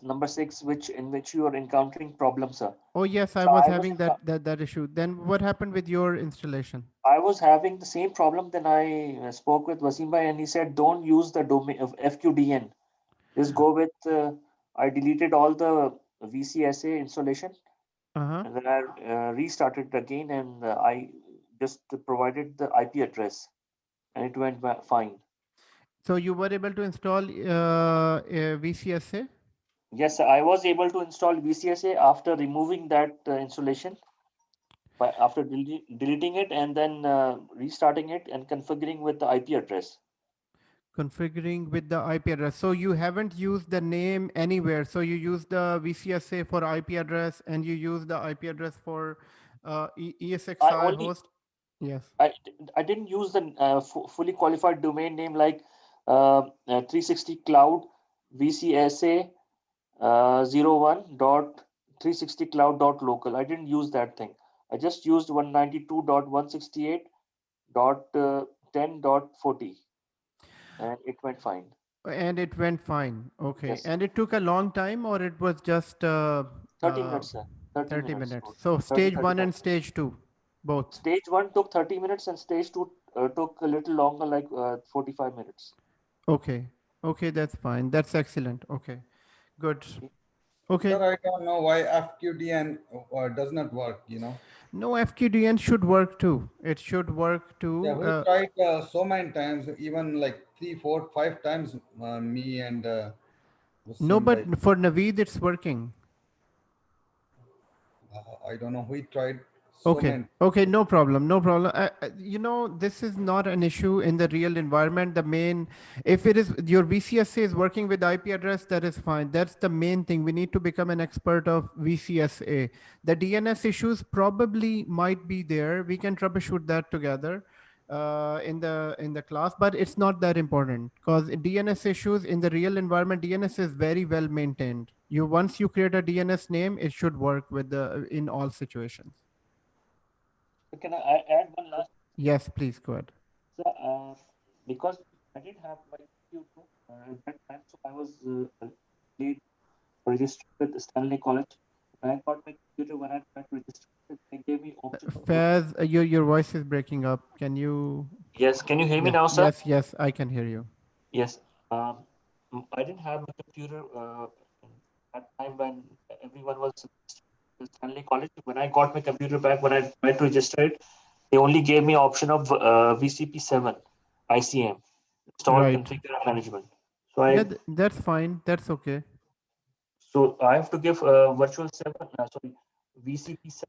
number 6, in which you are encountering problems, sir. Oh yes, I So was having that issue. Then what happened with your installation? I was having the same problem. Then I spoke with Wasim bhai, and he said, don't use the domain of FQDN. Just go with, I deleted all the VCSA installation. And then I restarted it again, and I just provided the IP address, and it went fine. So you were able to install VCSA? Yes, sir, I was able to install VCSA after removing that installation, after deleting it and then restarting it and configuring with the IP address. Configuring with the IP address. So you haven't used the name anywhere. So you use the VCSA for IP address, and you use the IP address for ESXi host. Yes. I didn't use the fully qualified domain name like 360 cloud VCSA 01 360cloud.local. I didn't use that thing. I just used 192.168.10.40 and it went fine. And it went fine. Okay. Yes. And it took a long time, or it was just 30 minutes, sir. 30 minutes. About So 30, stage 1 35 and stage 2, both. Stage 1 took 30 minutes and stage 2 took a little longer, like 45 minutes. Okay. Okay, that's fine. That's excellent. Okay. Good. Okay. Sir, I don't know why FQDN does not work, you know. No, FQDN should work too. It should work too. Yeah, we tried so many times, even like 3, 4, 5 times, me and No, Wasim, but like, for Naveed, it's working. I don't know, we tried so Okay. many. Okay. No problem. No problem. You know, this is not an issue in the real environment. The main, if it is your VCSA is working with IP address, that is fine. That's the main thing. We need to become an expert of VCSA. The DNS issues probably might be there. We can troubleshoot that together in the class, but it's not that important because DNS issues in the real environment, DNS is very well maintained. Once you create a DNS name, it should work with the in all situations. Can I add one last? Yes, please go ahead. So, because I didn't have my computer at that time, so I was late registered with Stanley College. When I got my computer, when I tried to register, they gave me option of Faz, your voice is breaking up. Can you? Yes, can you hear me Yeah. now, sir? Yes, yes, I can hear you. Yes. I didn't have my computer at time when everyone was at Stanley College. When I got my computer back, when I tried to register it, they only gave me option of VCP 7 ICM, install Right. configure management. So Yeah, I that's fine. That's okay. so I have to give virtual 7 sorry VCP 7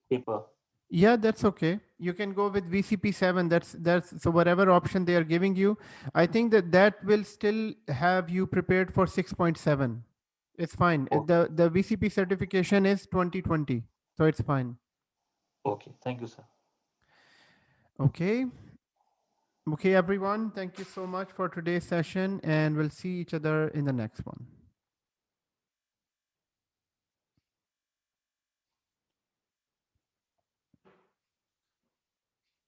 paper. Yeah, that's okay. You can go with VCP 7. That's so whatever option they are giving you, I think that will still have you prepared for 6.7. It's fine. The VCP certification is 2020, so it's fine. Okay, thank you, sir. Okay. Okay, everyone. Thank you so much for today's session, and we'll see each other in the next one.